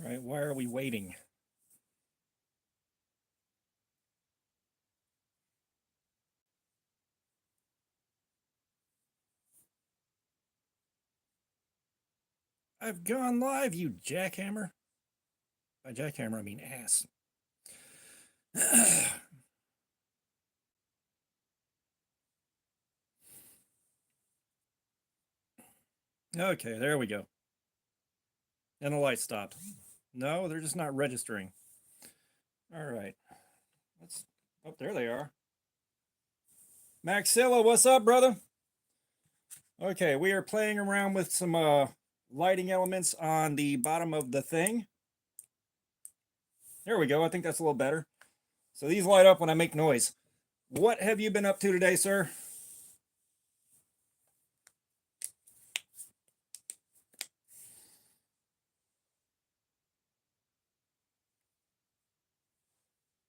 right, why are we waiting? I've gone live, you jackhammer. By jackhammer, I mean ass. Okay, there we go. And the light stopped. No, they're just not registering. All right. Let's. Oh, there they are. Maxilla, what's up, brother? Okay, we are playing around with some lighting elements on the bottom of the thing. There we go. I think that's a little better. So these light up when I make noise. What have you been up to today, sir?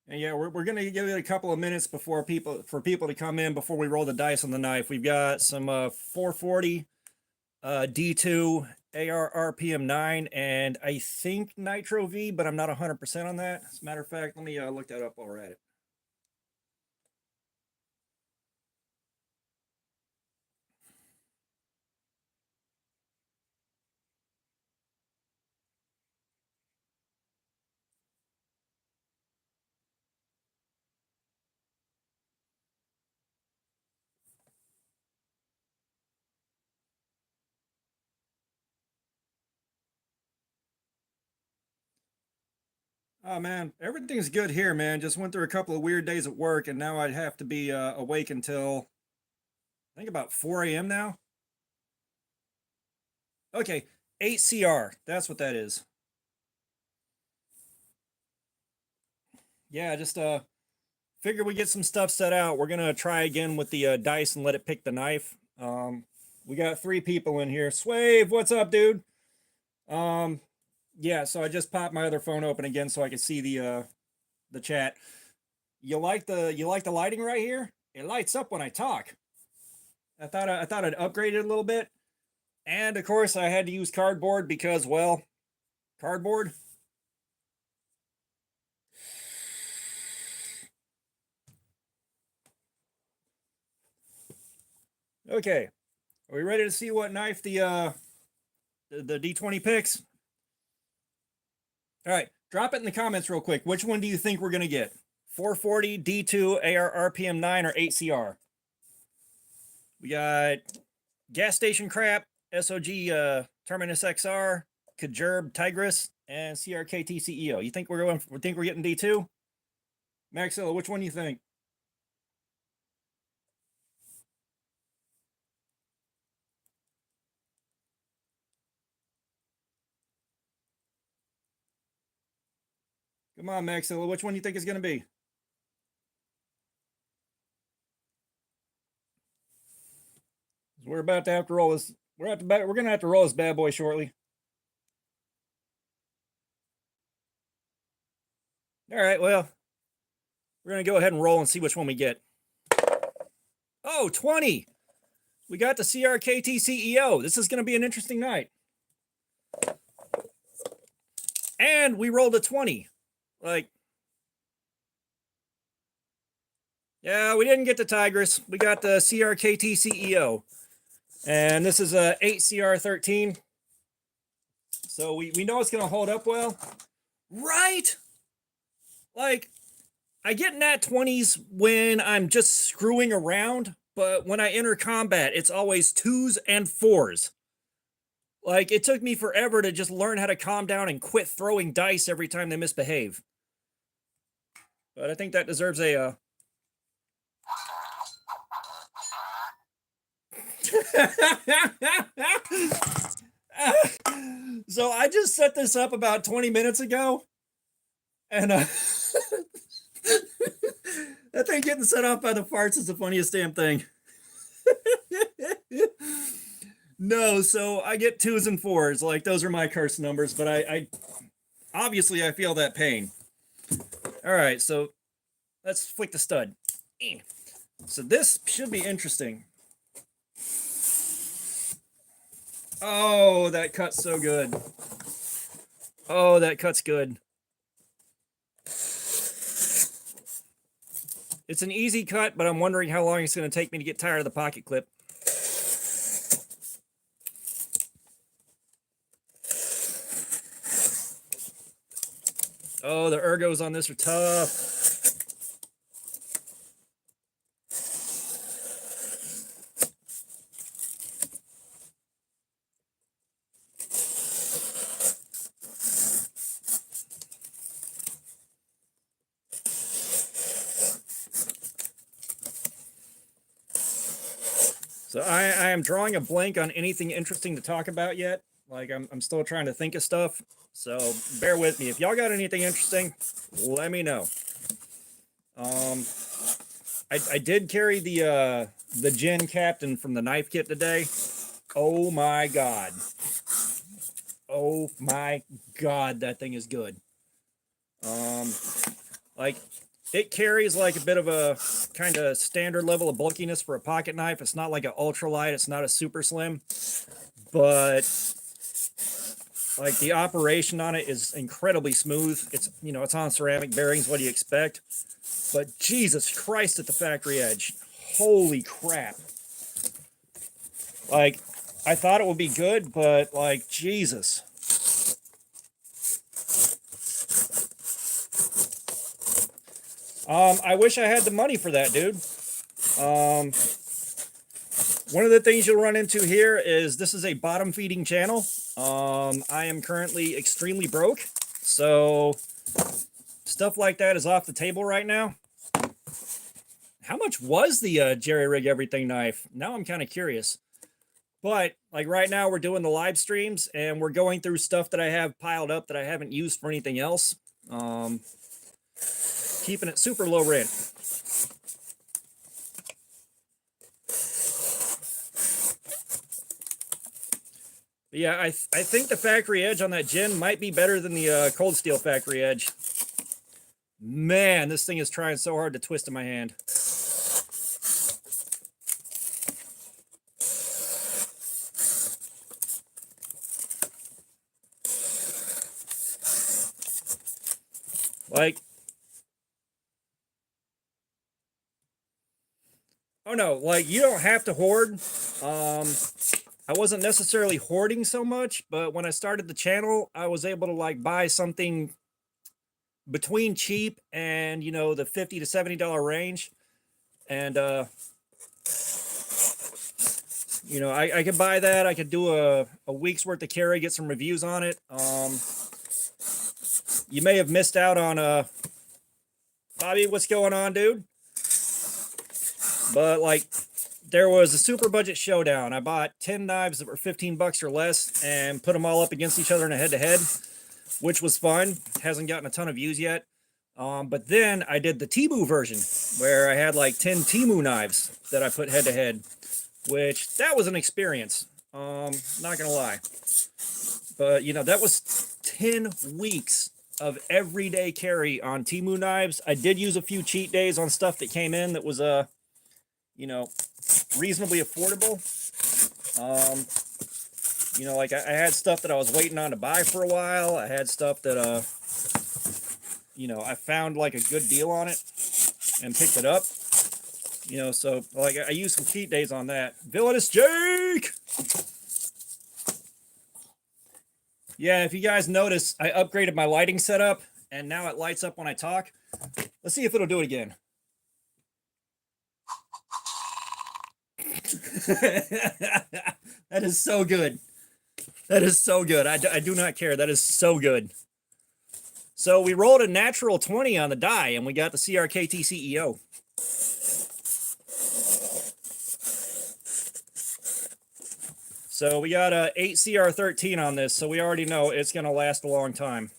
And yeah, we're going to give it a couple of minutes before people to come in before we roll the dice on the knife. We've got some 440 D2 AR RPM 9 and I think Nitro V, but I'm not 100% on that. As a matter of fact, let me look that up while we're at it. Oh man, everything's good here, man. Just went through a couple of weird days at work, and now I'd have to be awake until I think about 4 a.m. now. Okay, 8CR. That's what that is. Yeah, just figure we get some stuff set out. We're gonna try again with the dice and let it pick the knife. We got 3 people in here. Swave, what's up, dude? Yeah, so I just popped my other phone open again so I can see the chat. You like the lighting right here? It lights up when I talk. I thought I'd upgrade it a little bit. And of course I had to use cardboard because, well, cardboard. Okay. Are we ready to see what knife the D20 picks? All right, drop it in the comments real quick. Which one do you think we're going to get? 440, D2, AR RPM 9, or 8CR? We got Gas Station Crap, SOG Terminus XR, Kajerb Tigris, and CRKT CEO. You think we're getting D2? Maxilla, which one do you think? Come on, Maxilla, which one do you think is going to be? We're about to have to roll this. We're going to have to roll this bad boy shortly. All right, well, we're going to go ahead and roll and see which one we get. Oh, 20. We got the CRKT CEO. This is going to be an interesting night. And we rolled a 20. Like, yeah, we didn't get the Tigris. We got the CRKT CEO. And this is a 8CR13. So we know it's going to hold up well. Right? Like, I get nat 20s when I'm just screwing around, but when I enter combat, it's always 2s and 4s. Like, it took me forever to just learn how to calm down and quit throwing dice every time they misbehave. But I think that deserves a So I just set this up about 20 minutes ago, and that thing getting set off by the farts is the funniest damn thing. No, so I get 2s and 4s, like those are my curse numbers, but I obviously I feel that pain. All right, so let's flick the stud. So this should be interesting. Oh, that cut's so good. Oh, that cut's good. It's an easy cut, but I'm wondering how long it's going to take me to get tired of the pocket clip. Oh, the ergos on this are tough. So I am drawing a blank on anything interesting to talk about yet. Like I'm still trying to think of stuff. So bear with me. If y'all got anything interesting, let me know. I did carry the Gen Captain from the knife kit today. Oh my god. Oh my god, that thing is good. Like it carries like a bit of a kind of standard level of bulkiness for a pocket knife. It's not like an ultralight, it's not a super slim, but like the operation on it is incredibly smooth. It's, you know, it's on ceramic bearings. What do you expect? But Jesus Christ at the factory edge. Holy crap. Like, I thought it would be good, but like, Jesus. I wish I had the money for that, dude. One of the things you'll run into here is this is a bottom feeding channel. I am currently extremely broke, so stuff like that is off the table right now. How much was the Jerry Rig Everything knife? Now I'm kind of curious. But like right now we're doing the live streams and we're going through stuff that I have piled up that I haven't used for anything else. Keeping it super low rent. But yeah, I think the factory edge on that Gen might be better than the Cold Steel factory edge. Man, this thing is trying so hard to twist in my hand. Like, oh no, like you don't have to hoard. I wasn't necessarily hoarding so much, but when I started the channel, I was able to like buy something between cheap and, you know, the $50 to $70 range. And, you know, I could buy that. I could do a week's worth of carry, get some reviews on it. You may have missed out on, Bobby, what's going on, dude? But like, there was a super budget showdown. I bought 10 knives that were 15 bucks or less and put them all up against each other in a head-to-head, which was fun. Hasn't gotten a ton of views yet. But then I did the Temu version where I had like 10 Temu knives that I put head-to-head, which that was an experience. Not gonna lie. But you know, that was 10 weeks of everyday carry on Temu knives. I did use a few cheat days on stuff that came in that was you know, reasonably affordable. You know, like I had stuff that I was waiting on to buy for a while. I had stuff that you know, I found like a good deal on it and picked it up. You know, so like I used some cheat days on that. Villainous Jake! Yeah, if you guys notice, I upgraded my lighting setup and now it lights up when I talk. Let's see if it'll do it again. That is so good. That is so good. I do not care. That is so good. So we rolled a natural 20 on the die and we got the CRKT CEO. So we got a 8 CR13 on this, so we already know it's going to last a long time.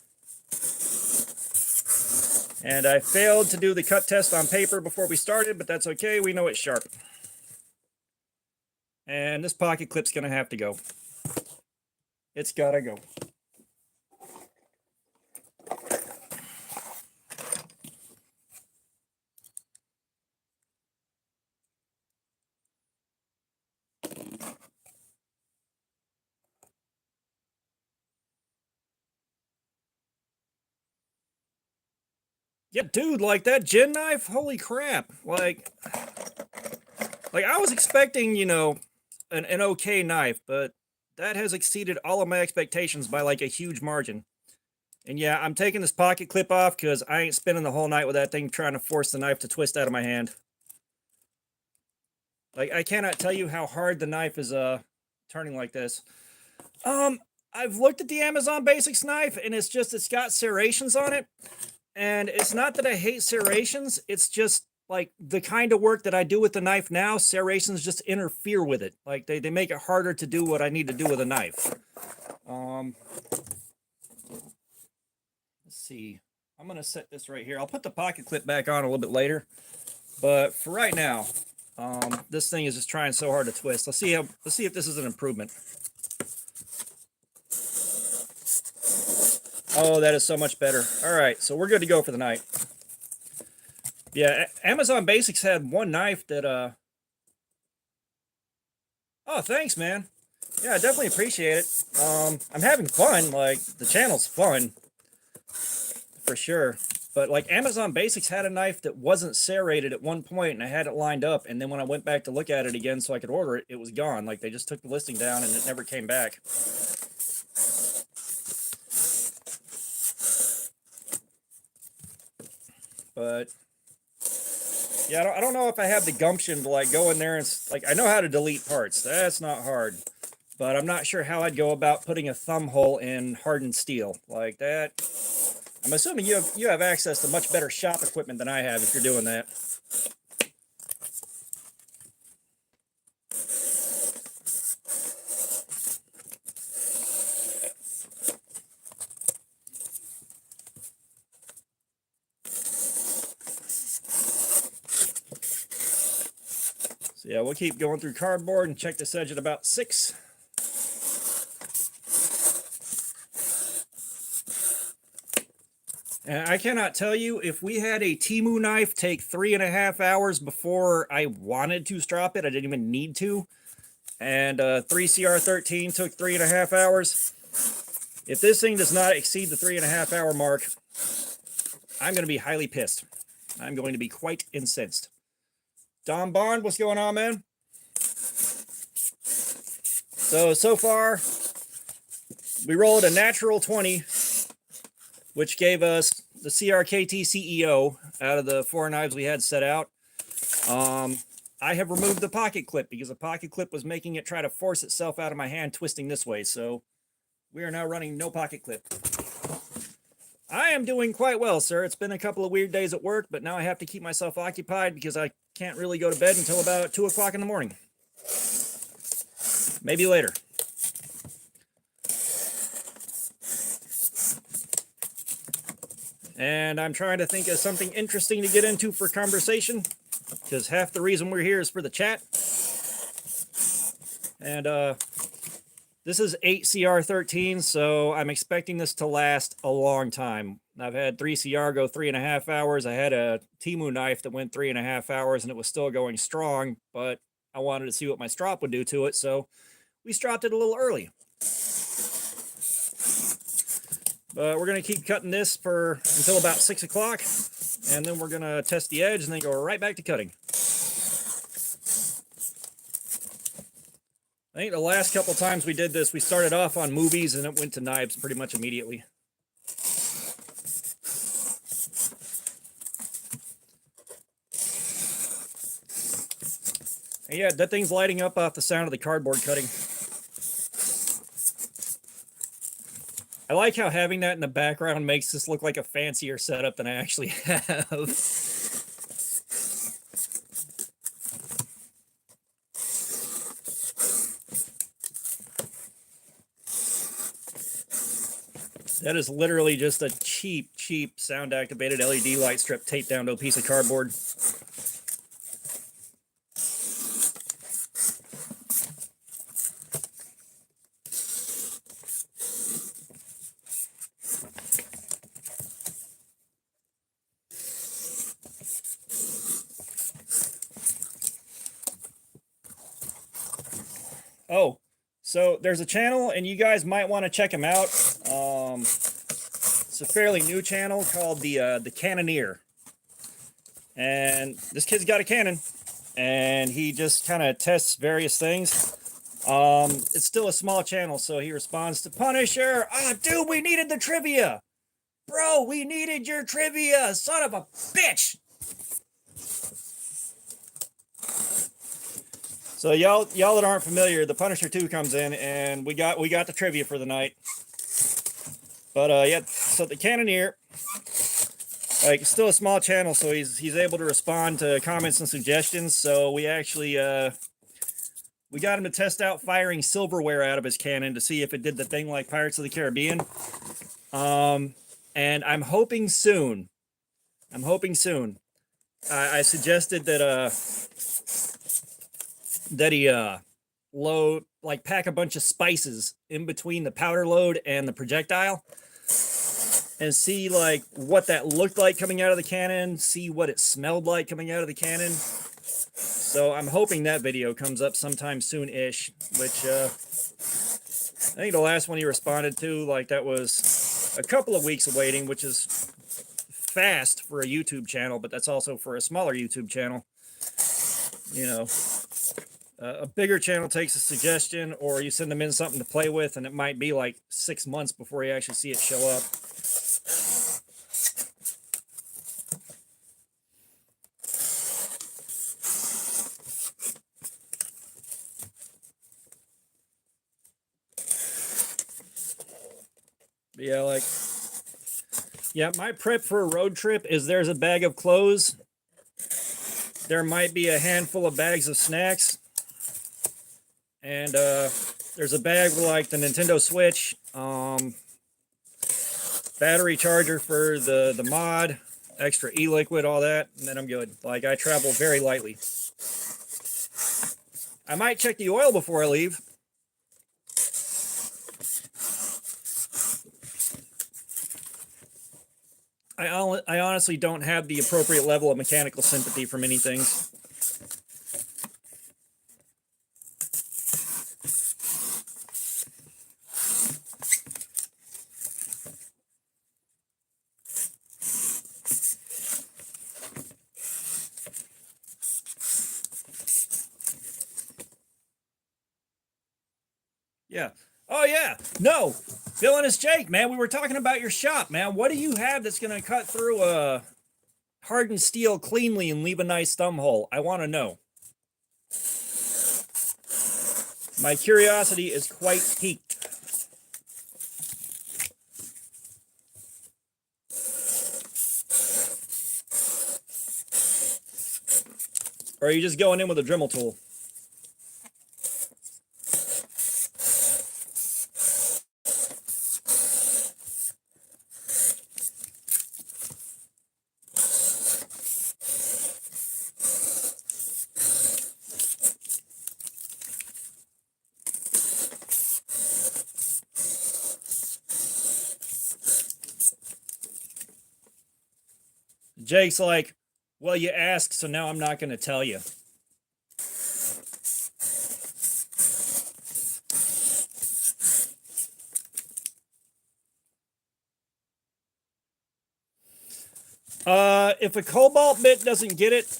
And I failed to do the cut test on paper before we started, but that's okay. We know it's sharp. And this pocket clip's going to have to go. It's got to go. Yeah, dude, like that gin knife, holy crap. Like I was expecting, you know, an okay knife, but that has exceeded all of my expectations by like a huge margin. And yeah, I'm taking this pocket clip off because I ain't spending the whole night with that thing trying to force the knife to twist out of my hand. Like, I cannot tell you how hard the knife is turning like this. I've looked at the Amazon Basics knife, and it's got serrations on it. And it's not that I hate serrations, it's just like the kind of work that I do with the knife now, serrations just interfere with it. Like they make it harder to do what I need to do with a knife. Let's see. I'm gonna set this right here. I'll put the pocket clip back on a little bit later. But for right now, this thing is just trying so hard to twist. Let's see if this is an improvement. Oh, that is so much better. All right, so we're good to go for the night. Yeah, Amazon Basics had one knife that oh, thanks, man. Yeah, I definitely appreciate it. I'm having fun. Like, the channel's fun for sure. But like, Amazon Basics had a knife that wasn't serrated at one point, and I had it lined up, and then when I went back to look at it again so I could order it, it was gone. Like, they just took the listing down and it never came back. But yeah, I don't know if I have the gumption to like go in there and like, I know how to delete parts. That's not hard. But I'm not sure how I'd go about putting a thumb hole in hardened steel like that. I'm assuming you have access to much better shop equipment than I have if you're doing that. So yeah, we'll keep going through cardboard and check this edge at about 6. And I cannot tell you, if we had a Temu knife take 3.5 hours before I wanted to strop it, I didn't even need to, and 3CR13 took 3.5 hours. If this thing does not exceed the 3.5 hour mark, I'm going to be highly pissed. I'm going to be quite incensed. Don Bond, what's going on, man? So far, we rolled a natural 20, which gave us the CRKT CEO out of the 4 knives we had set out. I have removed the pocket clip because the pocket clip was making it try to force itself out of my hand, twisting this way. So we are now running no pocket clip. I am doing quite well, sir. It's been a couple of weird days at work, but now I have to keep myself occupied because I can't really go to bed until about 2 o'clock in the morning. Maybe later. And I'm trying to think of something interesting to get into for conversation, because half the reason we're here is for the chat. And this is 8CR13, so I'm expecting this to last a long time. I've had 3CR go 3.5 hours. I had a Temu knife that went 3.5 hours, and it was still going strong, but I wanted to see what my strop would do to it, so we stropped it a little early. But we're going to keep cutting this until about 6 o'clock, and then we're going to test the edge and then go right back to cutting. I think the last couple times we did this, we started off on movies and it went to knives pretty much immediately. And yeah, that thing's lighting up off the sound of the cardboard cutting. I like how having that in the background makes this look like a fancier setup than I actually have. That is literally just a cheap sound-activated LED light strip taped down to a piece of cardboard. Oh, so there's a channel, and you guys might want to check him out. It's a fairly new channel called the Cannoneer. And this kid's got a Canon, and he just kind of tests various things. It's still a small channel, so he responds to Punisher. Ah, dude, we needed the trivia. Bro, we needed your trivia, son of a bitch. So y'all that aren't familiar, the Punisher 2 comes in, and we got the trivia for the night. But yeah, so the Cannoneer, like, still a small channel, so he's able to respond to comments and suggestions. So we actually we got him to test out firing silverware out of his cannon to see if it did the thing like Pirates of the Caribbean. And I'm hoping soon. I suggested that he pack a bunch of spices in between the powder load and the projectile, and see like what that looked like coming out of the cannon, see what it smelled like coming out of the cannon. So I'm hoping that video comes up sometime soon-ish, which I think the last one he responded to, like, that was a couple of weeks awaiting, which is fast for a YouTube channel, but that's also for a smaller YouTube channel. You know, a bigger channel takes a suggestion, or you send them in something to play with, and it might be like 6 months before you actually see it show up. But yeah, my prep for a road trip is there's a bag of clothes. There might be a handful of bags of snacks. And there's a bag with like the Nintendo Switch, battery charger for the mod, extra e-liquid, all that, and then I'm good. Like, I travel very lightly. I might check the oil before I leave. I honestly don't have the appropriate level of mechanical sympathy for many things. Yeah. Oh, yeah. No. Villainous Jake, man, we were talking about your shop, man. What do you have that's going to cut through a hardened steel cleanly and leave a nice thumb hole? I want to know. My curiosity is quite piqued. Or are you just going in with a Dremel tool? Jake's like, well, you asked, so now I'm not going to tell you. If a cobalt bit doesn't get it,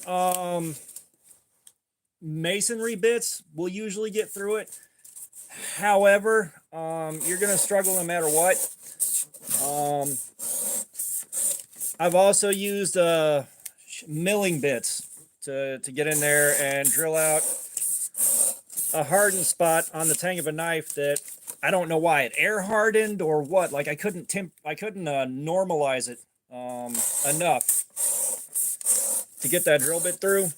masonry bits will usually get through it. However, you're going to struggle no matter what. I've also used milling bits to get in there and drill out a hardened spot on the tang of a knife that I don't know why it air hardened or what. Like, I couldn't normalize it enough to get that drill bit through.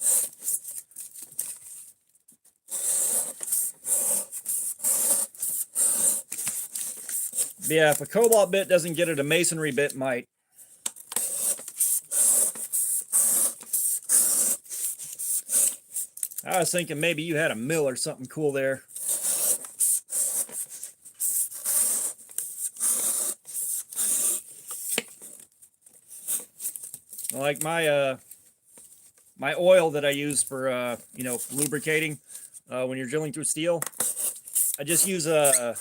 But yeah, if a cobalt bit doesn't get it, a masonry bit might. I was thinking maybe you had a mill or something cool there. Like my my oil that I use for you know, lubricating when you're drilling through steel, I just use a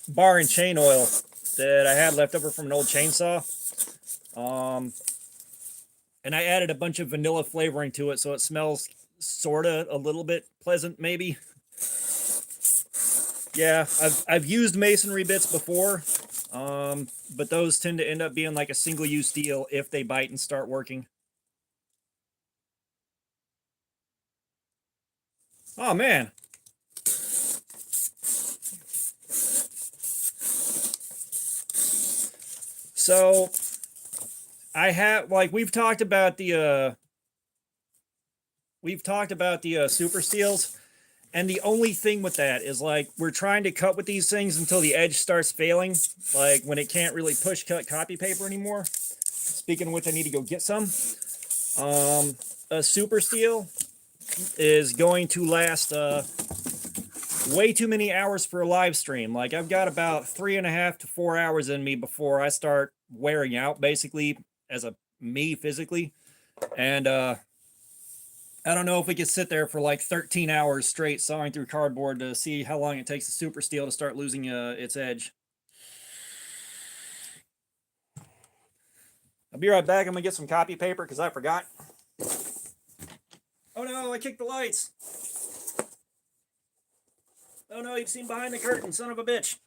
bar and chain oil that I had left over from an old chainsaw. And I added a bunch of vanilla flavoring to it, so it smells sort of a little bit pleasant, maybe. Yeah, I've used masonry bits before, but those tend to end up being like a single-use deal if they bite and start working. Oh man. So I have, like, we've talked about the super steels, and the only thing with that is, like, we're trying to cut with these things until the edge starts failing, like when it can't really push cut copy paper anymore. Speaking of which, I need to go get some. A super steel is going to last way too many hours for a live stream. Like, I've got about 3.5 to 4 hours in me before I start wearing out, basically, as a me physically. And I don't know if we could sit there for like 13 hours straight sawing through cardboard to see how long it takes the super steel to start losing its edge. I'll be right back. I'm gonna get some copy paper because I forgot. Oh no, I kicked the lights. Oh no, you've seen behind the curtain, son of a bitch.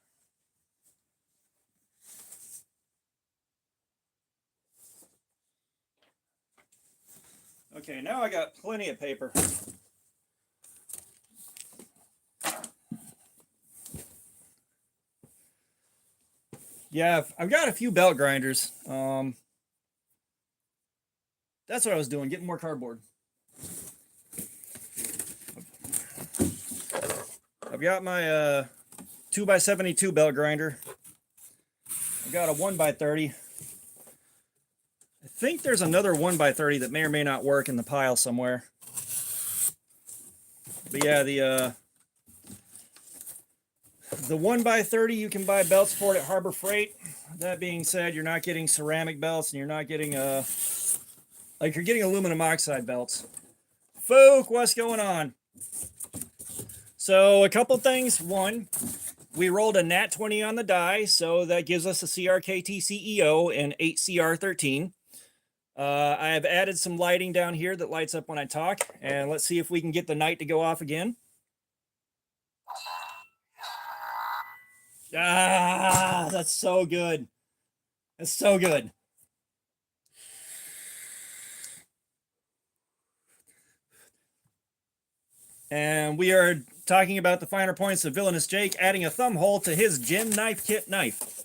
Okay, now I got plenty of paper. Yeah, I've got a few belt grinders. That's what I was doing, getting more cardboard. I've got my 2x72 belt grinder. I've got a 1x30. I think there's another 1x30 that may or may not work in the pile somewhere. But yeah, the 1x30, you can buy belts for it at Harbor Freight. That being said, you're not getting ceramic belts, and you're not getting like, you're getting aluminum oxide belts. Folk, what's going on? So a couple things. One, we rolled a nat 20 on the die, so that gives us a CRKT CEO and 8CR13. I have added some lighting down here that lights up when I talk, and let's see if we can get the night to go off again. Ah, that's so good. That's so good. And we are talking about the finer points of Villainous Jake adding a thumb hole to his gem knife kit knife.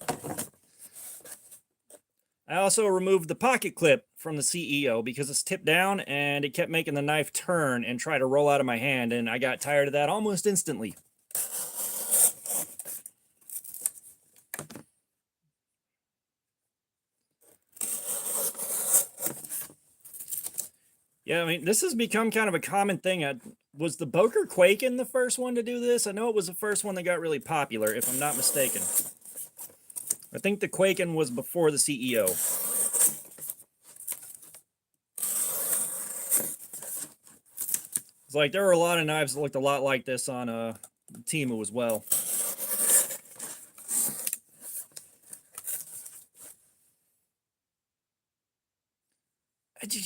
I also removed the pocket clip from the CEO because it's tipped down and it kept making the knife turn and try to roll out of my hand, and I got tired of that almost instantly. Yeah, I mean, this has become kind of a common thing. Was the Boker Quaken the first one to do this? I know it was the first one that got really popular, if I'm not mistaken. I think the Quaken was before the CEO. It's like there were a lot of knives that looked a lot like this on Temu as well.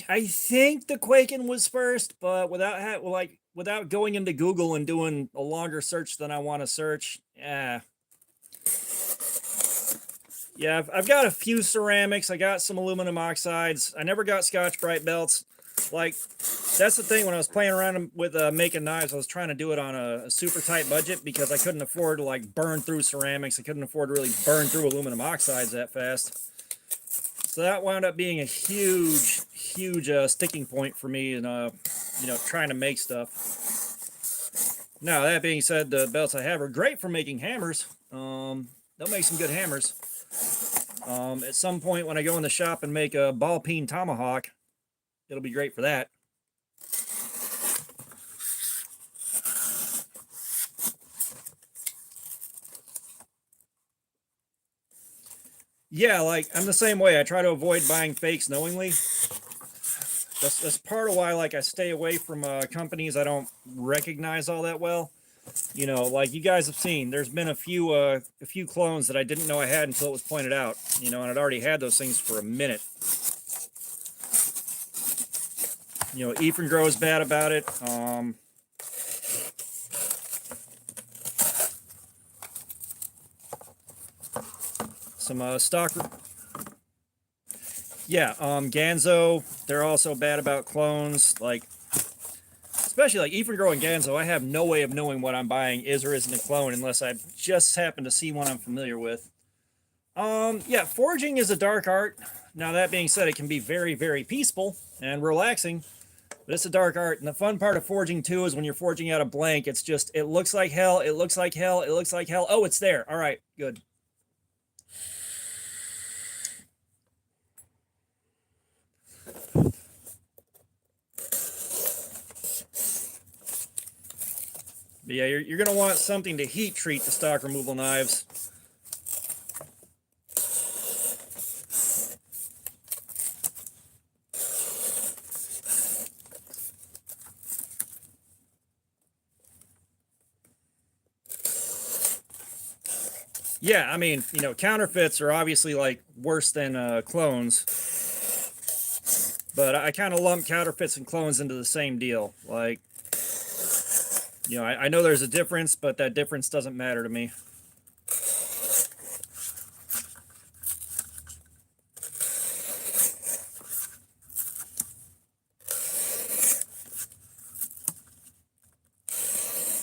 I think the Quaken was first, but without going into Google and doing a longer search than I want to search, yeah, I've got a few ceramics. I got some aluminum oxides. I never got Scotch-Brite belts. Like, that's the thing. When I was playing around with making knives, I was trying to do it on a super tight budget because I couldn't afford to, like, burn through ceramics. I couldn't afford to really burn through aluminum oxides that fast. So that wound up being a huge sticking point for me in trying to make stuff. Now, that being said, the belts I have are great for making hammers. They'll make some good hammers. At some point when I go in the shop and make a ball peen tomahawk, it'll be great for that. Yeah, like, I'm the same way. I try to avoid buying fakes knowingly. That's part of why, like, I stay away from companies I don't recognize all that well. You know, like you guys have seen, there's been a few clones that I didn't know I had until it was pointed out. You know, and I'd already had those things for a minute. You know, Ephraim Grow is bad about it. Some stock. Yeah, Ganzo, they're also bad about clones. Like, especially like Ephraim Grow and Ganzo, I have no way of knowing what I'm buying is or isn't a clone unless I just happen to see one I'm familiar with. Yeah, foraging is a dark art. Now, that being said, it can be very, very peaceful and relaxing, but it's a dark art. And the fun part of foraging, too, is when you're foraging out a blank, it's just, it looks like hell, it looks like hell, it looks like hell. Oh, it's there. All right, good. But yeah, you're going to want something to heat treat the stock removal knives. Yeah, I mean, you know, counterfeits are obviously like worse than clones, but I kind of lump counterfeits and clones into the same deal. Like, you know, I know there's a difference, but that difference doesn't matter to me.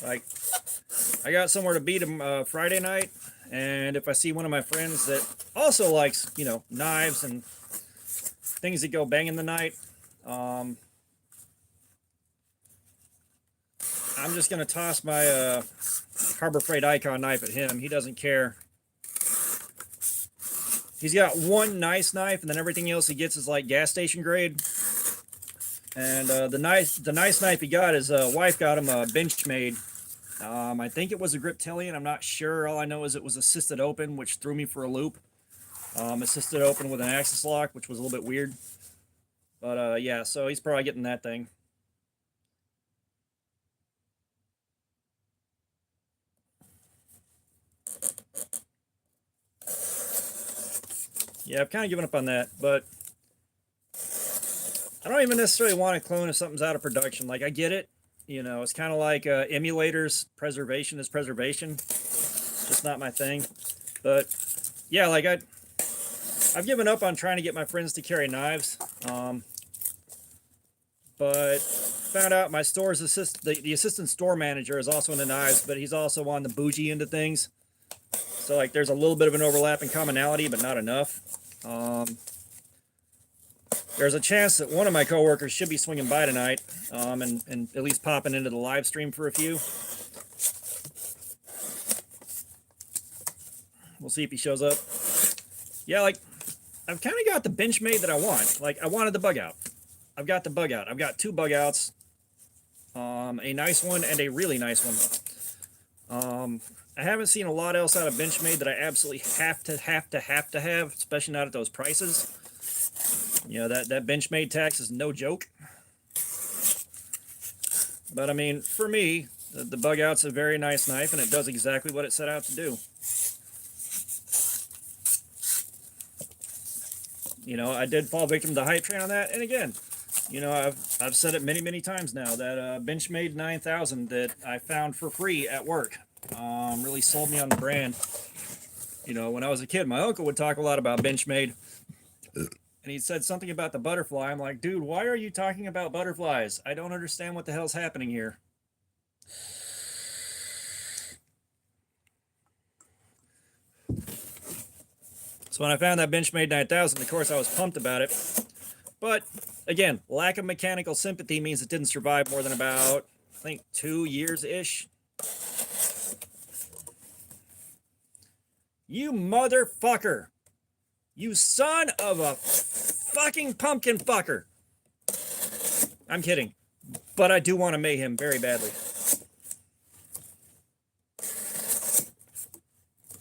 Like, I got somewhere to beat them Friday night, and if I see one of my friends that also likes, you know, knives and things that go bang in the night, I'm just going to toss my Harbor Freight Icon knife at him. He doesn't care. He's got one nice knife, and then everything else he gets is like gas station grade. And the nice knife he got, his wife got him a Benchmade. I think it was a Griptilian. I'm not sure. All I know is it was assisted open, which threw me for a loop. Assisted open with an axis lock, which was a little bit weird. But yeah, so he's probably getting that thing. Yeah, I've kind of given up on that, but I don't even necessarily want to clone if something's out of production. Like, I get it. You know, it's kind of like emulators. Preservation is preservation. It's just not my thing. But yeah, like I've given up on trying to get my friends to carry knives. But found out my store's the assistant store manager is also into knives, but he's also on the bougie end of things. So like there's a little bit of an overlap in commonality, but not enough. There's a chance that one of my coworkers should be swinging by tonight, and at least popping into the live stream for a few. We'll see if he shows up. Yeah, like, I've kind of got the Benchmade that I want. Like, I wanted the bug out. I've got the bug out. I've got two bug outs. A nice one and a really nice one. I haven't seen a lot else out of Benchmade that I absolutely have to have, especially not at those prices. You know, that Benchmade tax is no joke. But I mean, for me, the bug out's a very nice knife, and it does exactly what it set out to do. You know, I did fall victim to the hype train on that, and again, you know, I've said it many times now that Benchmade 9000 that I found for free at work really sold me on the brand. You know, when I was a kid, my uncle would talk a lot about Benchmade, and he said something about the butterfly. I'm like, dude, why are you talking about butterflies? I don't understand what the hell's happening here. So when I found that Benchmade 9000, of course, I was pumped about it. But again, lack of mechanical sympathy means it didn't survive more than about, I think, 2 years-ish. You motherfucker. You son of a fucking pumpkin fucker. I'm kidding. But I do want to mayhem very badly.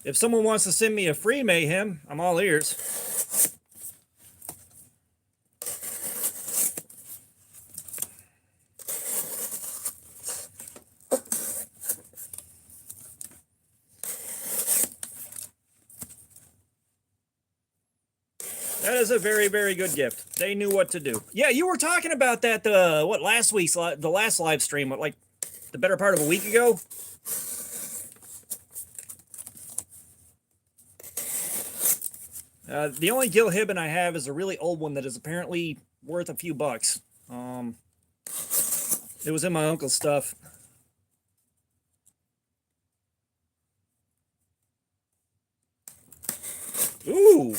If someone wants to send me a free mayhem, I'm all ears. That is a very, very good gift. They knew what to do. Yeah, you were talking about that, what, last week's, the last live stream, what, like, the better part of a week ago? The only Gil Hibben I have is a really old one that is apparently worth a few bucks. It was in my uncle's stuff. Ooh.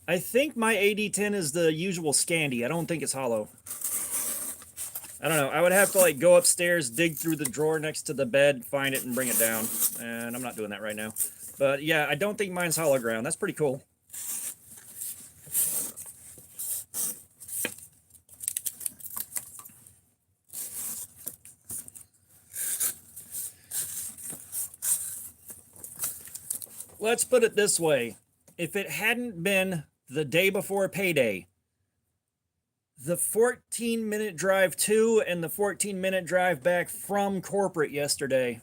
I think my AD10 is the usual Scandi. I don't think it's hollow. I don't know. I would have to like go upstairs, dig through the drawer next to the bed, find it, and bring it down. And I'm not doing that right now. But yeah, I don't think mine's hollow ground. That's pretty cool. Let's put it this way. If it hadn't been the day before payday, the 14-minute drive to and the 14-minute drive back from corporate yesterday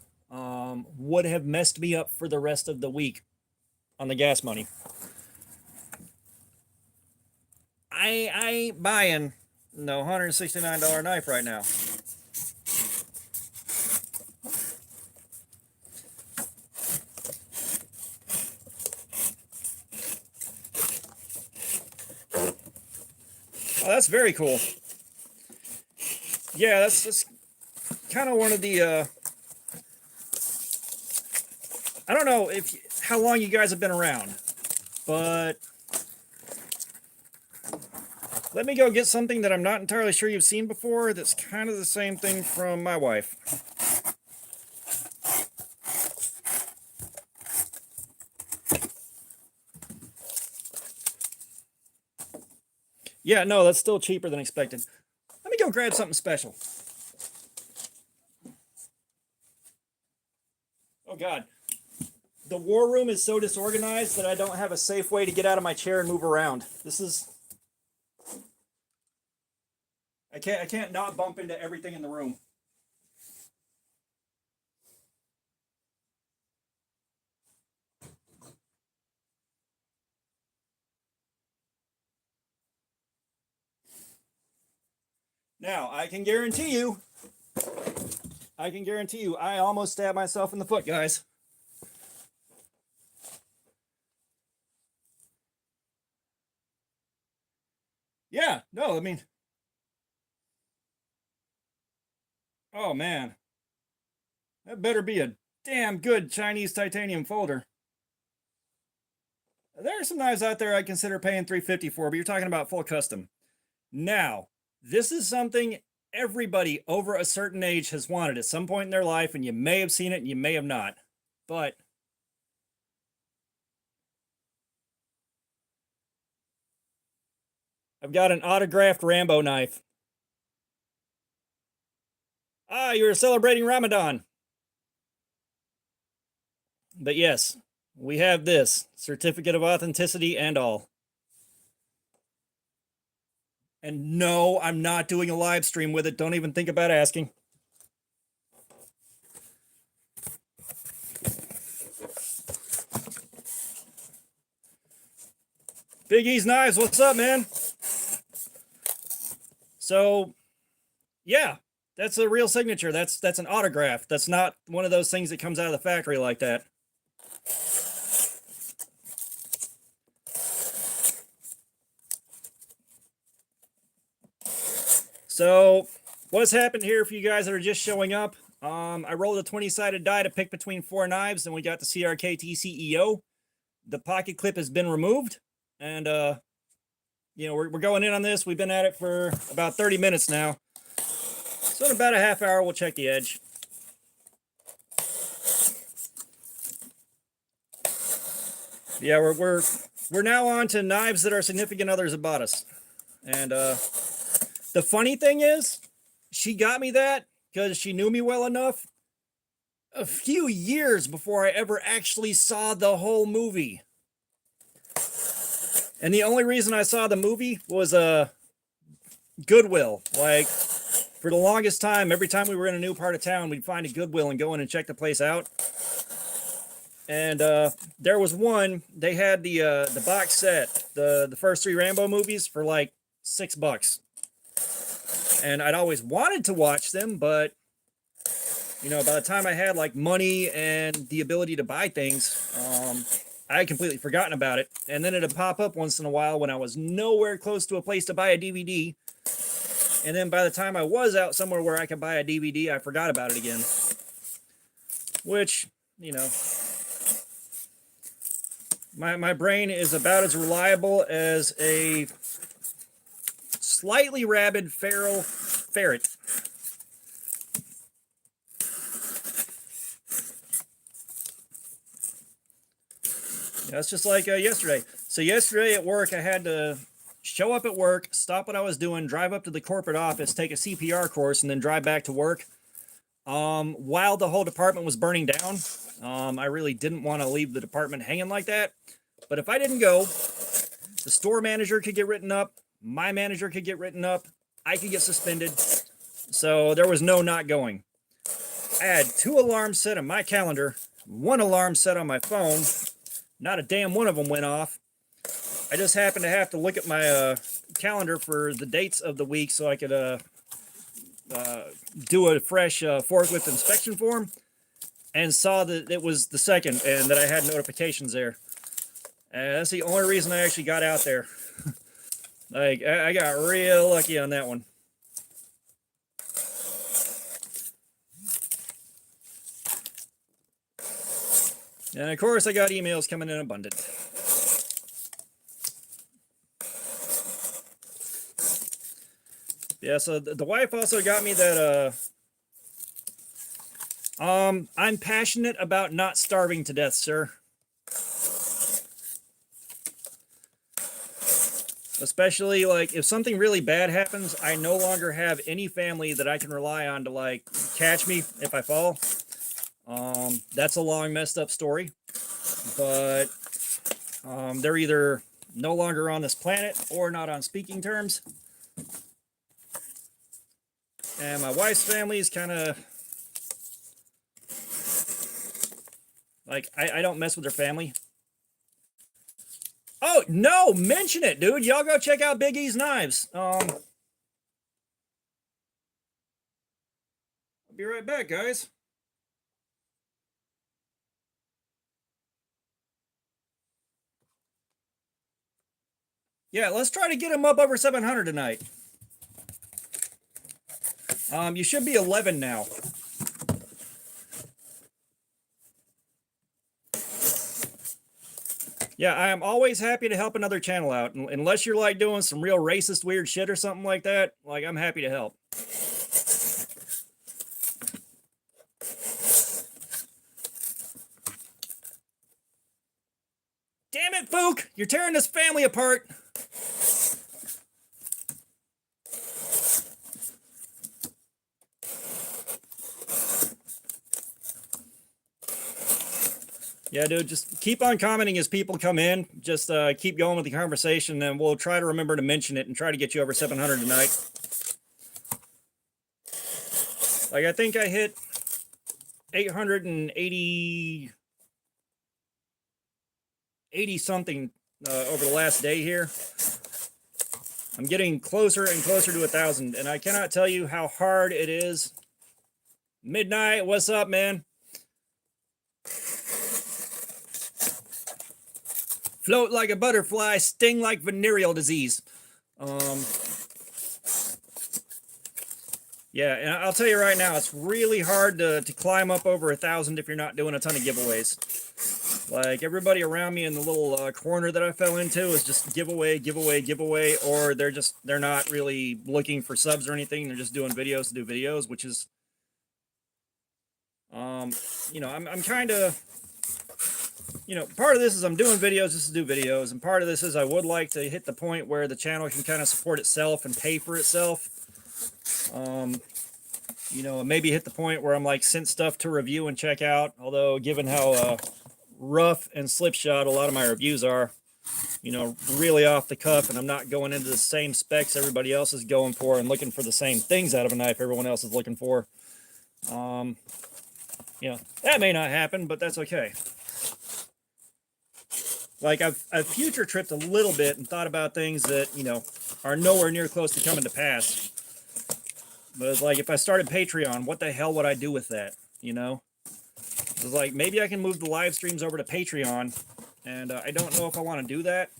would have messed me up for the rest of the week on the gas money. I ain't buying no $169 knife right now. Oh, that's very cool. Yeah, that's kind of one of the I don't know how long you guys have been around, but let me go get something that I'm not entirely sure you've seen before that's kind of the same thing from my wife. Yeah, no, that's still cheaper than expected. Let me go grab something special. Oh, God. The war room is so disorganized that I don't have a safe way to get out of my chair and move around. This is... I can't not bump into everything in the room. Now, I can guarantee you, I almost stabbed myself in the foot, guys. Yeah, no, I mean, oh man, that better be a damn good Chinese titanium folder. There are some knives out there I consider paying $350 for, but you're talking about full custom. Now, this is something everybody over a certain age has wanted at some point in their life, and you may have seen it and you may have not. But I've got an autographed Rambo knife. Ah, you were celebrating Ramadan. But yes, we have this certificate of authenticity and all. And no, I'm not doing a live stream with it. Don't even think about asking. Big E's Knives, what's up, man? So, yeah, that's a real signature. That's an autograph. That's not one of those things that comes out of the factory like that. So, what's happened here for you guys that are just showing up? I rolled a 20-sided die to pick between 4 knives, and we got the CRKT CEO. The pocket clip has been removed, and you know, we're going in on this. We've been at it for about 30 minutes now. So in about a half hour, we'll check the edge. Yeah, we're now on to knives that our significant others have bought us. And the funny thing is, she got me that because she knew me well enough a few years before I ever actually saw the whole movie. And the only reason I saw the movie was Goodwill. Like, for the longest time, every time we were in a new part of town, we'd find a Goodwill and go in and check the place out. and there was one. They had the box set, the first 3 Rambo movies for like $6, and I'd always wanted to watch them, but you know, by the time I had like money and the ability to buy things, I had completely forgotten about it. And then it'd pop up once in a while when I was nowhere close to a place to buy a DVD. And then by the time I was out somewhere where I could buy a DVD, I forgot about it again. Which, you know, my brain is about as reliable as a slightly rabid feral ferret. Yeah, it's just like yesterday. So yesterday at work, I had to show up at work, stop what I was doing, drive up to the corporate office, take a CPR course, and then drive back to work. While the whole department was burning down, I really didn't want to leave the department hanging like that. But if I didn't go, the store manager could get written up, my manager could get written up, I could get suspended. So there was no not going. I had 2 alarms set on my calendar, 1 alarm set on my phone. Not a damn one of them went off. I just happened to have to look at my calendar for the dates of the week so I could do a fresh forklift inspection form, and saw that it was the 2nd and that I had notifications there. And that's the only reason I actually got out there. Like, I got real lucky on that one. And of course, I got emails coming in abundant. Yeah, so the wife also got me that, I'm passionate about not starving to death, sir. Especially, like, if something really bad happens, I no longer have any family that I can rely on to, like, catch me if I fall. That's a long, messed up story. But they're either no longer on this planet or not on speaking terms. And my wife's family is kind of like, I don't mess with their family. Oh, no, mention it, dude. Y'all go check out Big E's Knives. I'll be right back, guys. Yeah, let's try to get him up over 700 tonight. You should be 11 now. Yeah, I am always happy to help another channel out. Unless you're like doing some real racist, weird shit or something like that, like, I'm happy to help. Damn it, Fook! You're tearing this family apart! Yeah, dude, just keep on commenting as people come in. Just keep going with the conversation, and we'll try to remember to mention it and try to get you over 700 tonight. Like, I think I hit 880 something over the last day here. I'm getting closer and closer to 1,000, and I cannot tell you how hard it is. Midnight, what's up, man? Float like a butterfly, sting like venereal disease. Yeah, and I'll tell you right now, it's really hard to climb up over 1,000 if you're not doing a ton of giveaways. Like, everybody around me in the little corner that I fell into is just giveaway, giveaway, giveaway, or they're not really looking for subs or anything. They're just doing videos to do videos, which is, you know, I'm kind of, you know, part of this is I'm doing videos just to do videos, and part of this is I would like to hit the point where the channel can kind of support itself and pay for itself. You know, maybe hit the point where I'm like sent stuff to review and check out, although given how rough and slipshod a lot of my reviews are, you know, really off the cuff, and I'm not going into the same specs everybody else is going for and looking for the same things out of a knife everyone else is looking for. You know, that may not happen, but that's okay. like I've future tripped a little bit and thought about things that, you know, are nowhere near close to coming to pass. But it's like, if I started Patreon, what the hell would I do with that? You know, it's like, maybe I can move the live streams over to Patreon, and I don't know if I want to do that,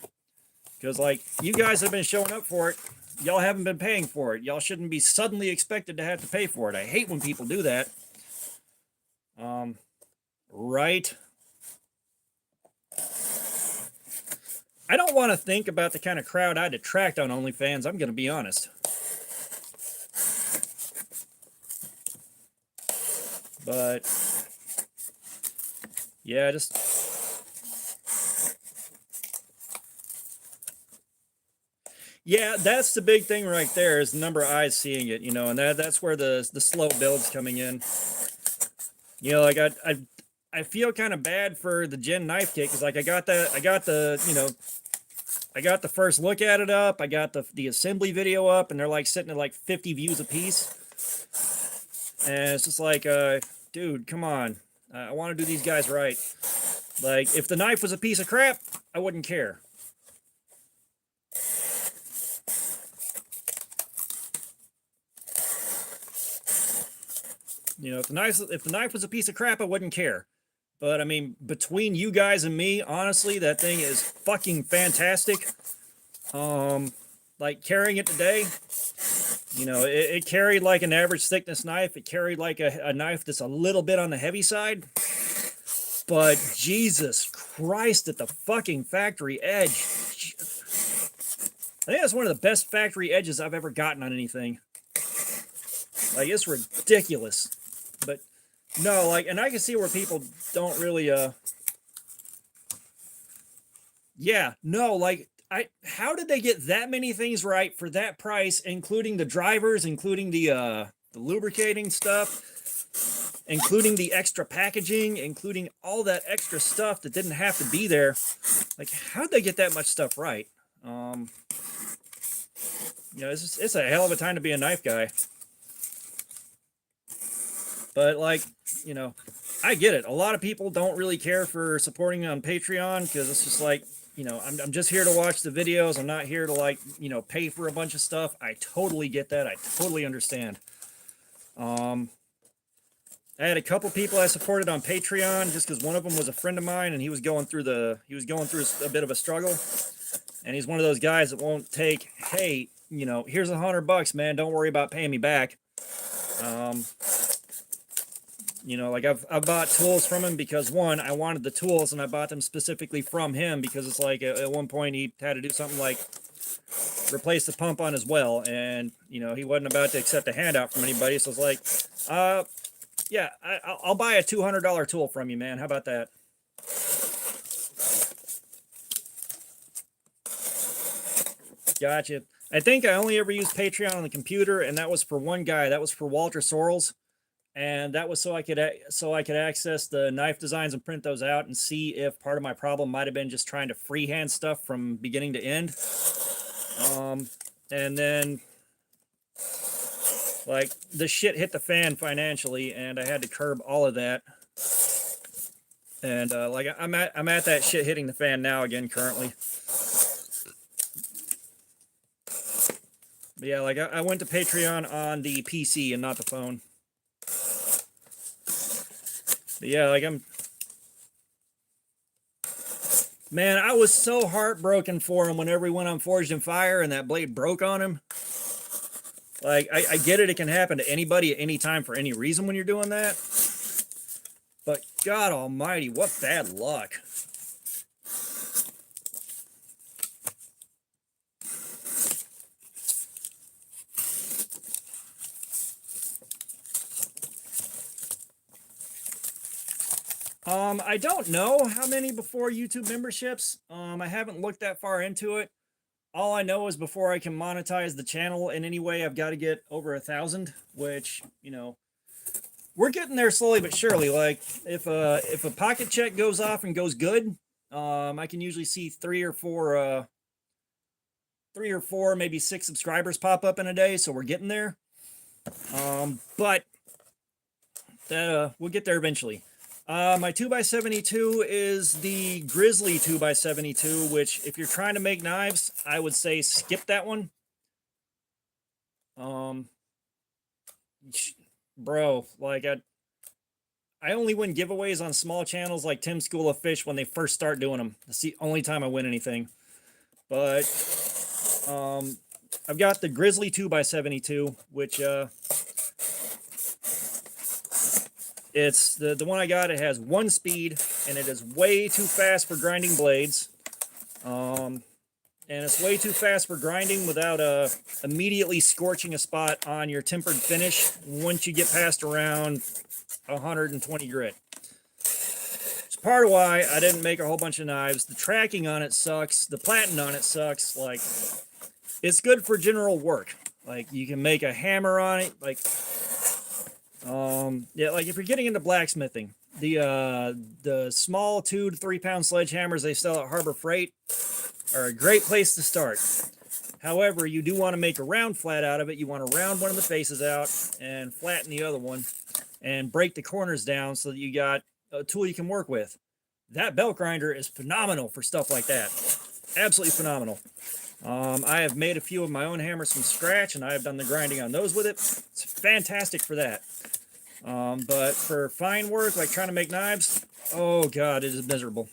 because like, you guys have been showing up for it. Y'all haven't been paying for it. Y'all shouldn't be suddenly expected to have to pay for it. I hate when people do that. Right? I don't want to think about the kind of crowd I'd attract on OnlyFans. I'm going to be honest. But yeah, just yeah, that's the big thing right there, is the number of eyes seeing it, you know, and that's where the slow build's coming in. You know, like I feel kind of bad for the Gen knife kit, because like I got the, you know, I got the first look at it up, I got the assembly video up, and they're like sitting at like 50 views a piece. And it's just like, dude, come on. I want to do these guys right. Like, if the knife was a piece of crap, I wouldn't care. You know, if the knife was a piece of crap, I wouldn't care. But I mean, between you guys and me, honestly, that thing is fucking fantastic. Like, carrying it today, you know, it carried like an average thickness knife. It carried like a knife that's a little bit on the heavy side. But Jesus Christ, at the fucking factory edge, I think that's one of the best factory edges I've ever gotten on anything. Like, it's ridiculous. But no, like, and I can see where people don't really, yeah, no, like, how did they get that many things right for that price, including the drivers, including the lubricating stuff, including the extra packaging, including all that extra stuff that didn't have to be there? Like, how'd they get that much stuff right? You know, it's a hell of a time to be a knife guy. But like, you know, I get it. A lot of people don't really care for supporting on Patreon, because it's just like, you know, I'm just here to watch the videos. I'm not here to, like, you know, pay for a bunch of stuff. I totally get that. I totally understand. I had a couple people I supported on Patreon, just because one of them was a friend of mine, and he was going through a bit of a struggle. And he's one of those guys that won't take, hey, you know, here's $100, man. Don't worry about paying me back. You know, like, I've bought tools from him because, one, I wanted the tools, and I bought them specifically from him because it's like, at one point he had to do something like replace the pump on his well, and, you know, he wasn't about to accept a handout from anybody. So it's like, yeah, I'll buy a $200 tool from you, man. How about that? Gotcha. I think I only ever used Patreon on the computer, and that was for one guy. That was for Walter Sorrells. And that was so I could access the knife designs and print those out and see if part of my problem might have been just trying to freehand stuff from beginning to end. And then, like, the shit hit the fan financially, and I had to curb all of that. And like, I'm at that shit hitting the fan now again currently. But yeah, like, I went to Patreon on the PC and not the phone. But yeah, like, man, I was so heartbroken for him whenever he went on Forged in Fire and that blade broke on him. Like, I get it, it can happen to anybody at any time for any reason when you're doing that. But God almighty, what bad luck. I don't know how many before YouTube memberships. I haven't looked that far into it. All I know is before I can monetize the channel in any way, I've got to get over 1,000, which, you know, we're getting there slowly but surely. Like, if a pocket check goes off and goes good, I can usually see three or four, maybe 6 subscribers pop up in a day. So we're getting there. But that we'll get there eventually. My 2x72 is the Grizzly 2x72, which if you're trying to make knives, I would say skip that one. Bro, like I only win giveaways on small channels like Tim School of Fish when they first start doing them. That's the only time I win anything. But I've got the Grizzly 2x72, which it's the one I got. It has 1 speed, and it is way too fast for grinding blades. And it's way too fast for grinding without immediately scorching a spot on your tempered finish once you get past around 120 grit. It's part of why I didn't make a whole bunch of knives. The tracking on it sucks. The platen on it sucks. Like, it's good for general work. Like, you can make a hammer on it. Like, yeah, like if you're getting into blacksmithing, the small 2 to 3 pound sledgehammers they sell at Harbor Freight are a great place to start. However, you do want to make a round flat out of it. You want to round one of the faces out and flatten the other one and break the corners down so that you got a tool you can work with. That belt grinder is phenomenal for stuff like that. Absolutely phenomenal. I have made a few of my own hammers from scratch, and I have done the grinding on those with it. It's fantastic for that. But for fine work, like trying to make knives, oh god, it is miserable.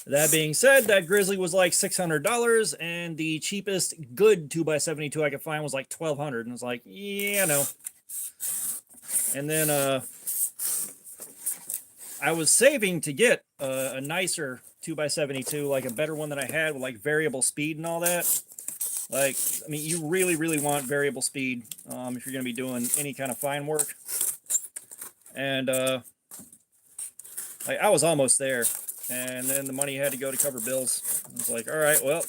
That being said, that Grizzly was like $600, and the cheapest good 2x72 I could find was like $1,200, and I was like, yeah, no. And then I was saving to get a nicer 2x72, like a better one that I had with like variable speed and all that. Like, I mean, you really, really want variable speed if you're going to be doing any kind of fine work. And like, I was almost there. And then the money had to go to cover bills. I was like, all right, well,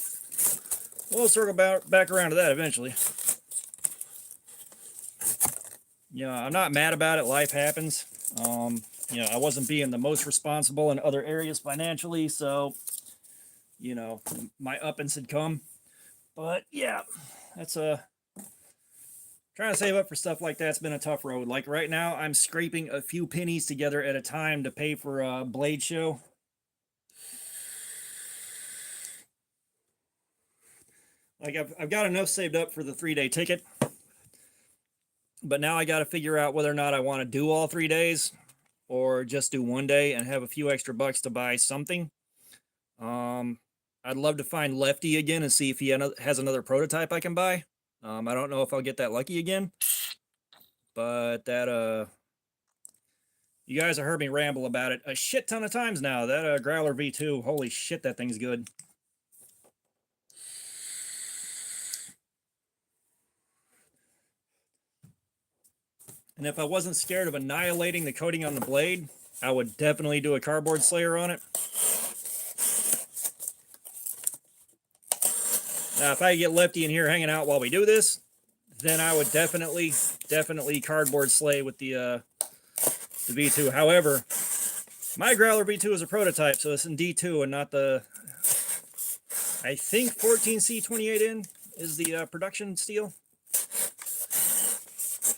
we'll circle back around to that eventually. You know, I'm not mad about it. Life happens. You know, I wasn't being the most responsible in other areas financially. So, you know, my uppance had come. But yeah, that's trying to save up for stuff like that's been a tough road. Like right now, I'm scraping a few pennies together at a time to pay for a blade show. Like I've got enough saved up for the 3-day ticket, but now I got to figure out whether or not I want to do all 3 days or just do 1 day and have a few extra bucks to buy something. I'd love to find Lefty again and see if he has another prototype I can buy. I don't know if I'll get that lucky again, but that you guys have heard me ramble about it a shit ton of times now. That Growler V2, holy shit, that thing's good. And if I wasn't scared of annihilating the coating on the blade, I would definitely do a cardboard slayer on it. Now, if I get Lefty in here hanging out while we do this, then I would definitely cardboard slay with the V2. However, my Growler V2 is a prototype, so it's in D2 and not the, I think 14C28N is the production steel.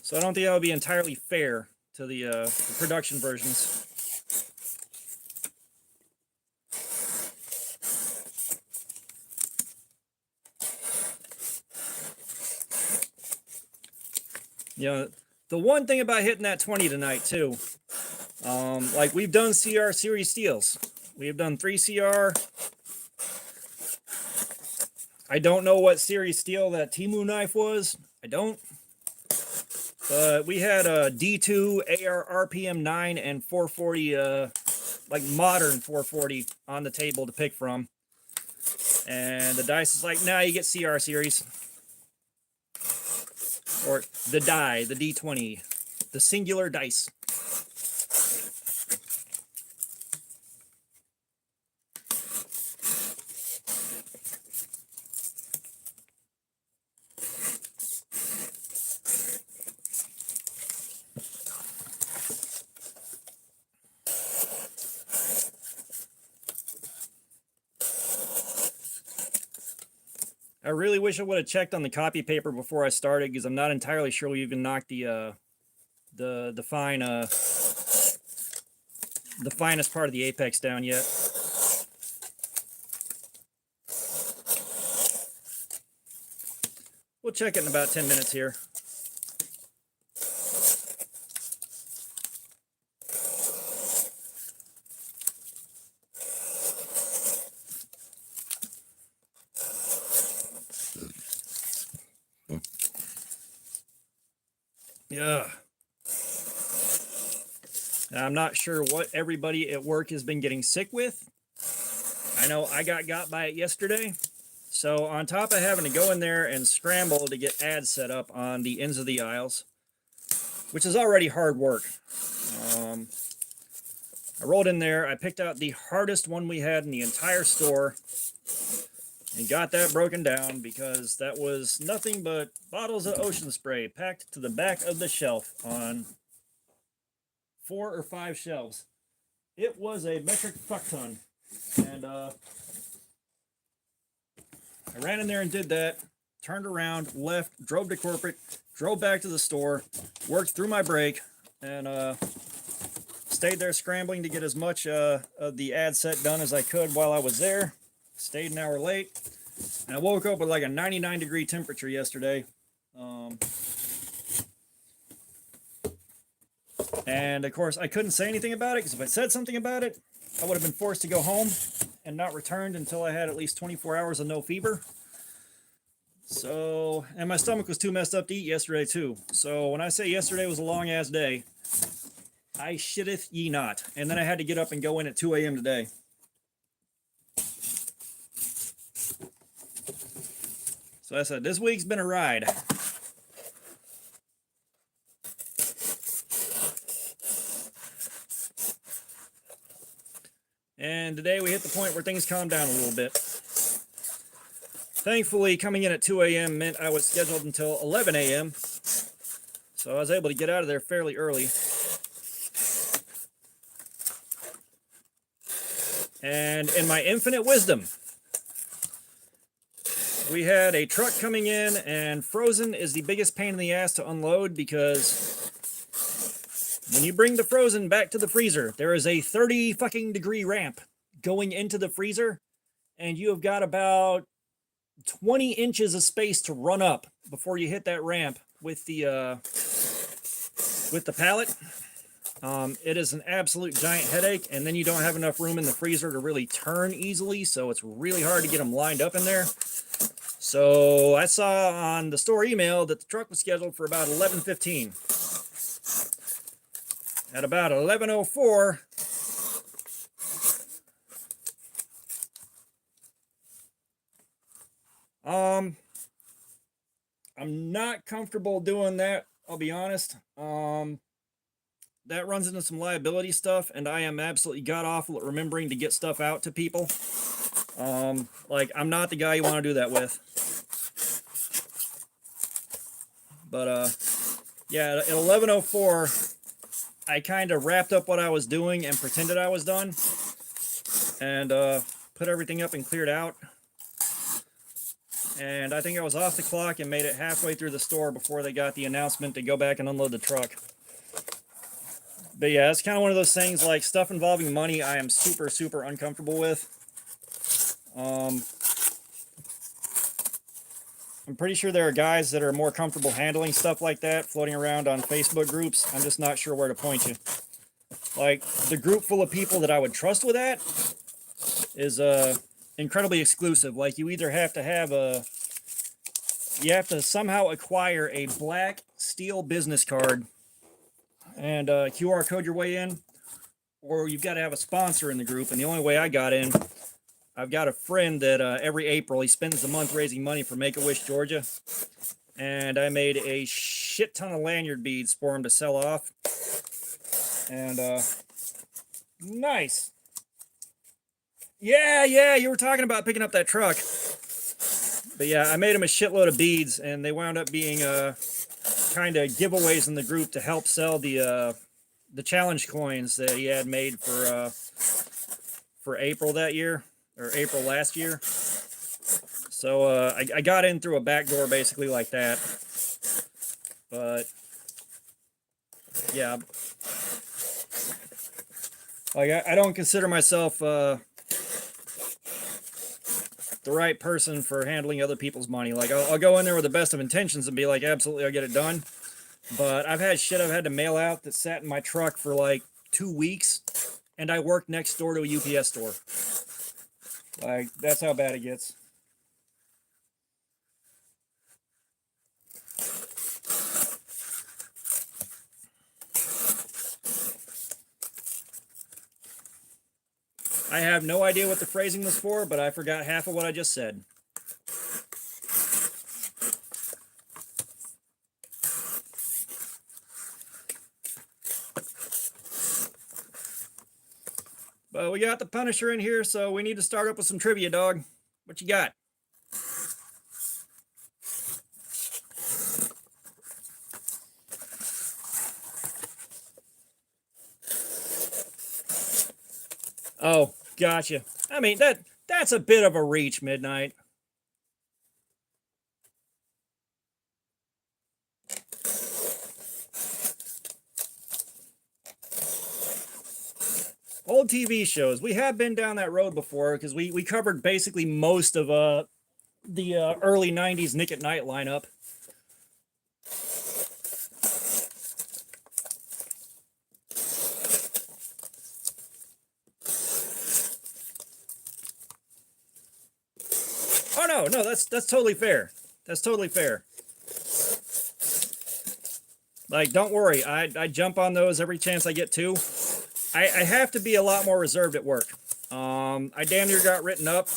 So I don't think that would be entirely fair to the production versions. You know, the one thing about hitting that 20 tonight too, like we've done CR series steels. We have done 3 CR. I don't know what series steel that Temu knife was. I don't. But we had a D2 AR RPM 9 and 440, like modern 440 on the table to pick from. And the dice is like, nah, you get CR series. Or the die, the D20, the singular dice. I really wish I would have checked on the copy paper before I started because I'm not entirely sure we even knocked the the finest part of the apex down yet. We'll check it in about 10 minutes here. Yeah. Now, I'm not sure what everybody at work has been getting sick with. I know I got by it yesterday. So on top of having to go in there and scramble to get ads set up on the ends of the aisles, which is already hard work. I rolled in there, I picked out the hardest one we had in the entire store and got that broken down because that was nothing but bottles of ocean spray packed to the back of the shelf on 4 or 5 shelves. It was a metric fuck ton. And I ran in there and did that, turned around, left, drove to corporate, drove back to the store, worked through my break, and stayed there scrambling to get as much of the ad set done as I could while I was there. Stayed an hour late, and I woke up with like a 99-degree temperature yesterday. And of course, I couldn't say anything about it because if I said something about it, I would have been forced to go home and not returned until I had at least 24 hours of no fever. So, and my stomach was too messed up to eat yesterday too. So when I say yesterday was a long ass day, I shitteth ye not. And then I had to get up and go in at 2 a.m. today. So I said, this week's been a ride. And today we hit the point where things calmed down a little bit. Thankfully, coming in at 2 a.m. meant I was scheduled until 11 a.m. So I was able to get out of there fairly early. And in my infinite wisdom, we had a truck coming in, and frozen is the biggest pain in the ass to unload because when you bring the frozen back to the freezer, there is a 30 fucking degree ramp going into the freezer, and you have got about 20 inches of space to run up before you hit that ramp with the pallet. It is an absolute giant headache, and then you don't have enough room in the freezer to really turn easily, so it's really hard to get them lined up in there. So I saw on the store email that the truck was scheduled for about 11:15. At about 11:04, I'm not comfortable doing that, I'll be honest. That runs into some liability stuff, and I am absolutely god-awful at remembering to get stuff out to people. Like, I'm not the guy you want to do that with. But, yeah, at 11:04, I kind of wrapped up what I was doing and pretended I was done. And, put everything up and cleared out. And I think I was off the clock and made it halfway through the store before they got the announcement to go back and unload the truck. But yeah, it's kind of one of those things, like stuff involving money I am super, super uncomfortable with. I'm pretty sure there are guys that are more comfortable handling stuff like that floating around on Facebook groups. I'm just not sure where to point you. Like, the group full of people that I would trust with that is incredibly exclusive. Like, you either have to have you have to somehow acquire a black steel business card and QR code your way in, or you've got to have a sponsor in the group. And the only way I got in, I've got a friend that every April he spends the month raising money for Make-A-Wish Georgia, and I made a shit ton of lanyard beads for him to sell off. And nice. Yeah, you were talking about picking up that truck. But yeah, I made him a shitload of beads, and they wound up being kind of giveaways in the group to help sell the challenge coins that he had made for April that year, or April last year. So I got in through a back door basically like that. But yeah. Like, I don't consider myself the right person for handling other people's money. Like, I'll go in there with the best of intentions and be like, absolutely, I'll get it done. But I've had shit I've had to mail out that sat in my truck for like 2 weeks, and I work next door to a UPS store. Like, that's how bad it gets. I have no idea what the phrasing was for, but I forgot half of what I just said. But we got the Punisher in here, so we need to start up with some trivia, dog. What you got? Oh, gotcha. I mean, that's a bit of a reach, Midnight. Old TV shows. We have been down that road before because we covered basically most of the early 90s Nick at Night lineup. Oh no, that's totally fair. That's totally fair. Like, don't worry, I jump on those every chance I get to. I have to be a lot more reserved at work. I damn near got written up,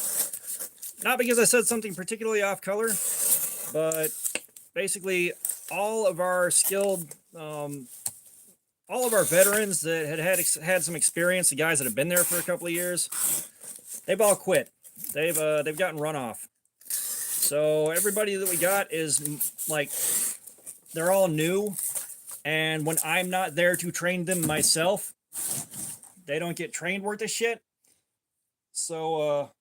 not because I said something particularly off color, but basically all of our skilled, all of our veterans that had some experience, the guys that have been there for a couple of years, they've all quit. They've gotten run off. So everybody that we got is like, they're all new, and when I'm not there to train them myself, they don't get trained worth of shit. So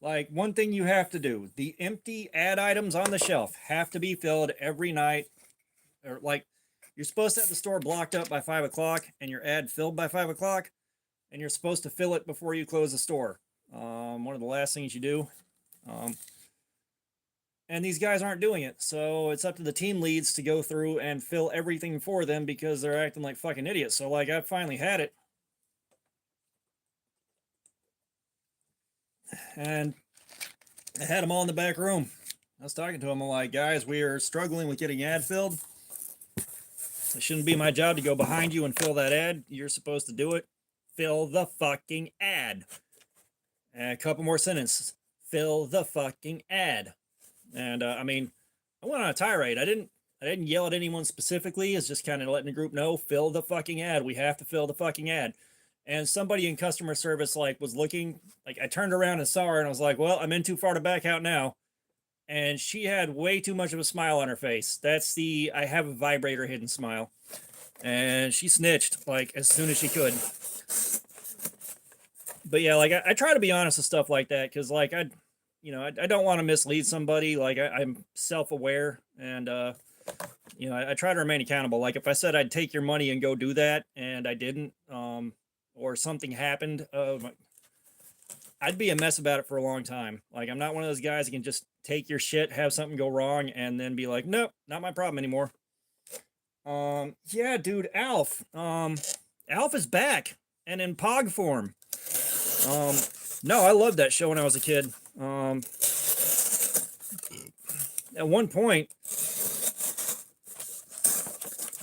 like, one thing you have to do, the empty ad items on the shelf have to be filled every night. Or, like, you're supposed to have the store blocked up by 5 o'clock and your ad filled by 5 o'clock, and you're supposed to fill it before you close the store. One of the last things you do. And these guys aren't doing it, so it's up to the team leads to go through and fill everything for them because they're acting like fucking idiots. So, like, I finally had it. And I had them all in the back room. I was talking to them, I'm like, guys, we are struggling with getting ad filled. It shouldn't be my job to go behind you and fill that ad. You're supposed to do it. Fill the fucking ad. And a couple more sentences. Fill the fucking ad. And I mean, I went on a tirade. I didn't yell at anyone specifically. It's just kind of letting the group know, fill the fucking ad. We have to fill the fucking ad. And somebody in customer service, like, was looking, like, I turned around and saw her and I was like, well, I'm in too far to back out now. And she had way too much of a smile on her face. That's the I have a vibrator hidden smile. And she snitched, like, as soon as she could. But yeah, like, I try to be honest with stuff like that because, like, I don't want to mislead somebody. Like, I'm self-aware, and I try to remain accountable. Like, if I said I'd take your money and go do that and I didn't, or something happened, I'd be a mess about it for a long time. Like, I'm not one of those guys that can just take your shit, have something go wrong, and then be like, nope, not my problem anymore. Yeah, dude, Alf. Alf is back and in Pog form. No, I loved that show when I was a kid. At one point,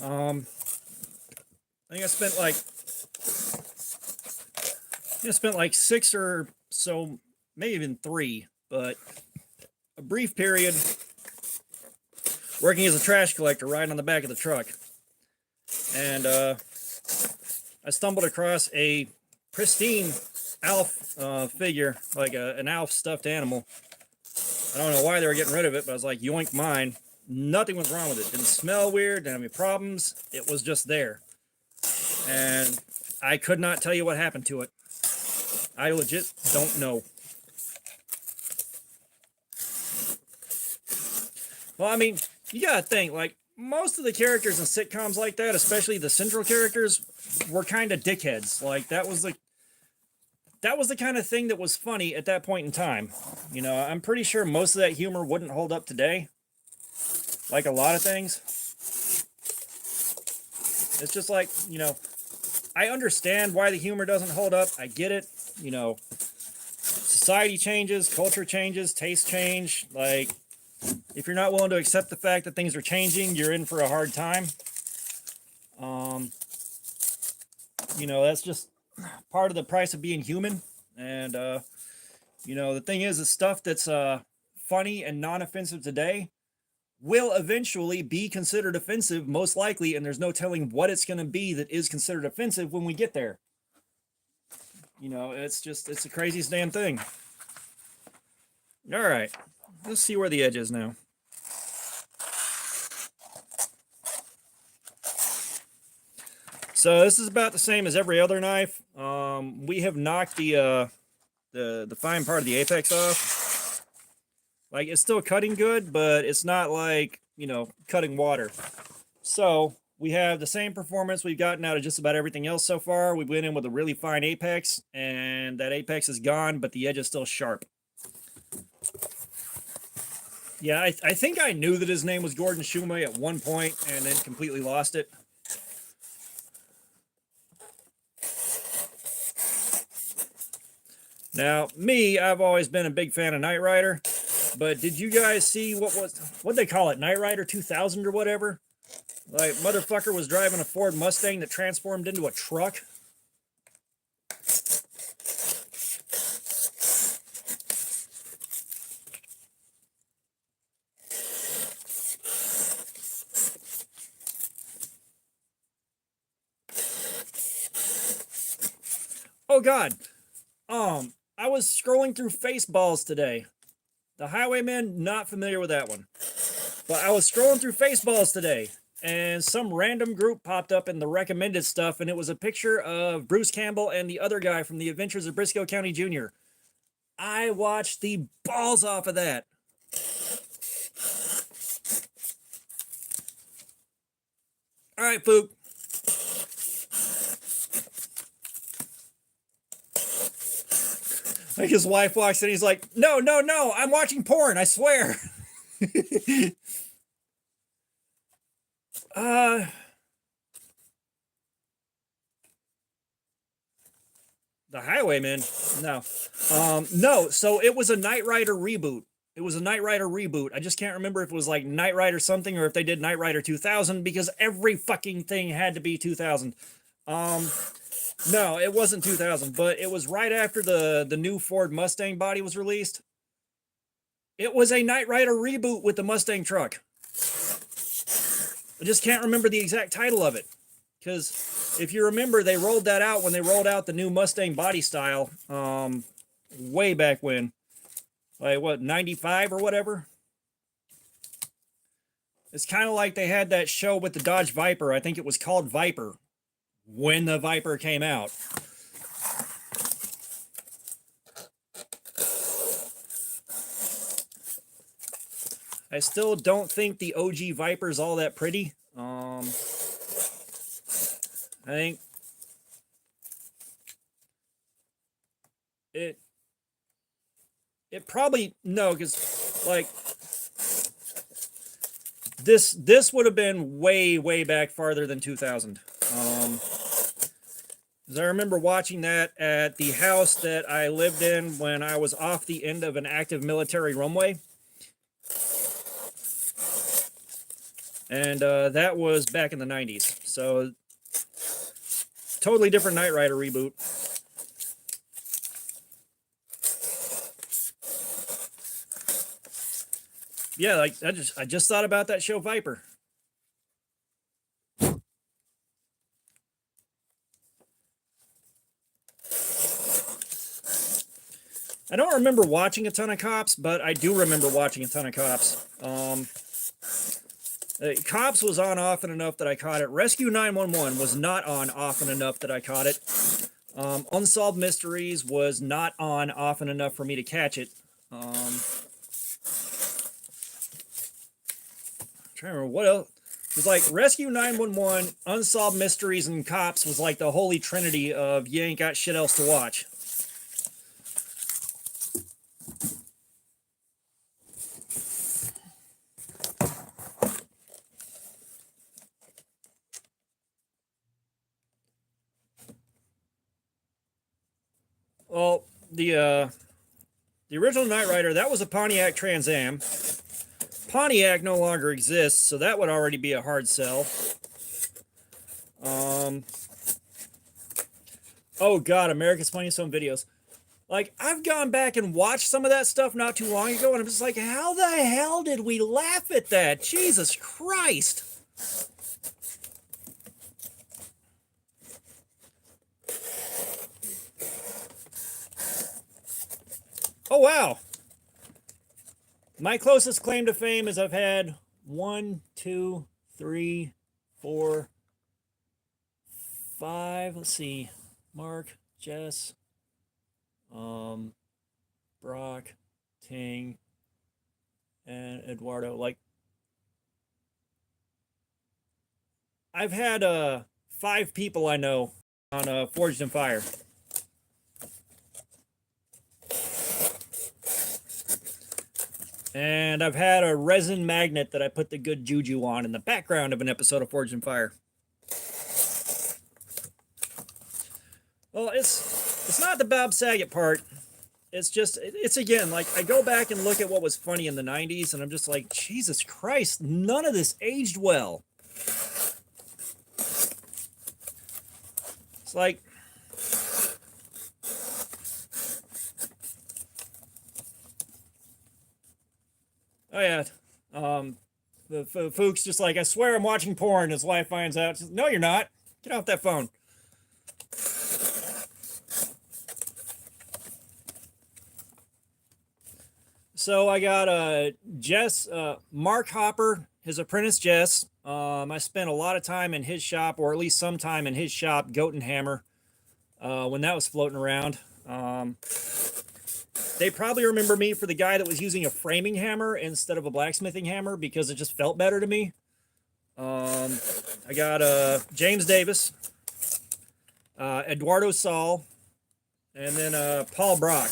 I think I spent like 6 or so, maybe even 3, but a brief period working as a trash collector, riding on the back of the truck. And I stumbled across a pristine Alf figure, like an Alf stuffed animal. I don't know why they were getting rid of it, but I was like, yoink, mine. Nothing was wrong with it. Didn't smell weird, didn't have any problems. It was just there. And I could not tell you what happened to it. I legit don't know. Well, I mean, you gotta think, like, most of the characters in sitcoms like that, especially the central characters, were kind of dickheads. Like, that was the kind of thing that was funny at that point in time. You know, I'm pretty sure most of that humor wouldn't hold up today. Like a lot of things. It's just like, you know, I understand why the humor doesn't hold up. I get it. You know, society changes, culture changes, tastes change. Like, if you're not willing to accept the fact that things are changing, you're in for a hard time. You know, that's just part of the price of being human. And, you know, the thing is, the stuff that's funny and non-offensive today will eventually be considered offensive, most likely, and there's no telling what it's going to be that is considered offensive when we get there. You know, it's the craziest damn thing. All right, let's see where the edge is now. So this is about the same as every other knife. We have knocked the fine part of the apex off. Like, it's still cutting good, but it's not like, you know, cutting water. So we have the same performance we've gotten out of just about everything else so far. We went in with a really fine apex, and that apex is gone, but the edge is still sharp. Yeah, I think I knew that his name was Gordon Shumway at one point, and then completely lost it. Now, me, I've always been a big fan of Knight Rider, but did you guys see what they call it, Knight Rider 2000 or whatever? Like, motherfucker was driving a Ford Mustang that transformed into a truck. Oh God, I was scrolling through Faceballs today. The Highwayman, not familiar with that one. But I was scrolling through Faceballs today, and some random group popped up in the recommended stuff, and it was a picture of Bruce Campbell and the other guy from The Adventures of Briscoe County Jr. I watched the balls off of that. All right, Fook. Like, his wife walks in, he's like, no, I'm watching porn, I swear. The Highwayman? No. No, so it was a Knight Rider reboot. It was a Knight Rider reboot. I just can't remember if it was like Knight Rider something or if they did Knight Rider 2000, because every fucking thing had to be 2000. No, it wasn't 2000, but it was right after the new Ford Mustang body was released. It was a Knight Rider reboot with the Mustang truck. I just can't remember the exact title of it, because if you remember, they rolled that out when they rolled out the new Mustang body style, way back when, like what, 95 or whatever. It's kind of like they had that show with the Dodge Viper. I think it was called Viper when the Viper came out. I still don't think the OG Viper is all that pretty. I think it probably, no, because like this would have been way back farther than 2000. Because I remember watching that at the house that I lived in when I was off the end of an active military runway. And that was back in the 90s. So, totally different Knight Rider reboot. Yeah, like I just thought about that show Viper. I don't remember watching a ton of Cops, but I do remember watching a ton of Cops. Cops was on often enough that I caught it. Rescue 911 was not on often enough that I caught it. Unsolved Mysteries was not on often enough for me to catch it. trying to remember what else. It was like Rescue 911, Unsolved Mysteries, and Cops was like the holy trinity of you ain't got shit else to watch. Well, the original Knight Rider, that was a Pontiac Trans Am. Pontiac no longer exists, so that would already be a hard sell. Oh God, America's Funniest Home Videos. Like, I've gone back and watched some of that stuff not too long ago, and I'm just like, how the hell did we laugh at that? Jesus Christ. Oh, wow. My closest claim to fame is I've had 1, 2, 3, 4, 5. Let's see. Mark, Jess, Brock, Ting, and Eduardo. Like, I've had 5 people I know on Forged in Fire. And I've had a resin magnet that I put the good juju on in the background of an episode of Forged in Fire. Well, it's not the Bob Saget part. It's just, it's again, like, I go back and look at what was funny in the 90s, and I'm just like, Jesus Christ, none of this aged well. It's like, oh yeah, the Fuchs just like, I swear I'm watching porn. His wife finds out. Says, no, you're not. Get off that phone. So I got Jess, Mark Hopper, his apprentice Jess. I spent a lot of time in his shop, or at least some time in his shop, Goat and Hammer, when that was floating around. They probably remember me for the guy that was using a framing hammer instead of a blacksmithing hammer because it just felt better to me. I got James Davis, Eduardo Saul, and then Paul Brock,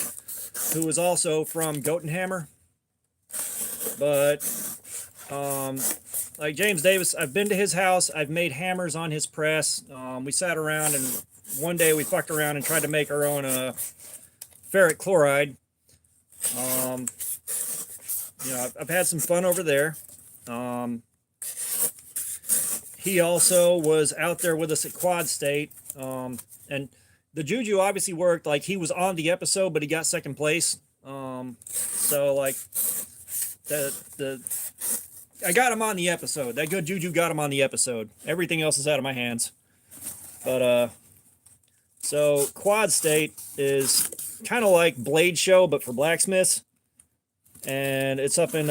who was also from Goat and Hammer. But like James Davis, I've been to his house. I've made hammers on his press. We sat around, and one day we fucked around and tried to make our own ferric chloride. You know, I've had some fun over there. He also was out there with us at Quad State, and the juju obviously worked. Like, he was on the episode, but he got second place. So like I got him on the episode. That good juju got him on the episode. Everything else is out of my hands. But so Quad State is kind of like Blade Show, but for blacksmiths, and it's up in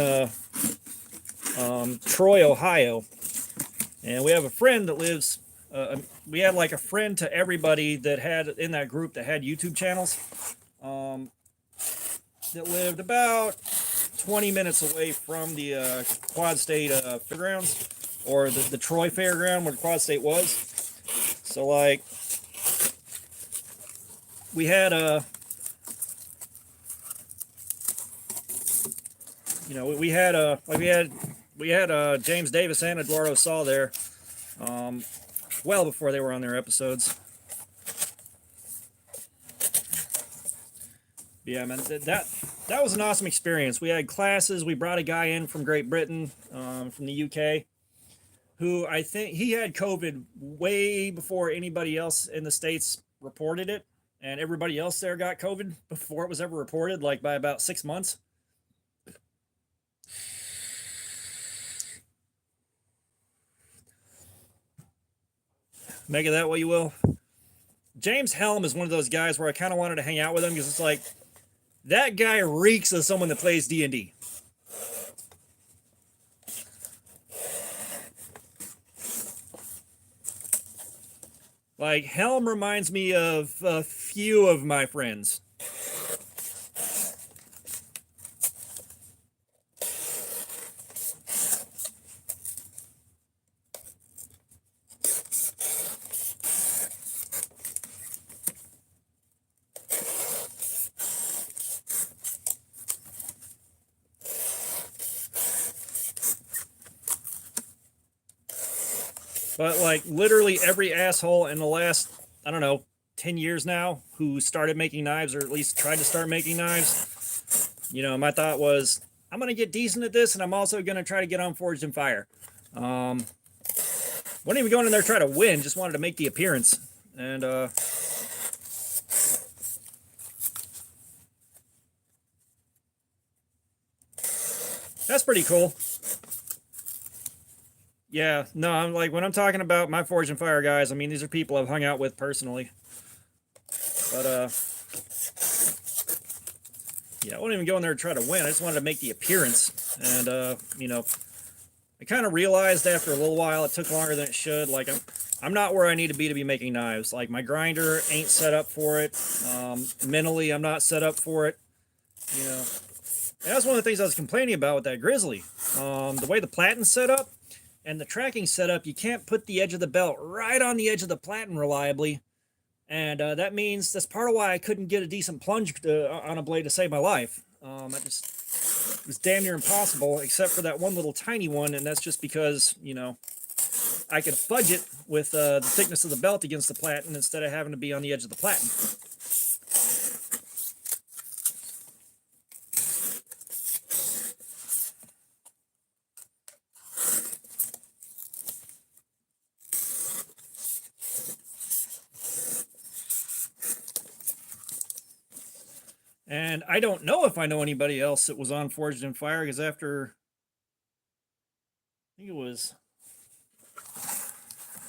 Troy, Ohio. And we have a friend that lives. We had like a friend to everybody that had in that group that had YouTube channels. That lived about 20 minutes away from the Quad State fairgrounds, or the Troy fairground where the Quad State was. So like, we had you know, we had James Davis and Eduardo Saul there, well before they were on their episodes. But yeah, man, that was an awesome experience. We had classes. We brought a guy in from Great Britain, from the UK, who I think he had COVID way before anybody else in the States reported it, and everybody else there got COVID before it was ever reported, like by about 6 months. Make of that what you will. James Helm is one of those guys where I kind of wanted to hang out with him because it's like, that guy reeks of someone that plays D&D. Like, Helm reminds me of a few of my friends. But like literally every asshole in the last, I don't know, 10 years now who started making knives, or at least tried to start making knives, you know, my thought was, I'm going to get decent at this, and I'm also going to try to get on Forged in Fire. Wasn't even going in there to try to win, just wanted to make the appearance. And that's pretty cool. Yeah, no, I'm like, when I'm talking about my Forged in Fire guys, I mean, these are people I've hung out with personally. But yeah, I wouldn't even go in there to try to win. I just wanted to make the appearance. And you know, I kind of realized after a little while it took longer than it should. Like I'm not where I need to be making knives. Like my grinder ain't set up for it. Mentally, I'm not set up for it. You know, and that's one of the things I was complaining about with that Grizzly. The way the platen's set up and the tracking setup, you can't put the edge of the belt right on the edge of the platen reliably. And that means that's part of why I couldn't get a decent plunge on a blade to save my life. It was damn near impossible, except for that one little tiny one, and that's just because, you know, I could fudge it with the thickness of the belt against the platen instead of having to be on the edge of the platen. And I don't know if I know anybody else that was on Forged in Fire, because after, I think it was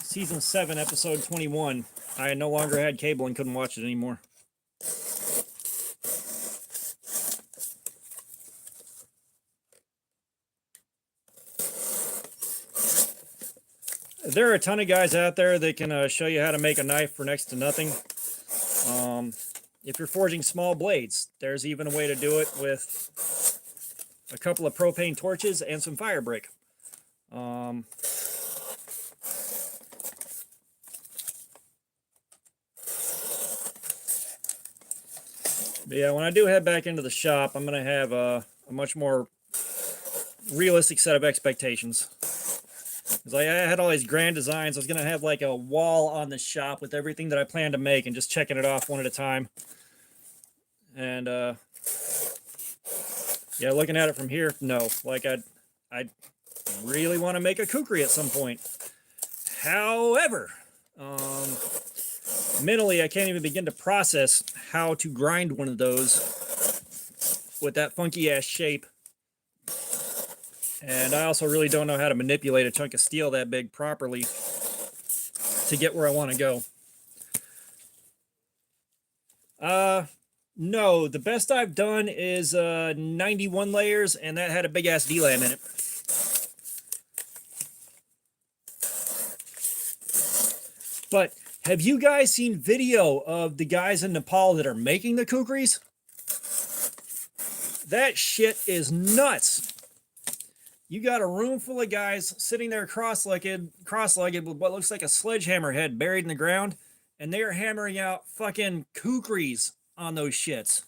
season 7, episode 21, I no longer had cable and couldn't watch it anymore. There are a ton of guys out there that can show you how to make a knife for next to nothing. If you're forging small blades, there's even a way to do it with a couple of propane torches and some fire brick. But yeah, when I do head back into the shop, I'm going to have a much more realistic set of expectations. Because I had all these grand designs. I was going to have like a wall on the shop with everything that I plan to make and just checking it off one at a time. And yeah, looking at it from here, no. Like I really want to make a kukri at some point. However, mentally, I can't even begin to process how to grind one of those with that funky ass shape. And I also really don't know how to manipulate a chunk of steel that big properly to get where I want to go. No, the best I've done is 91 layers, and that had a big ass VLAN in it. But have you guys seen video of the guys in Nepal that are making the kukris? That shit is nuts. You got a room full of guys sitting there cross-legged with what looks like a sledgehammer head buried in the ground, and they are hammering out fucking kukris on those shits.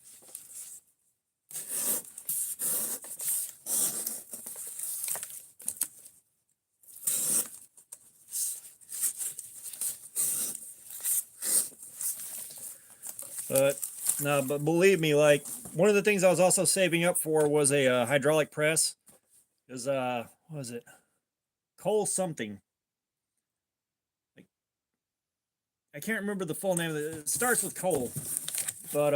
But no, but believe me, like one of the things I was also saving up for was a hydraulic press. Because what was it? Cole something. I can't remember the full name of it. It starts with Cole. But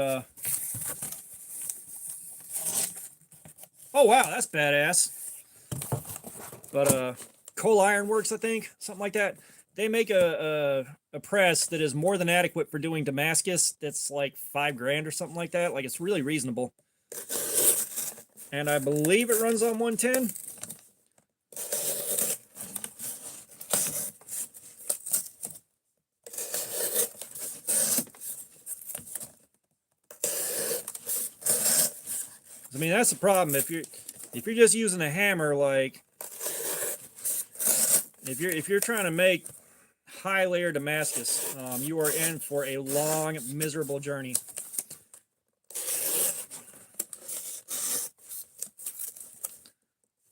oh wow, that's badass. But Cole Ironworks, I think, something like that. They make a press that is more than adequate for doing Damascus. That's like $5 grand or something like that. Like it's really reasonable. And I believe it runs on 110. I mean, that's the problem. If you're just using a hammer, like if you're trying to make high layer Damascus, you are in for a long, miserable journey.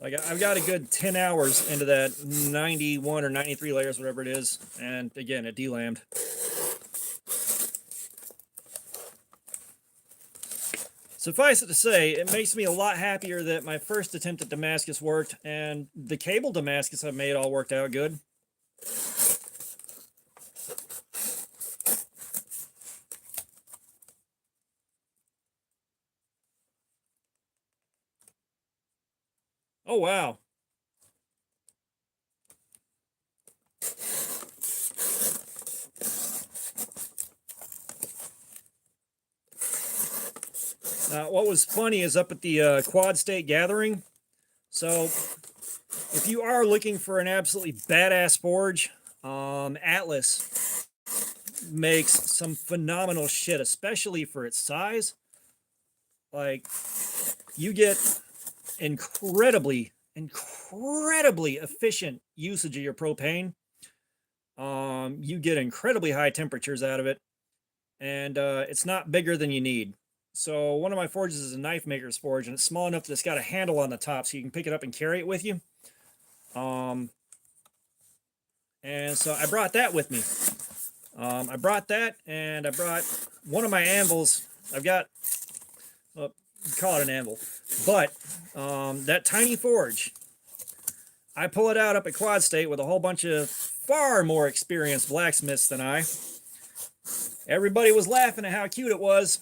Like I've got a good 10 hours into that 91 or 93 layers, whatever it is. And again, it delammed. Suffice it to say, it makes me a lot happier that my first attempt at Damascus worked, and the cable Damascus I've made all worked out good. Oh, wow. What was funny is up at the Quad State Gathering. So, if you are looking for an absolutely badass forge, Atlas makes some phenomenal shit, especially for its size. Like, you get incredibly efficient usage of your propane. You get incredibly high temperatures out of it, and it's not bigger than you need. So one of my forges is a knife maker's forge, and it's small enough that it's got a handle on the top, so you can pick it up and carry it with you. And so I brought that with me. I brought that, and I brought one of my anvils. I've got, well, call it an anvil, but that tiny forge, I pull it out up at Quad State with a whole bunch of far more experienced blacksmiths than I. Everybody was laughing at how cute it was.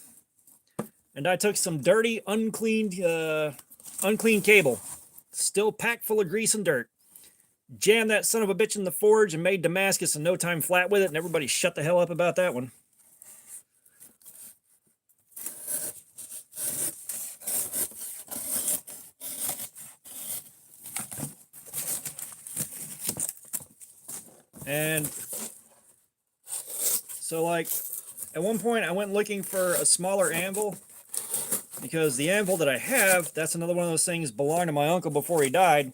And I took some dirty, unclean cable, still packed full of grease and dirt. Jammed that son of a bitch in the forge and made Damascus in no time flat with it, and everybody shut the hell up about that one. And so, like, at one point I went looking for a smaller anvil, because the anvil that I have, that's another one of those things, belonged to my uncle before he died.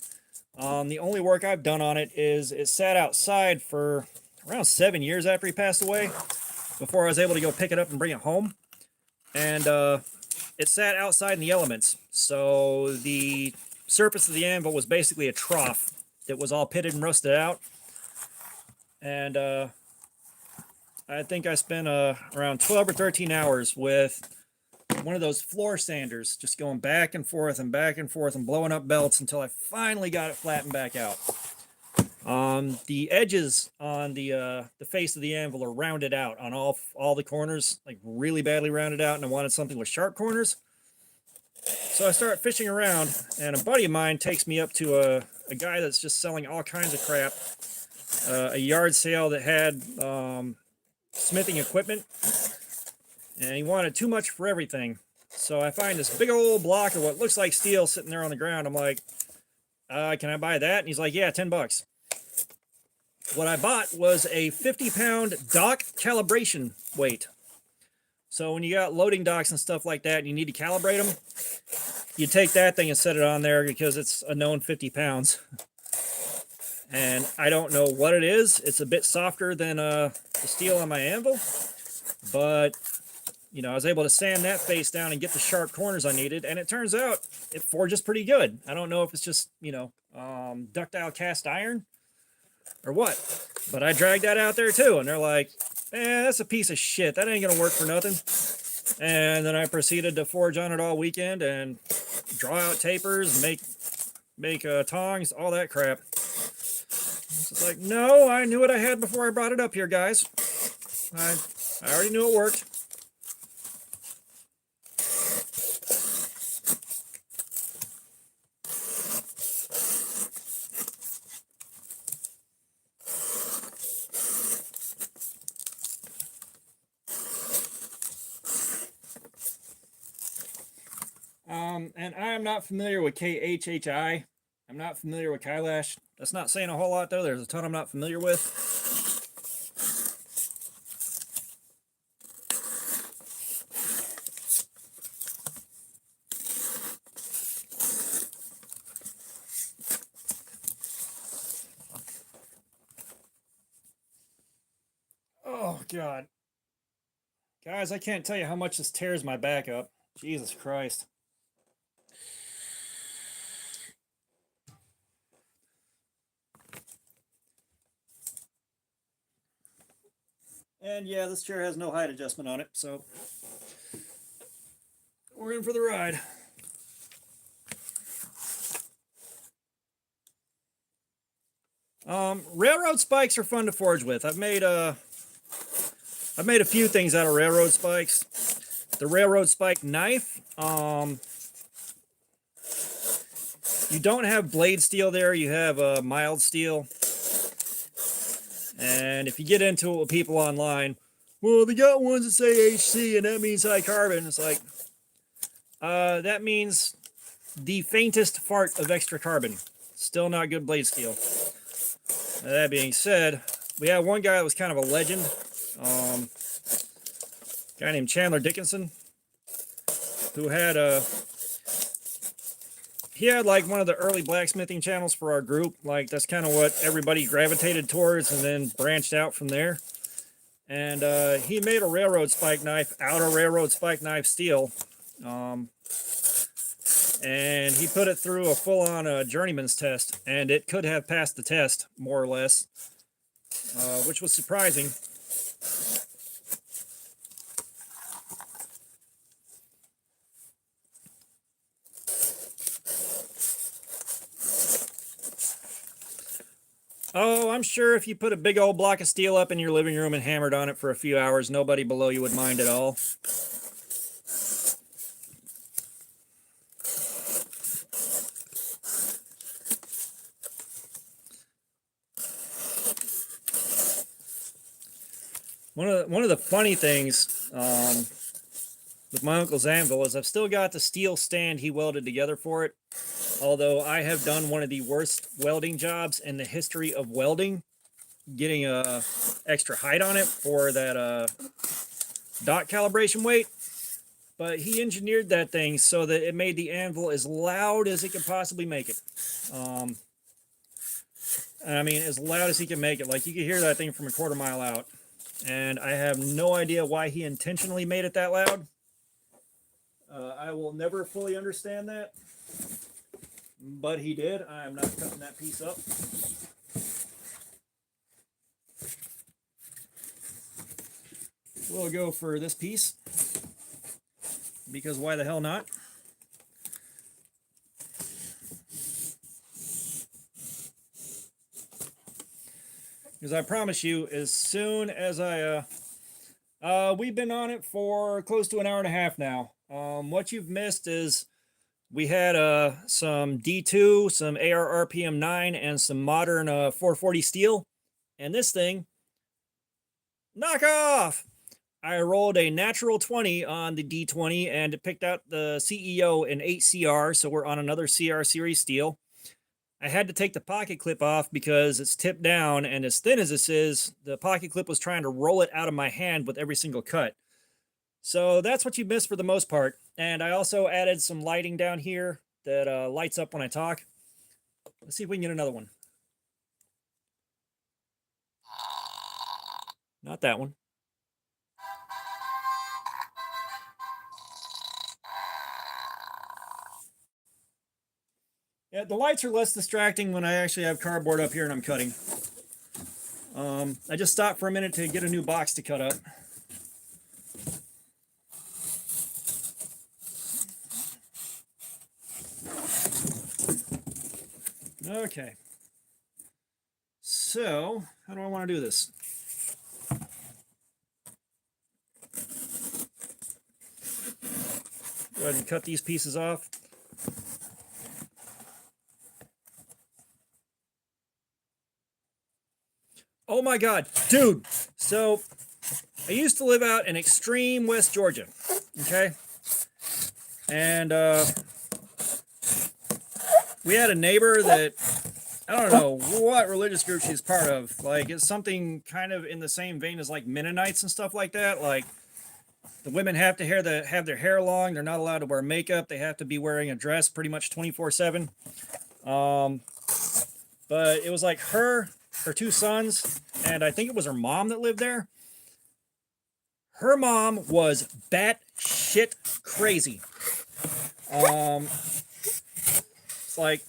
The only work I've done on it is it sat outside for around 7 years after he passed away, before I was able to go pick it up and bring it home. And it sat outside in the elements. So the surface of the anvil was basically a trough that was all pitted and rusted out. And I think I spent around 12 or 13 hours with one of those floor sanders, just going back and forth and blowing up belts until I finally got it flattened back out. The edges on the face of the anvil are rounded out on all the corners, like really badly rounded out, and I wanted something with sharp corners. So I start fishing around, and a buddy of mine takes me up to a guy that's just selling all kinds of crap, a yard sale that had smithing equipment, and he wanted too much for everything. So I find this big old block of what looks like steel sitting there on the ground. I'm like, can I buy that? And he's like, yeah, $10. What I bought was a 50-pound dock calibration weight. So when you got loading docks and stuff like that and you need to calibrate them, you take that thing and set it on there, because it's a known 50 pounds. And I don't know what it is. It's a bit softer than the steel on my anvil, but you know, I was able to sand that face down and get the sharp corners I needed, and it turns out it forges pretty good. I don't know if it's just, you know, ductile cast iron or what, but I dragged that out there too, and they're like, that's a piece of shit. That ain't gonna work for nothing. And then I proceeded to forge on it all weekend and draw out tapers, make tongs, all that crap. It's like, no, I knew what I had before I brought it up here, guys. I already knew it worked. And I am not familiar with KHHI. I'm not familiar with Kailash. That's not saying a whole lot, though. There's a ton I'm not familiar with. Oh, God. Guys, I can't tell you how much this tears my back up. Jesus Christ. And yeah, this chair has no height adjustment on it, so we're in for the ride. Railroad spikes are fun to forge with. I've made a few things out of railroad spikes. The railroad spike knife. You don't have blade steel there. You have mild steel. And if you get into it with people online, well, they got ones that say HC and that means high carbon. It's like, that means the faintest fart of extra carbon. Still not good blade steel. That being said, we had one guy that was kind of a legend. Guy named Chandler Dickinson, who had he had like one of the early blacksmithing channels for our group. Like that's kind of what everybody gravitated towards and then branched out from there. And he made a railroad spike knife out of railroad spike knife steel. And he put it through a full-on journeyman's test, and it could have passed the test, more or less, which was surprising. Oh, I'm sure if you put a big old block of steel up in your living room and hammered on it for a few hours, nobody below you would mind at all. One of the funny things with my uncle's anvil is I've still got the steel stand he welded together for it. Although I have done one of the worst welding jobs in the history of welding, getting a extra height on it for that dot calibration weight. But he engineered that thing so that it made the anvil as loud as it could possibly make it. I mean, as loud as he can make it. Like you could hear that thing from a quarter mile out. And I have no idea why he intentionally made it that loud. I will never fully understand that. But he did. I am not cutting that piece up. We'll go for this piece. Because why the hell not? Because I promise you, as soon as we've been on it for close to an hour and a half now. What you've missed is we had some D2, some AR RPM 9, and some modern 440 steel. And this thing, knock off! I rolled a natural 20 on the D20 and it picked out the CEO in 8CR, so we're on another CR series steel. I had to take the pocket clip off because it's tipped down, and as thin as this is, the pocket clip was trying to roll it out of my hand with every single cut. So that's what you missed for the most part. And I also added some lighting down here that lights up when I talk. Let's see if we can get another one. Not that one. Yeah, the lights are less distracting when I actually have cardboard up here and I'm cutting. I just stopped for a minute to get a new box to cut up. Okay. So, how do I want to do this? Go ahead and cut these pieces off. Oh my God, dude. So I used to live out in extreme West Georgia. Okay. And we had a neighbor that, I don't know what religious group she's part of. Like it's something kind of in the same vein as like Mennonites and stuff like that. Like the women have to have their hair long. They're not allowed to wear makeup. They have to be wearing a dress pretty much 24/7. But it was like her two sons, and I think it was her mom that lived there. Her mom was batshit crazy. It's like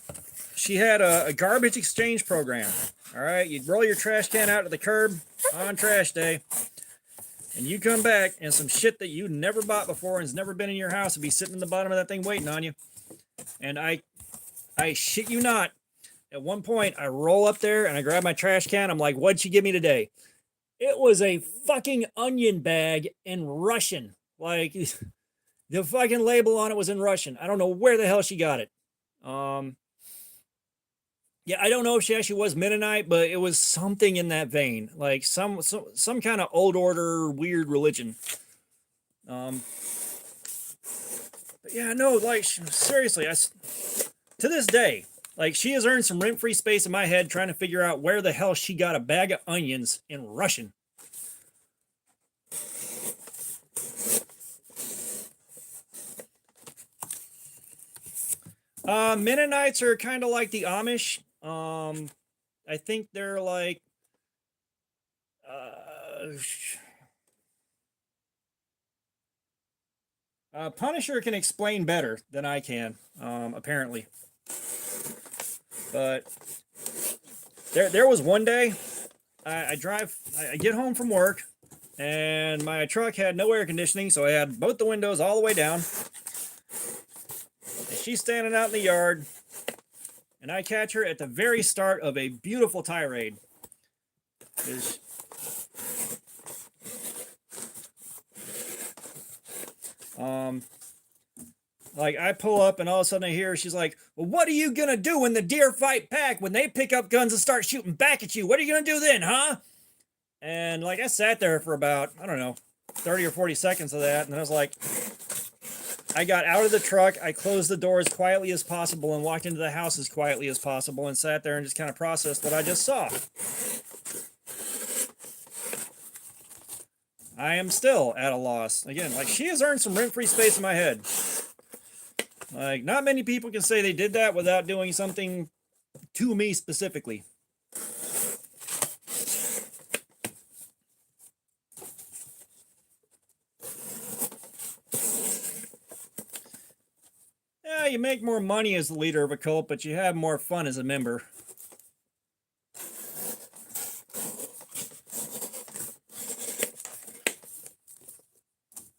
she had a garbage exchange program. All right, you'd roll your trash can out to the curb on trash day, and you come back and some shit that you never bought before and has never been in your house will be sitting in the bottom of that thing waiting on you. And I shit you not, at one point I roll up there and I grab my trash can. I'm like, what'd she give me today? It was a fucking onion bag in Russian. Like, the fucking label on it was in Russian. I don't know where the hell she got it. Yeah, I don't know if she actually was Mennonite, but it was something in that vein, like some kind of old order weird religion. But yeah, no, like seriously, to this day, like she has earned some rent-free space in my head trying to figure out where the hell she got a bag of onions in Russian. Mennonites are kind of like the Amish. I think they're like, Punisher can explain better than I can, apparently. But there was one day, I get home from work, and my truck had no air conditioning, so I had both the windows all the way down. And she's standing out in the yard, and I catch her at the very start of a beautiful tirade. Like I pull up and all of a sudden I hear her, she's like, well, what are you gonna do when the deer fight back? When they pick up guns and start shooting back at you? What are you gonna do then, huh? And like I sat there for about, I don't know, 30 or 40 seconds of that, and then I was like, I got out of the truck, I closed the door as quietly as possible and walked into the house as quietly as possible and sat there and just kind of processed what I just saw. I am still at a loss. Again, like she has earned some rent-free space in my head. Like, not many people can say they did that without doing something to me specifically. Yeah, you make more money as the leader of a cult, but you have more fun as a member.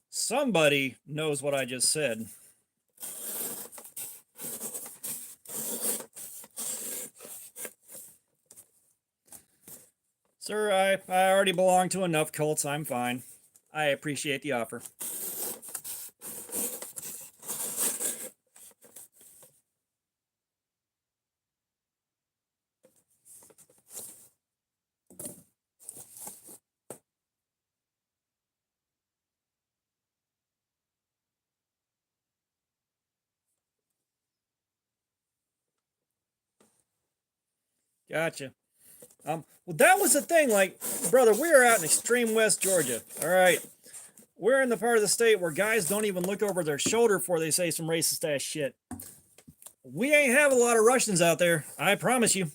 Somebody knows what I just said. Sir, I already belong to enough cults. I'm fine. I appreciate the offer. Gotcha. Well, that was the thing. Like, brother, we are out in extreme West Georgia. All right. We're in the part of the state where guys don't even look over their shoulder before they say some racist ass shit. We ain't have a lot of Russians out there. I promise you.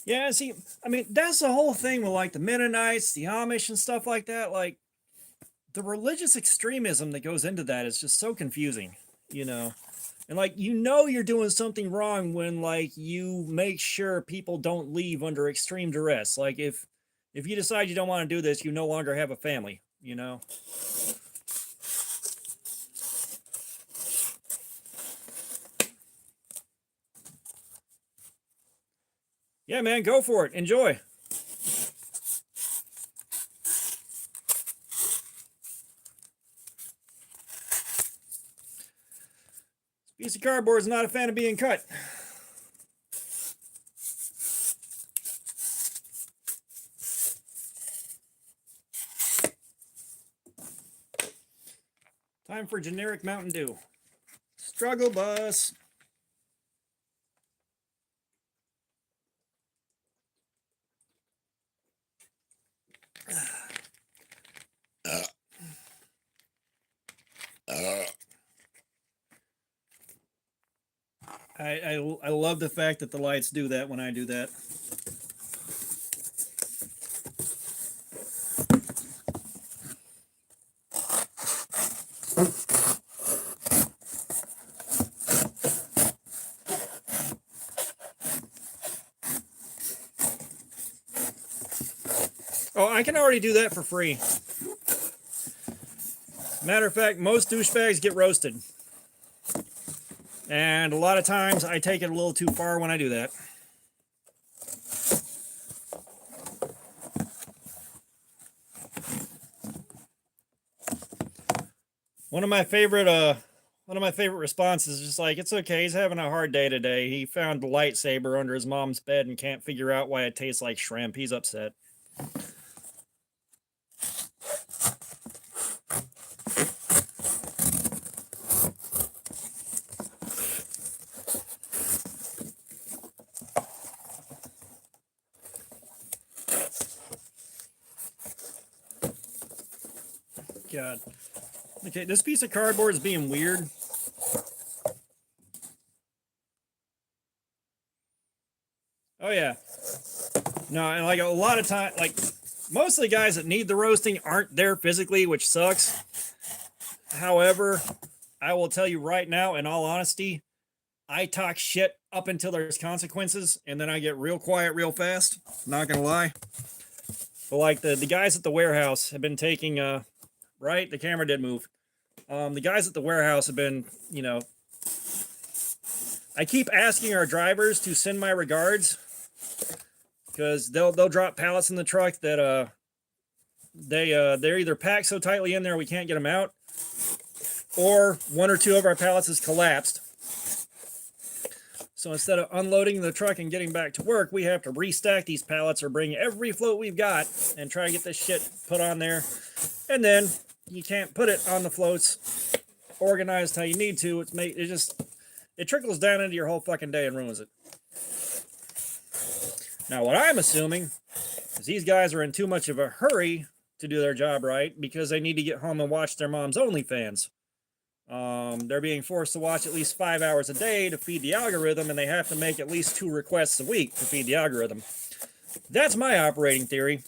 Yeah, see, I mean, that's the whole thing with like the Mennonites, the Amish, and stuff like that. Like, the religious extremism that goes into that is just so confusing, you know? And like, you know, you're doing something wrong when like you make sure people don't leave under extreme duress. Like, if you decide you don't want to do this, you no longer have a family, you know? Yeah, man, go for it. Enjoy. This piece of cardboard is not a fan of being cut. Time for generic Mountain Dew. Struggle bus. I love the fact that the lights do that when I do that. Oh, I can already do that for free. Matter of fact, most douchebags get roasted. And a lot of times I take it a little too far when I do that. One of my favorite responses is just like, it's okay, he's having a hard day today. He found the lightsaber under his mom's bed and can't figure out why it tastes like shrimp. He's upset. God. Okay, this piece of cardboard is being weird. Oh yeah. No, and like a lot of time, like most of the guys that need the roasting aren't there physically, which sucks. However, I will tell you right now, in all honesty, I talk shit up until there's consequences, and then I get real quiet real fast. Not gonna lie. But like the guys at the warehouse have been taking right, the camera did move. The guys at the warehouse have been, you know, I keep asking our drivers to send my regards because they'll drop pallets in the truck that they're either packed so tightly in there we can't get them out, or one or two of our pallets has collapsed. So instead of unloading the truck and getting back to work, we have to restack these pallets or bring every float we've got and try to get this shit put on there. And then you can't put it on the floats organized how you need to. It trickles down into your whole fucking day and ruins it. Now, what I'm assuming is these guys are in too much of a hurry to do their job right because they need to get home and watch their mom's OnlyFans. They're being forced to watch at least 5 hours a day to feed the algorithm, and they have to make at least 2 requests a week to feed the algorithm. That's my operating theory.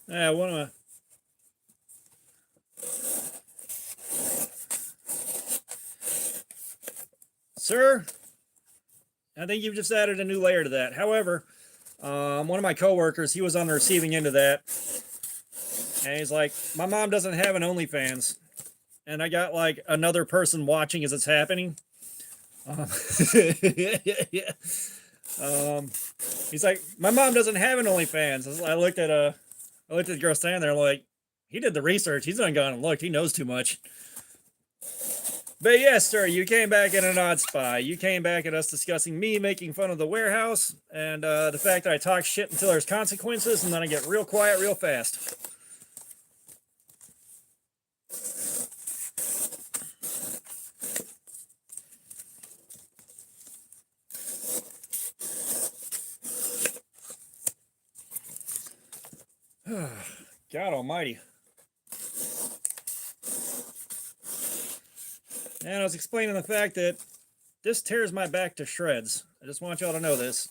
One of my Sir, I think you've just added a new layer to that. However, one of my coworkers, he was on the receiving end of that, and he's like, my mom doesn't have an OnlyFans, and I got like another person watching as it's happening. Yeah. He's like, my mom doesn't have an OnlyFans. I looked at the girl standing there, like, he did the research. He's done gone and looked. He knows too much. But yes, sir, you came back in an odd spot. You came back at us discussing me making fun of the warehouse and the fact that I talk shit until there's consequences, and then I get real quiet real fast. God almighty. And I was explaining the fact that this tears my back to shreds. I just want y'all to know this.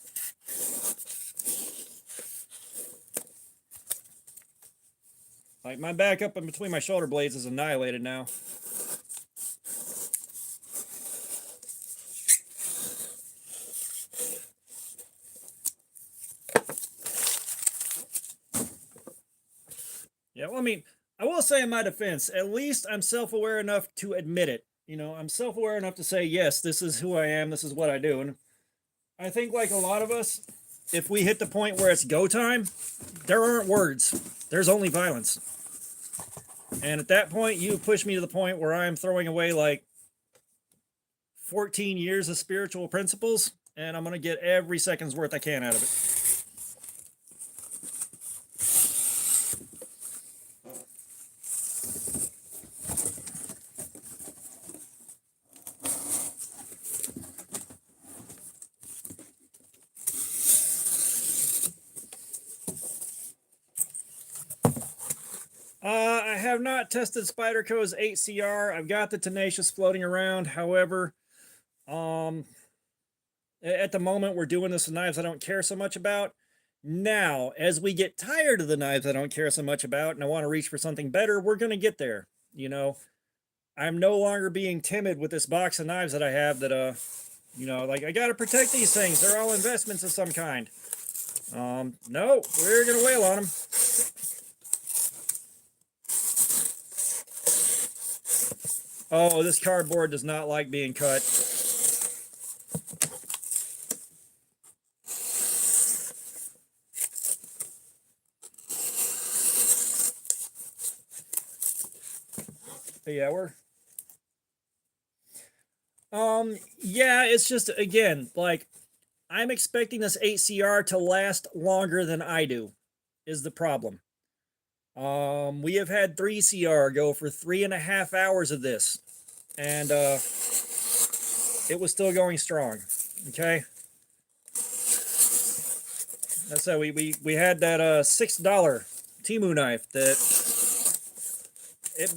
Like, my back up in between my shoulder blades is annihilated now. Yeah, well, I mean, I will say in my defense, at least I'm self-aware enough to admit it. You know, I'm self-aware enough to say, yes, this is who I am, this is what I do. And I think, like a lot of us, if we hit the point where it's go time, there aren't words. There's only violence. And at that point, you push me to the point where I'm throwing away like 14 years of spiritual principles, and I'm going to get every second's worth I can out of it. I have not tested Spyderco's 8CR. I've got the Tenacious floating around. However, at the moment, we're doing this with knives I don't care so much about. Now, as we get tired of the knives I don't care so much about, and I want to reach for something better, we're going to get there. You know, I'm no longer being timid with this box of knives that I have that, you know, like I got to protect these things. They're all investments of some kind. No, we're going to wail on them. Oh, this cardboard does not like being cut. But yeah, yeah, it's just, again, like, I'm expecting this 8CR to last longer than I do, is the problem. We have had 3CR go for 3.5 hours of this, and it was still going strong. Okay, that's how we had that $6 Temu knife that it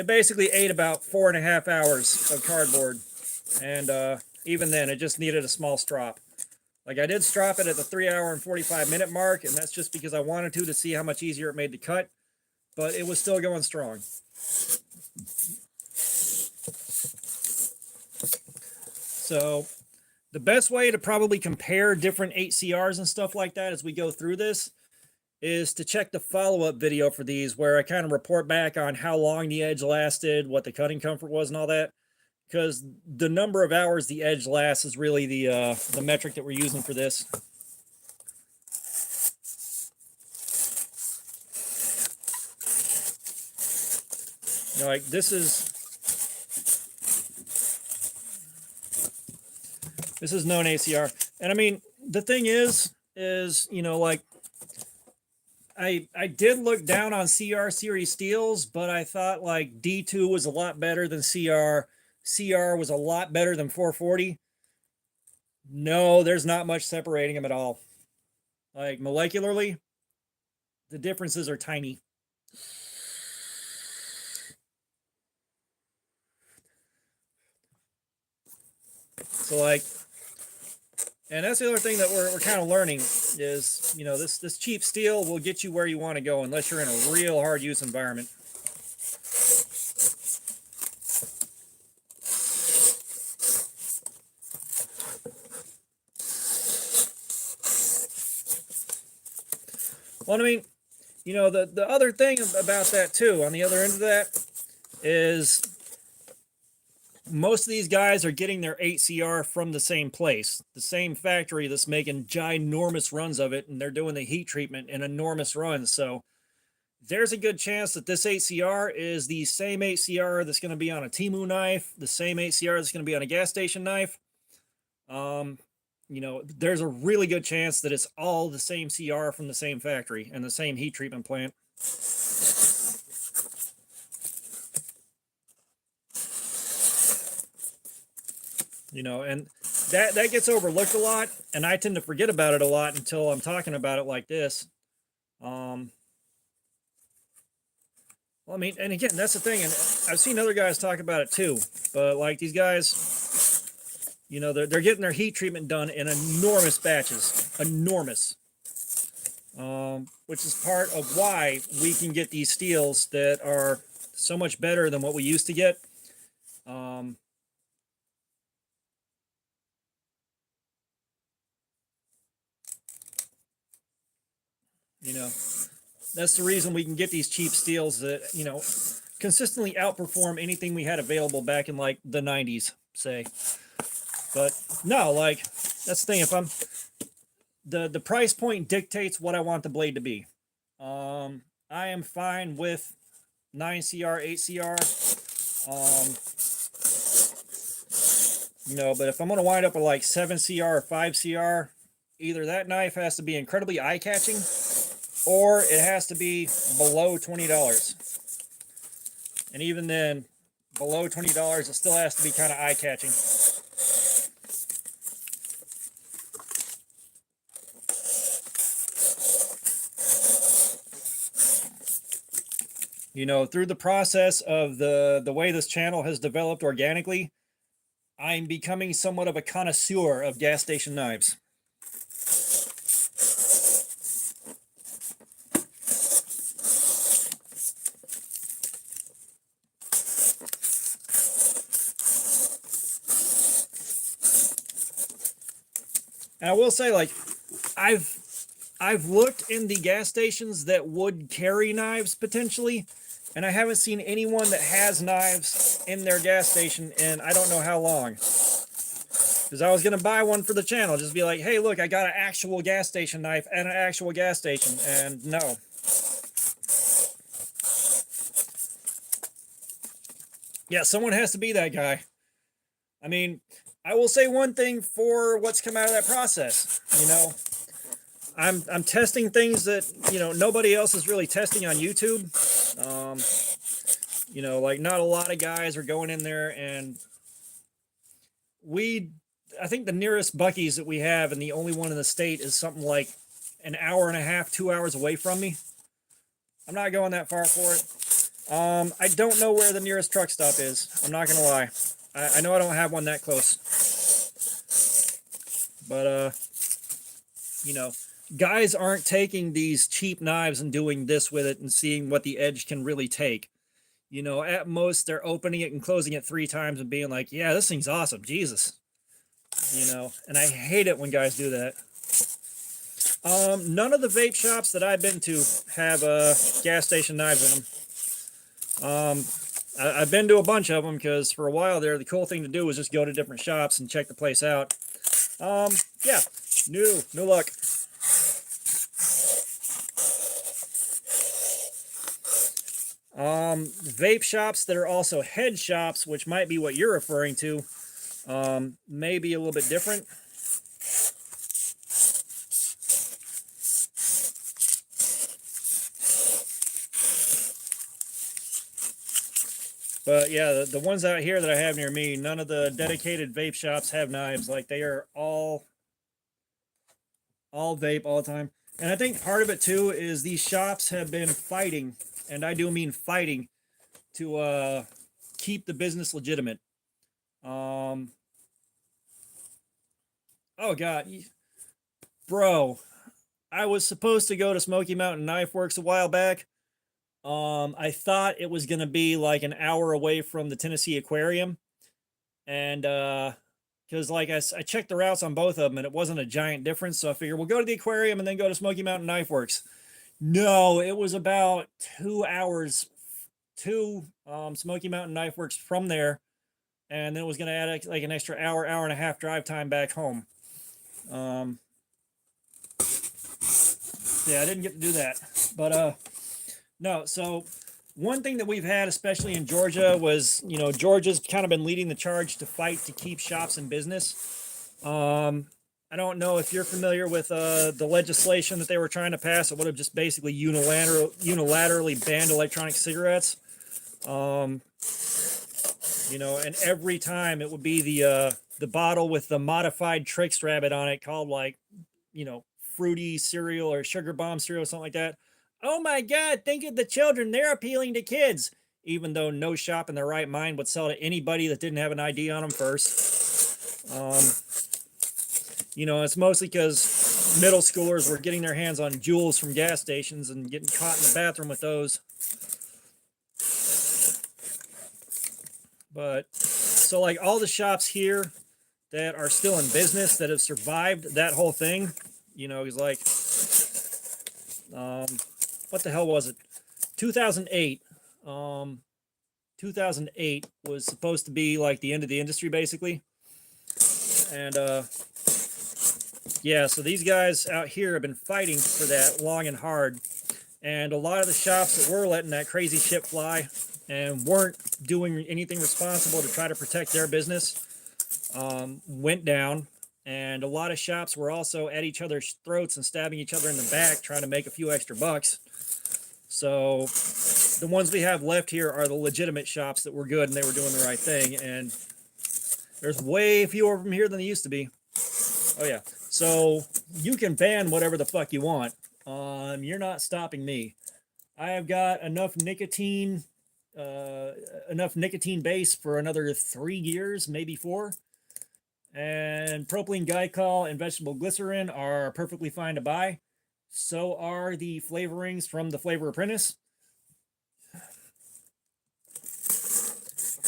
basically ate about 4.5 hours of cardboard, and even then it just needed a small strop. Like, I did strop it at the 3 hour and 45 minute mark, and that's just because I wanted to see how much easier it made to cut, but it was still going strong. So the best way to probably compare different 8CRs and stuff like that as we go through this is to check the follow-up video for these, where I kind of report back on how long the edge lasted, what the cutting comfort was, and all that. Because the number of hours the edge lasts is really the metric that we're using for this. You know, like, this is known 8CR, and I mean, the thing is you know, like, I did look down on CR series steels, but I thought like D2 was a lot better than CR. CR was a lot better than 440. No, there's not much separating them at all. Like, molecularly, the differences are tiny. So, like, and that's the other thing that we're kind of learning is, you know, this cheap steel will get you where you want to go unless you're in a real hard use environment. Well, I mean, you know, the other thing about that too, on the other end of that, is most of these guys are getting their 8CR from the same place, the same factory that's making ginormous runs of it, and they're doing the heat treatment in enormous runs. So there's a good chance that this 8CR is the same 8CR that's going to be on a Temu knife, the same 8CR that's going to be on a gas station knife. You know, there's a really good chance that it's all the same CR from the same factory and the same heat treatment plant. You know, and that gets overlooked a lot, and I tend to forget about it a lot until I'm talking about it like this. Well, I mean, and again, that's the thing, and I've seen other guys talk about it too, but like these guys, you know, they're getting their heat treatment done in enormous batches, enormous, which is part of why we can get these steels that are so much better than what we used to get. You know, that's the reason we can get these cheap steels that, you know, consistently outperform anything we had available back in like the 90s, say. But no, like, that's the thing. If I'm the price point dictates what I want the blade to be. I am fine with 9CR, 8CR. You know, but if I'm going to wind up with like 7CR or 5CR, either that knife has to be incredibly eye-catching, or it has to be below $20. And even then, below $20, it still has to be kind of eye-catching. You know, through the process of the way this channel has developed organically, I'm becoming somewhat of a connoisseur of gas station knives. And I will say, like, I've looked in the gas stations that would carry knives potentially, and I haven't seen anyone that has knives in their gas station in I don't know how long. Because I was going to buy one for the channel, just be like, hey, look, I got an actual gas station knife at an actual gas station, and no. Yeah, someone has to be that guy. I mean, I will say one thing for what's come out of that process. You know, I'm testing things that, you know, nobody else is really testing on YouTube. You know, like not a lot of guys are going in there, and I think the nearest Buc-ee's that we have, and the only one in the state, is something like an hour and a half, 2 hours away from me. I'm not going that far for it. I don't know where the nearest truck stop is. I'm not gonna lie. I know I don't have one that close. But you know, guys aren't taking these cheap knives and doing this with it and seeing what the edge can really take. You know, at most they're opening it and closing it 3 times and being like, yeah, this thing's awesome, Jesus. You know, and I hate it when guys do that. None of the vape shops that I've been to have gas station knives in them. I've been to a bunch of them because for a while there, the cool thing to do was just go to different shops and check the place out. Yeah, no luck. Vape shops that are also head shops, which might be what you're referring to, may be a little bit different. But yeah, the ones out here that I have near me, none of the dedicated vape shops have knives. Like, they are all vape all the time. And I think part of it too is these shops have been fighting, and I do mean fighting, to keep the business legitimate. Oh God, bro, I was supposed to go to Smoky Mountain Knife Works a while back. I thought it was gonna be like an hour away from the Tennessee Aquarium, and because like I checked the routes on both of them and it wasn't a giant difference, so I figured we'll go to the aquarium and then go to Smoky Mountain Knife Works. No, it was about 2 hours to Smoky Mountain Knife Works from there, and then it was going to add like an extra hour and a half drive time back home. Yeah, I didn't get to do that, but no. So one thing that we've had, especially in Georgia, was, you know, Georgia's kind of been leading the charge to fight to keep shops in business. I don't know if you're familiar with the legislation that they were trying to pass. It would have just basically unilaterally banned electronic cigarettes. You know, and every time it would be the bottle with the modified Trix Rabbit on it, called like, you know, fruity cereal or sugar bomb cereal, something like that. Oh my God, think of the children. They're appealing to kids. Even though no shop in their right mind would sell to anybody that didn't have an ID on them first. You know, it's mostly because middle schoolers were getting their hands on Juuls from gas stations and getting caught in the bathroom with those. But, so like all the shops here that are still in business that have survived that whole thing, you know, is like, what the hell was it? 2008. 2008 was supposed to be like the end of the industry, basically. And yeah, so these guys out here have been fighting for that long and hard. And a lot of the shops that were letting that crazy shit fly and weren't doing anything responsible to try to protect their business went down. And a lot of shops were also at each other's throats and stabbing each other in the back trying to make a few extra bucks. So the ones we have left here are the legitimate shops that were good and they were doing the right thing. And there's way fewer of them here than there used to be. Oh yeah. So you can ban whatever the fuck you want. You're not stopping me. I have got enough nicotine base for another 3 years, maybe 4. And propylene glycol and vegetable glycerin are perfectly fine to buy. So are the flavorings from the Flavor Apprentice.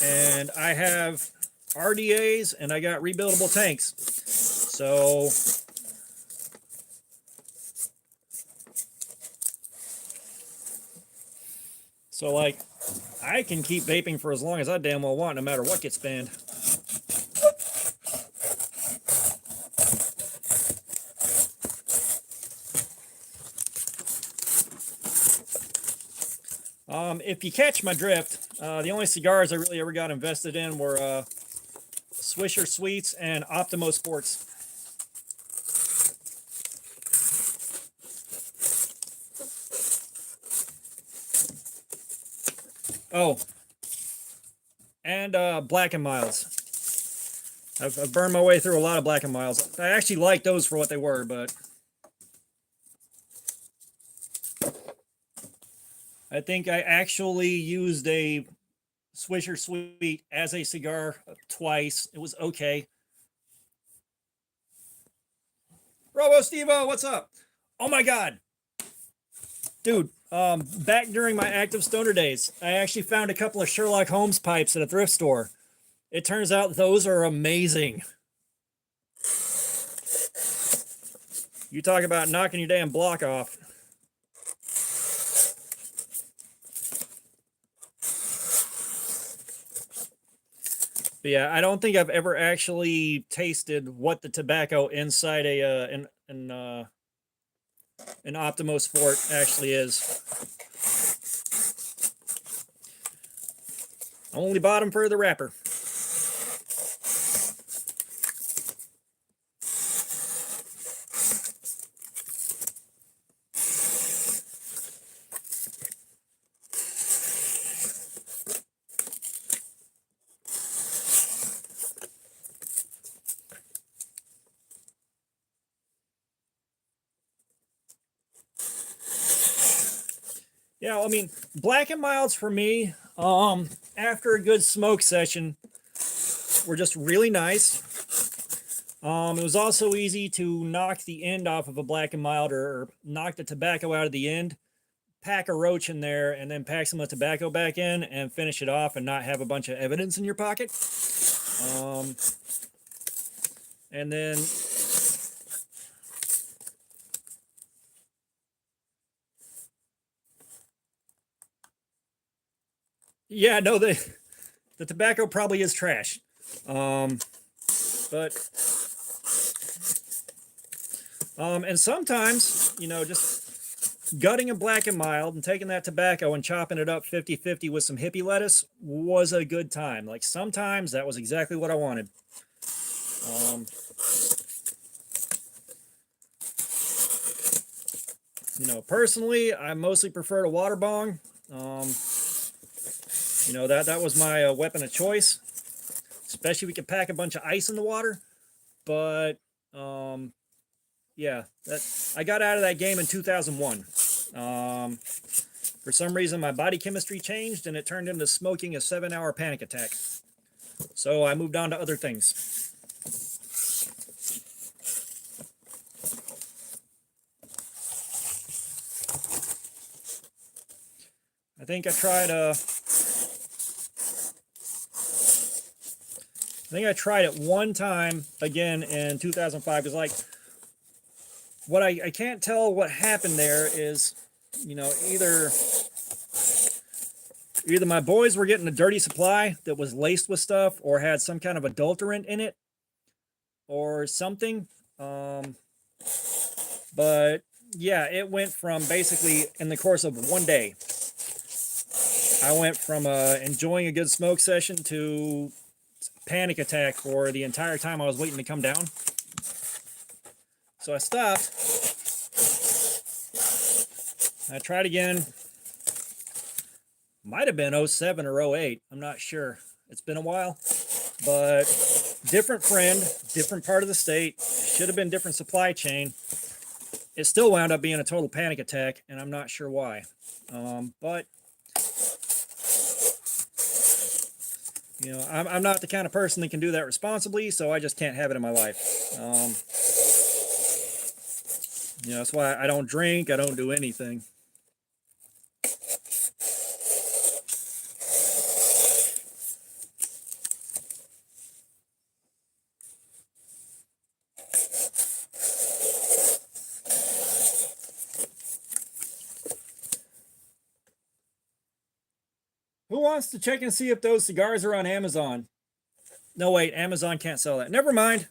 And I have RDAs and I got rebuildable tanks. So like, I can keep vaping for as long as I damn well want, no matter what gets banned. If you catch my drift, the only cigars I really ever got invested in were Swisher Sweets and Optimo Sports. Oh, and Black and Milds. I've burned my way through a lot of Black and Milds. I actually like those for what they were, but I think I actually used a Swisher Sweet as a cigar twice. It was okay. Robo Stevo, what's up? Oh my god. Dude, back during my active stoner days, I actually found a couple of Sherlock Holmes pipes at a thrift store. It turns out those are amazing. You talk about knocking your damn block off. But yeah, I don't think I've ever actually tasted what the tobacco inside an Optimo Sport actually is. I only bought them for the wrapper. Yeah, I mean, Black and Milds for me, after a good smoke session, were just really nice. It was also easy to knock the end off of a Black and Mild or knock the tobacco out of the end, pack a roach in there, and then pack some of the tobacco back in and finish it off and not have a bunch of evidence in your pocket. And then yeah, no, the tobacco probably is trash. And sometimes, you know, just gutting a Black and Mild and taking that tobacco and chopping it up 50-50 with some hippie lettuce was a good time. Like sometimes that was exactly what I wanted. You know, personally, I mostly prefer to water bong. You know, that was my weapon of choice, especially if we could pack a bunch of ice in the water. But yeah, I got out of that game in 2001. For some reason, my body chemistry changed and it turned into smoking a 7-hour panic attack. So I moved on to other things. I think I tried it one time again in 2005. Because like, what I can't tell what happened there is, you know, either my boys were getting a dirty supply that was laced with stuff or had some kind of adulterant in it or something. But yeah, it went from basically in the course of one day. I went from enjoying a good smoke session to panic attack for the entire time I was waiting to come down. So I stopped. I tried again. Might have been 07 or 08. I'm not sure. It's been a while. But different friend, different part of the state. Should have been different supply chain. It still wound up being a total panic attack, and I'm not sure why. But you know, I'm not the kind of person that can do that responsibly, so I just can't have it in my life. You know, that's why I don't drink. I don't do anything. Who wants to check and see if those cigars are on Amazon? No, wait, Amazon can't sell that. Never mind.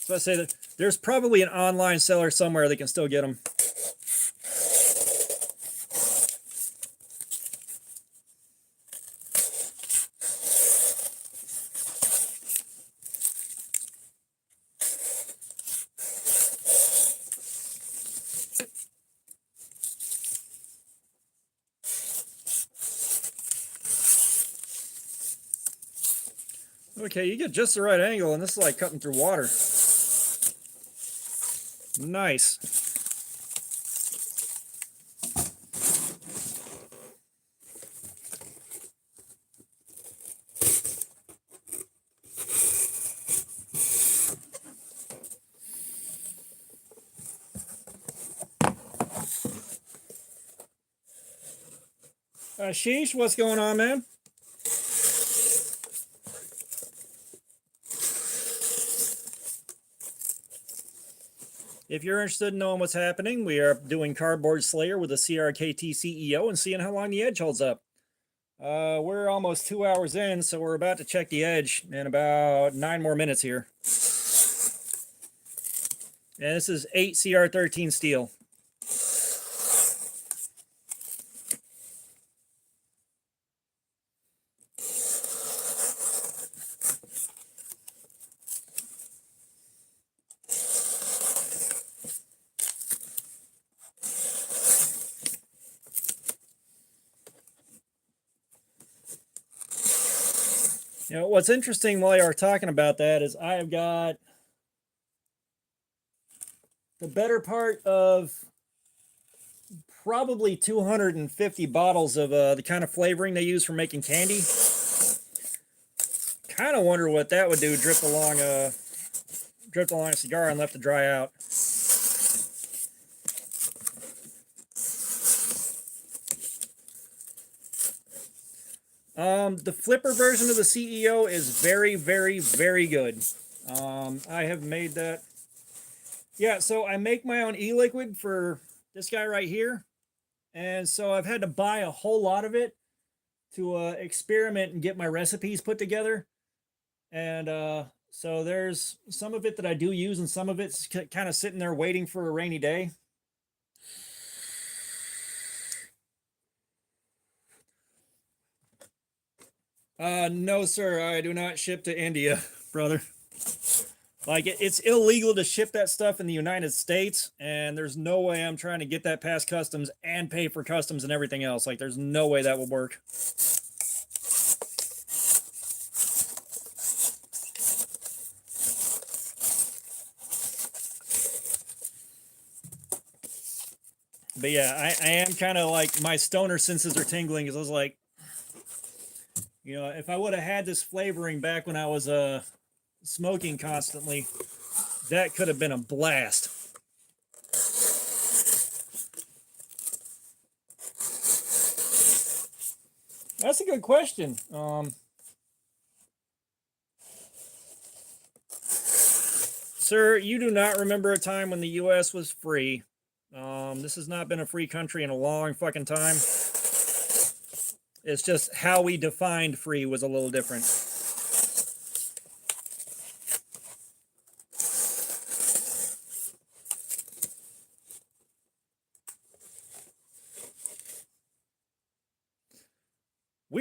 So I say that there's probably an online seller somewhere that can still get them. Okay, you get just the right angle, and this is like cutting through water. Nice. Sheesh, what's going on, man? If you're interested in knowing what's happening, we are doing Cardboard Slayer with the CRKT CEO and seeing how long the edge holds up. We're almost 2 hours in, so we're about to check the edge in about 9 more minutes here. And this is 8 CR13 steel. You know, what's interesting while you are talking about that is I have got the better part of probably 250 bottles of the kind of flavoring they use for making candy. Kind of wonder what that would do, dripped along a cigar and left to dry out. The flipper version of the CEO is very, very, very good. I have made that. Yeah, so I make my own e-liquid for this guy right here. And so I've had to buy a whole lot of it to experiment and get my recipes put together. And so there's some of it that I do use, and some of it's kind of sitting there waiting for a rainy day. No, sir, I do not ship to India, brother. Like, it's illegal to ship that stuff in the United States, and there's no way I'm trying to get that past customs and pay for customs and everything else. Like, there's no way that will work. But yeah, I am kind of like, my stoner senses are tingling, because I was like, you know, if I would have had this flavoring back when I was smoking constantly, that could have been a blast. That's a good question. Sir, you do not remember a time when the U.S. was free. This has not been a free country in a long fucking time. It's just how we defined free was a little different.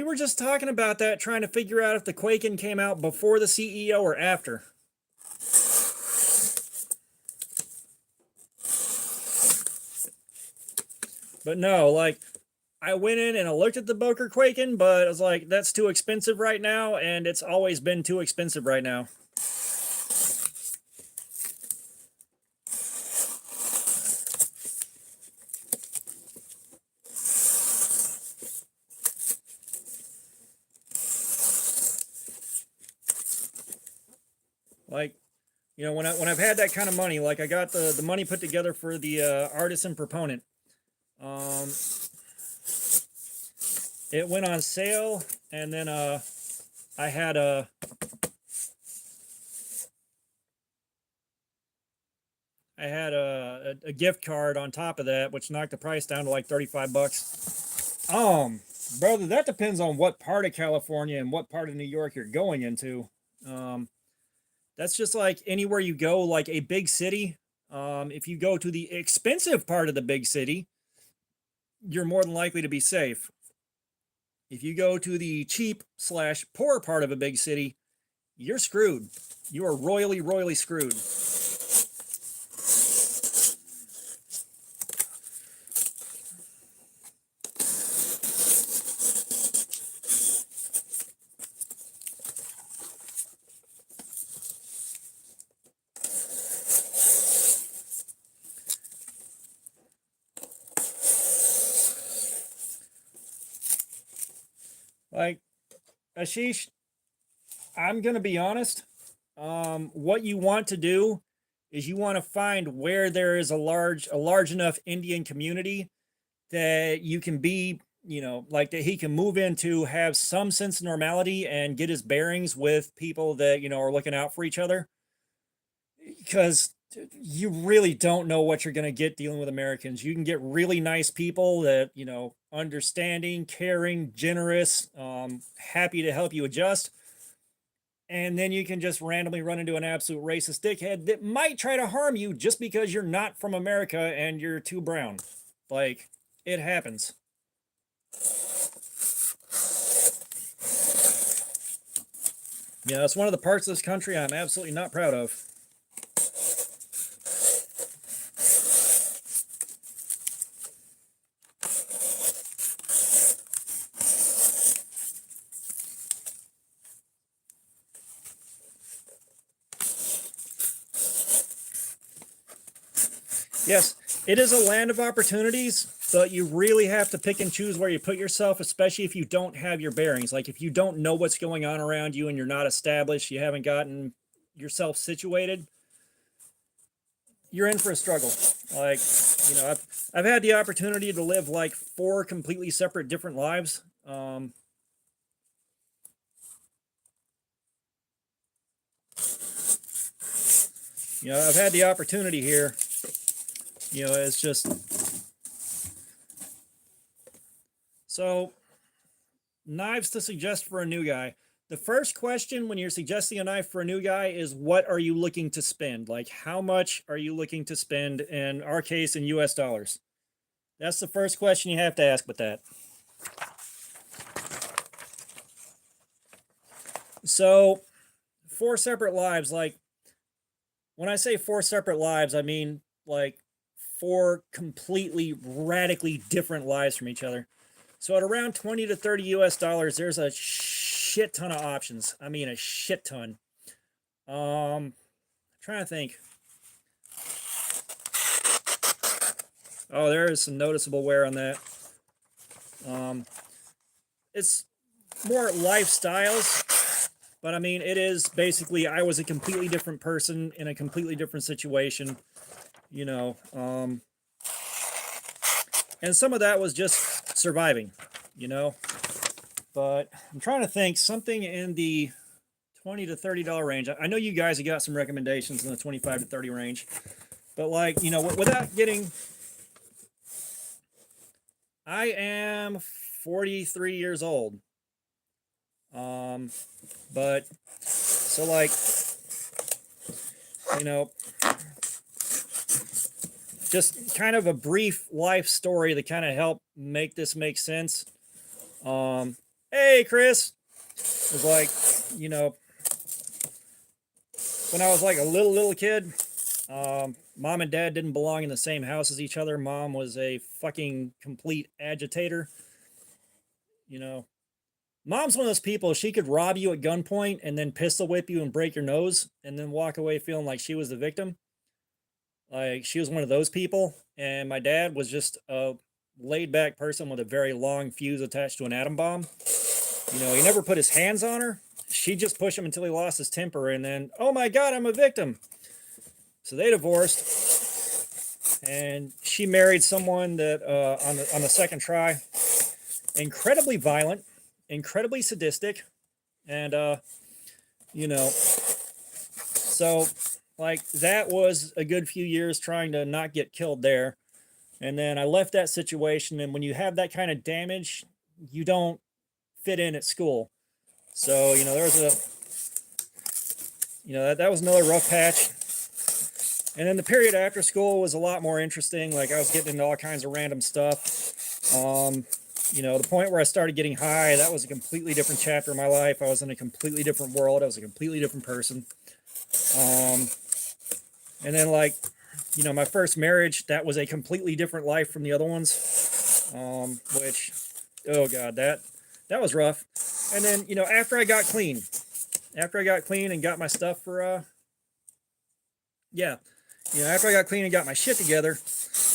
We were just talking about that, trying to figure out if the Quaken came out before the CEO or after. But no, like, I went in and I looked at the Boker Quaken, but I was like, that's too expensive right now, and it's always been too expensive right now. Like, you know, when I've had that kind of money, like I got the money put together for the Artisan Proponent. It went on sale, and then I had a gift card on top of that, which knocked the price down to like 35 bucks. Brother, that depends on what part of California and what part of New York you're going into. That's just like anywhere you go, like a big city. If you go to the expensive part of the big city, you're more than likely to be safe. If you go to the cheap / poor part of a big city, you're screwed. You are royally, royally screwed. Like, Ashish, I'm going to be honest. What you want to do is you want to find where there is a large enough Indian community that you can be, you know, like that he can move into, have some sense of normality and get his bearings with people that, you know, are looking out for each other. Because you really don't know what you're going to get dealing with Americans. You can get really nice people that, you know, understanding, caring, generous, happy to help you adjust. And then you can just randomly run into an absolute racist dickhead that might try to harm you just because you're not from America and you're too brown. Like, it happens. Yeah, it's one of the parts of this country I'm absolutely not proud of. Yes, it is a land of opportunities, but you really have to pick and choose where you put yourself, especially if you don't have your bearings. Like if you don't know what's going on around you and you're not established, you haven't gotten yourself situated, you're in for a struggle. Like, you know, I've had the opportunity to live like 4 completely separate different lives. You know, I've had the opportunity here. You know, it's just so knives to suggest for a new guy. The first question when you're suggesting a knife for a new guy is what are you looking to spend? Like how much are you looking to spend, in our case, in US dollars? That's the first question you have to ask with that. So 4 separate lives, like when I say 4 separate lives, I mean like 4 completely radically different lives from each other. So at around 20 to 30 US dollars, there's a shit ton of options. I mean, a shit ton. Trying to think. Oh, there is some noticeable wear on that. It's more lifestyles, but I mean, it is basically, I was a completely different person in a completely different situation, you know, and some of that was just surviving, you know, but I'm trying to think something in the $20 to $30 range. I know you guys have got some recommendations in the 25 to 30 range, but like, you know, without getting, I am 43 years old. But so like, you know, just kind of a brief life story to kind of help make this make sense. Hey, Chris. It was like, you know, when I was like a little kid, mom and dad didn't belong in the same house as each other. Mom was a fucking complete agitator. You know, mom's one of those people, she could rob you at gunpoint and then pistol whip you and break your nose and then walk away feeling like she was the victim. Like, she was one of those people. And my dad was just a laid back person with a very long fuse attached to an atom bomb. You know, he never put his hands on her. She'd just push him until he lost his temper and then, oh my God, I'm a victim. So they divorced, and she married someone that on the second try, incredibly violent, incredibly sadistic, and you know, so like that was a good few years trying to not get killed there. And then I left that situation, and when you have that kind of damage, you don't fit in at school. So, you know, there was a, you know, that was another rough patch. And then the period after school was a lot more interesting. Like, I was getting into all kinds of random stuff. You know, the point where I started getting high, that was a completely different chapter of my life. I was in a completely different world. I was a completely different person. And then, like, you know, my first marriage, that was a completely different life from the other ones. Which, oh God, that was rough. And then, you know, after I got clean and got my stuff for, yeah, you know, after I got clean and got my shit together,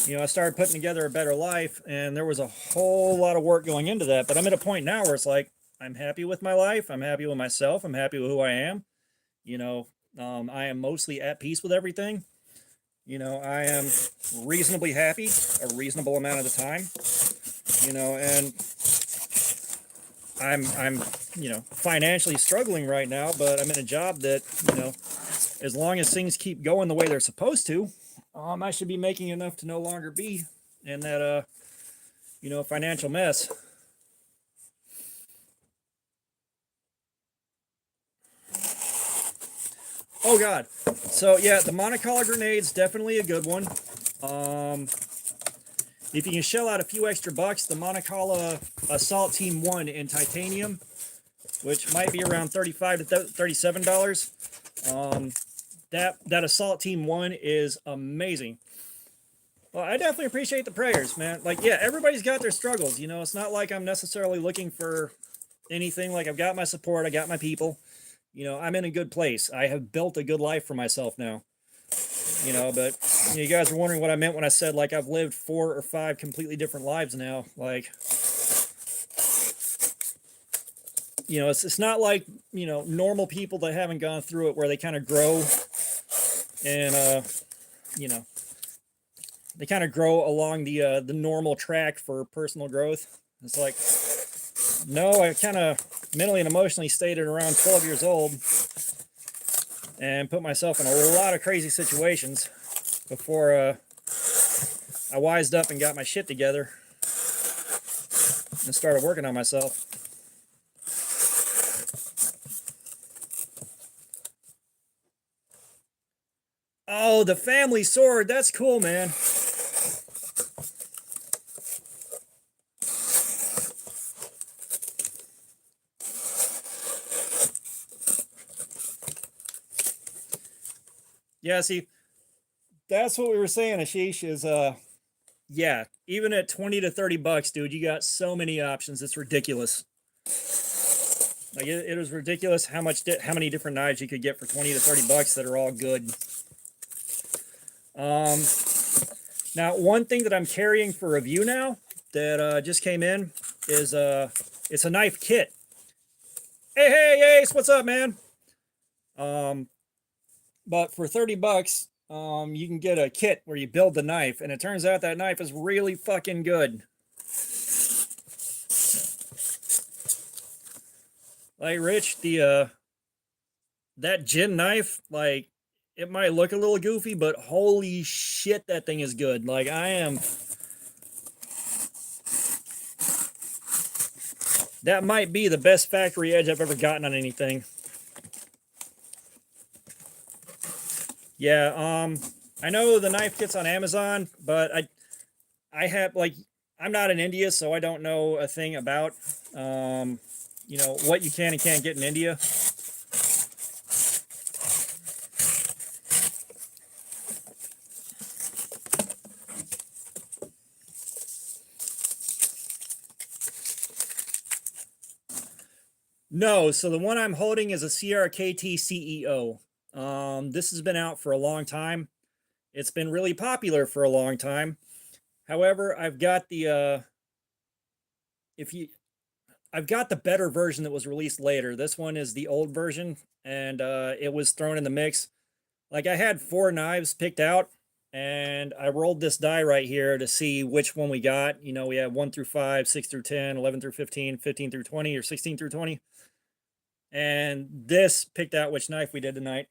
you know, I started putting together a better life, and there was a whole lot of work going into that. But I'm at a point now where it's like, I'm happy with my life. I'm happy with myself. I'm happy with who I am. You know, I am mostly at peace with everything. You know, I am reasonably happy a reasonable amount of the time. You know, and I'm, you know, financially struggling right now, but I'm in a job that, you know, as long as things keep going the way they're supposed to, I should be making enough to no longer be in that, you know, financial mess. Oh God. So yeah, the monocolour grenade's definitely a good one. If you can shell out a few extra bucks, the Monocolour Assault Team 1 in titanium, which might be around $35 to $37. That Assault Team 1 is amazing. Well, I definitely appreciate the prayers, man. Like, yeah, everybody's got their struggles. You know, it's not like I'm necessarily looking for anything. Like, I've got my support, I got my people. You know, I'm in a good place. I have built a good life for myself now. You know, but you know, you guys are wondering what I meant when I said, like, I've lived 4 or 5 completely different lives now. Like, you know, it's not like, you know, normal people that haven't gone through it, where they kind of grow and you know, they kind of grow along the normal track for personal growth. It's like, no, I kind of mentally and emotionally stayed at around 12 years old and put myself in a lot of crazy situations before I wised up and got my shit together and started working on myself. Oh, the family sword. That's cool, man. Yeah, see, that's what we were saying, Ashish, is yeah, even at 20 to 30 bucks, dude, you got so many options. It's ridiculous. Like, it was ridiculous how many different knives you could get for 20 to 30 bucks that are all good. Now, one thing that I'm carrying for review now that just came in is it's a knife kit. Hey, Ace, what's up, man? But for 30 bucks, you can get a kit where you build the knife, and it turns out that knife is really fucking good. Like, Rich, the that gin knife, like, it might look a little goofy, but holy shit, that thing is good. Like, I am, that might be the best factory edge I've ever gotten on anything. Yeah, I know the knife kits on Amazon, but I have, like, I'm not in India, so I don't know a thing about you know, what you can and can't get in India. No, so the one I'm holding is a CRKT CEO. This has been out for a long time. It's been really popular for a long time. However, I've got the I've got the better version that was released later. This one is the old version, and it was thrown in the mix. Like I had 4 knives picked out, and I rolled this die right here to see which one we got. You know, we have 1 through 5, 6 through 10, 11 through 15, 15 through 20, or 16 through 20. And this picked out which knife we did tonight.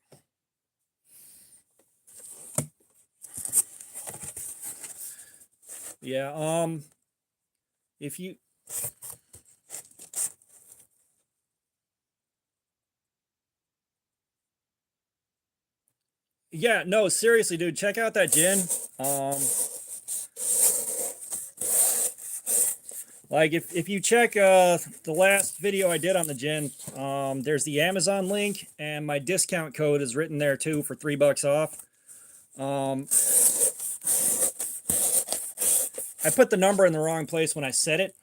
Yeah, if you yeah, no, seriously, dude, check out that gin. Like if you check the last video I did on the gin, there's the Amazon link, and my discount code is written there too for $3 off. I put the number in the wrong place when I said it.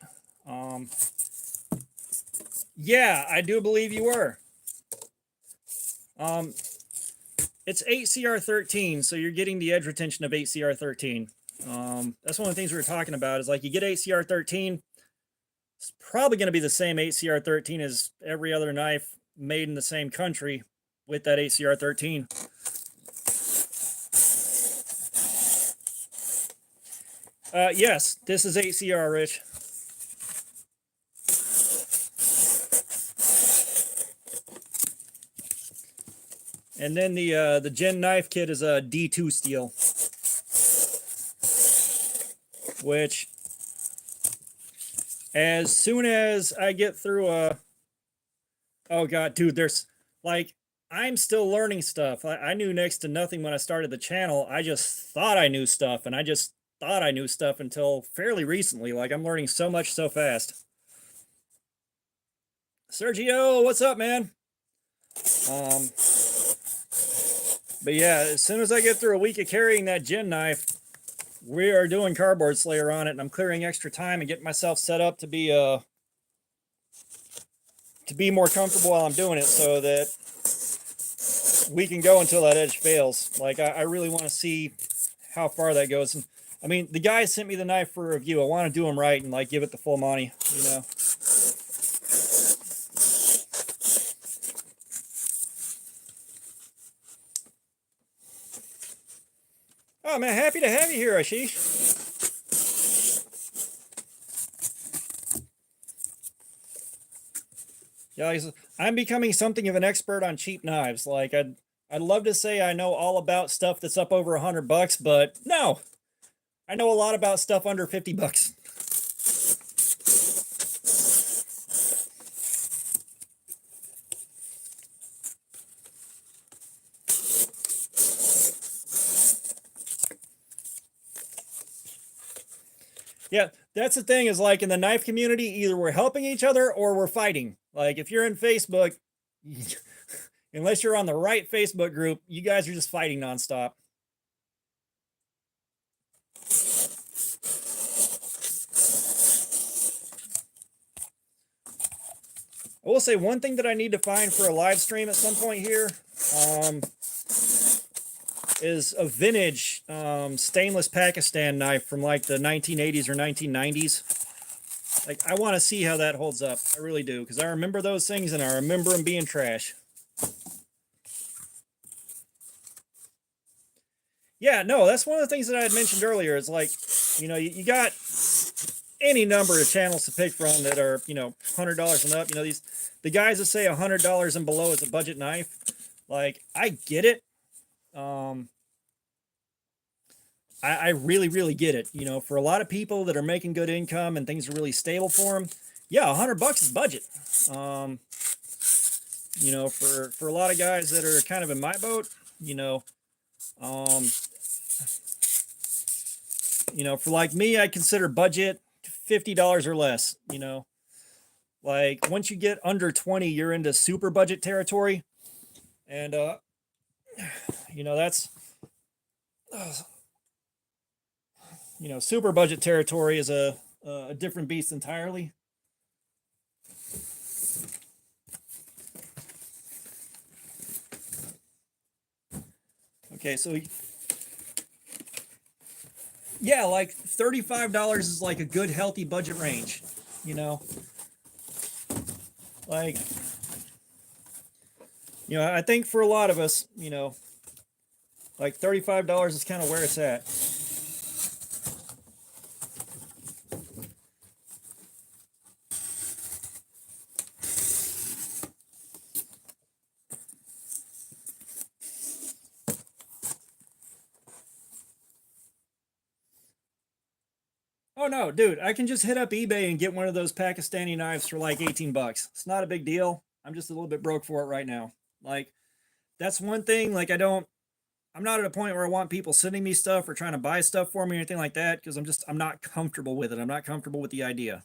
Yeah, I do believe you were. It's 8CR13, so you're getting the edge retention of 8CR13. That's one of the things we were talking about, is like you get 8CR13, it's probably going to be the same 8CR13 as every other knife made in the same country with that 8CR13. Yes, this is 8CR, Rich. And then the Gen knife kit is a D2 steel, which as soon as I get through oh god, dude, there's like, I'm still learning stuff. I knew next to nothing when I started the channel. I just thought I knew stuff, and I just thought I knew stuff until fairly recently. Like, I'm learning so much so fast. Sergio, what's up, man? But yeah, as soon as I get through a week of carrying that gin knife, we are doing Cardboard Slayer on it, and I'm clearing extra time and getting myself set up to be more comfortable while I'm doing it, so that we can go until that edge fails. Like, I really want to see how far that goes. And I mean, the guy sent me the knife for review. I want to do him right and like give it the full money, you know. Oh man, happy to have you here, Ashish. Yeah, I'm becoming something of an expert on cheap knives. Like, I'd love to say I know all about stuff that's up over $100, but no, I know a lot about stuff under $50. Yeah, that's the thing, is like in the knife community, either we're helping each other or we're fighting. Like, if you're in Facebook, unless you're on the right Facebook group, you guys are just fighting nonstop. I will say one thing that I need to find for a live stream at some point here is a vintage stainless Pakistan knife from like the 1980s or 1990s. Like, I want to see how that holds up. I really do, because I remember those things, and I remember them being trash. Yeah, no, that's one of the things that I had mentioned earlier. Is like, you know, you got any number of channels to pick from that are, you know, $100 and up. You know, the guys that say $100 and below is a budget knife. Like, I get it. I really, really get it. You know, for a lot of people that are making good income and things are really stable for them, yeah, $100 is budget. You know, for a lot of guys that are kind of in my boat, you know, for like me, I consider budget $50 or less. You know, Like once you get under 20, you're into super budget territory. And you know, that's you know, super budget territory is a different beast entirely. Okay, so yeah, like $35 is like a good healthy budget range, you know. Like you know, I think for a lot of us, you know, like $35 is kind of where it's at. Oh no, dude, I can just hit up eBay and get one of those Pakistani knives for like 18 bucks. It's not a big deal. I'm just a little bit broke for it right now. Like that's one thing like I'm not at a point where I want people sending me stuff or trying to buy stuff for me or anything like that because I'm not comfortable with it. I'm not comfortable with the idea.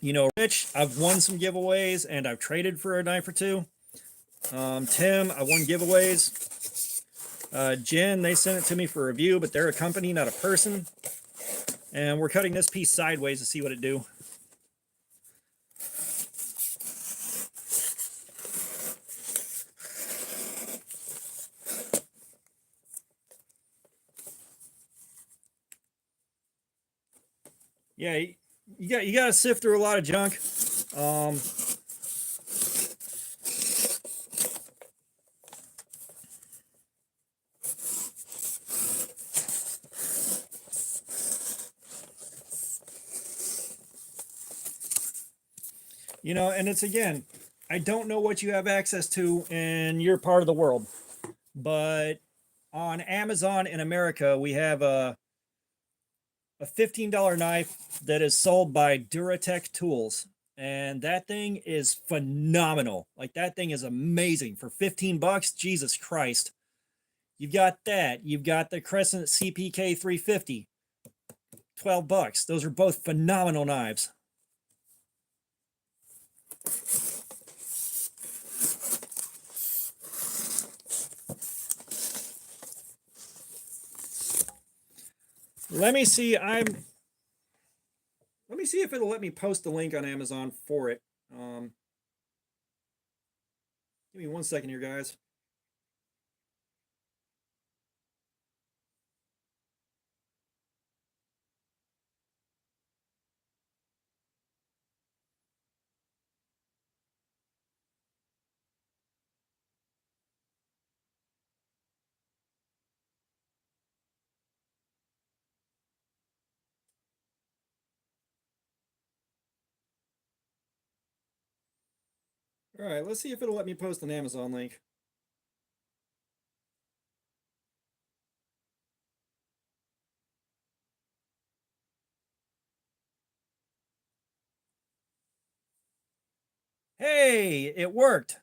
You know, Rich, I've won some giveaways and I've traded for a knife or two. Tim, I won giveaways. Jen, they sent it to me for review, but they're a company, not a person. And we're cutting this piece sideways to see what it do. Yeah, you got to sift through a lot of junk. You know, and it's again, I don't know what you have access to in your part of the world, but on Amazon in America, we have a $15 knife that is sold by Duratech Tools. And that thing is phenomenal. Like that thing is amazing for 15 bucks. Jesus Christ. You've got that. You've got the Crescent CPK 350. 12 bucks. Those are both phenomenal knives. Let me see. Let me see if it'll let me post the link on Amazon for it. Give me 1 second here, guys. All right, let's see if it'll let me post an Amazon link. Hey, it worked.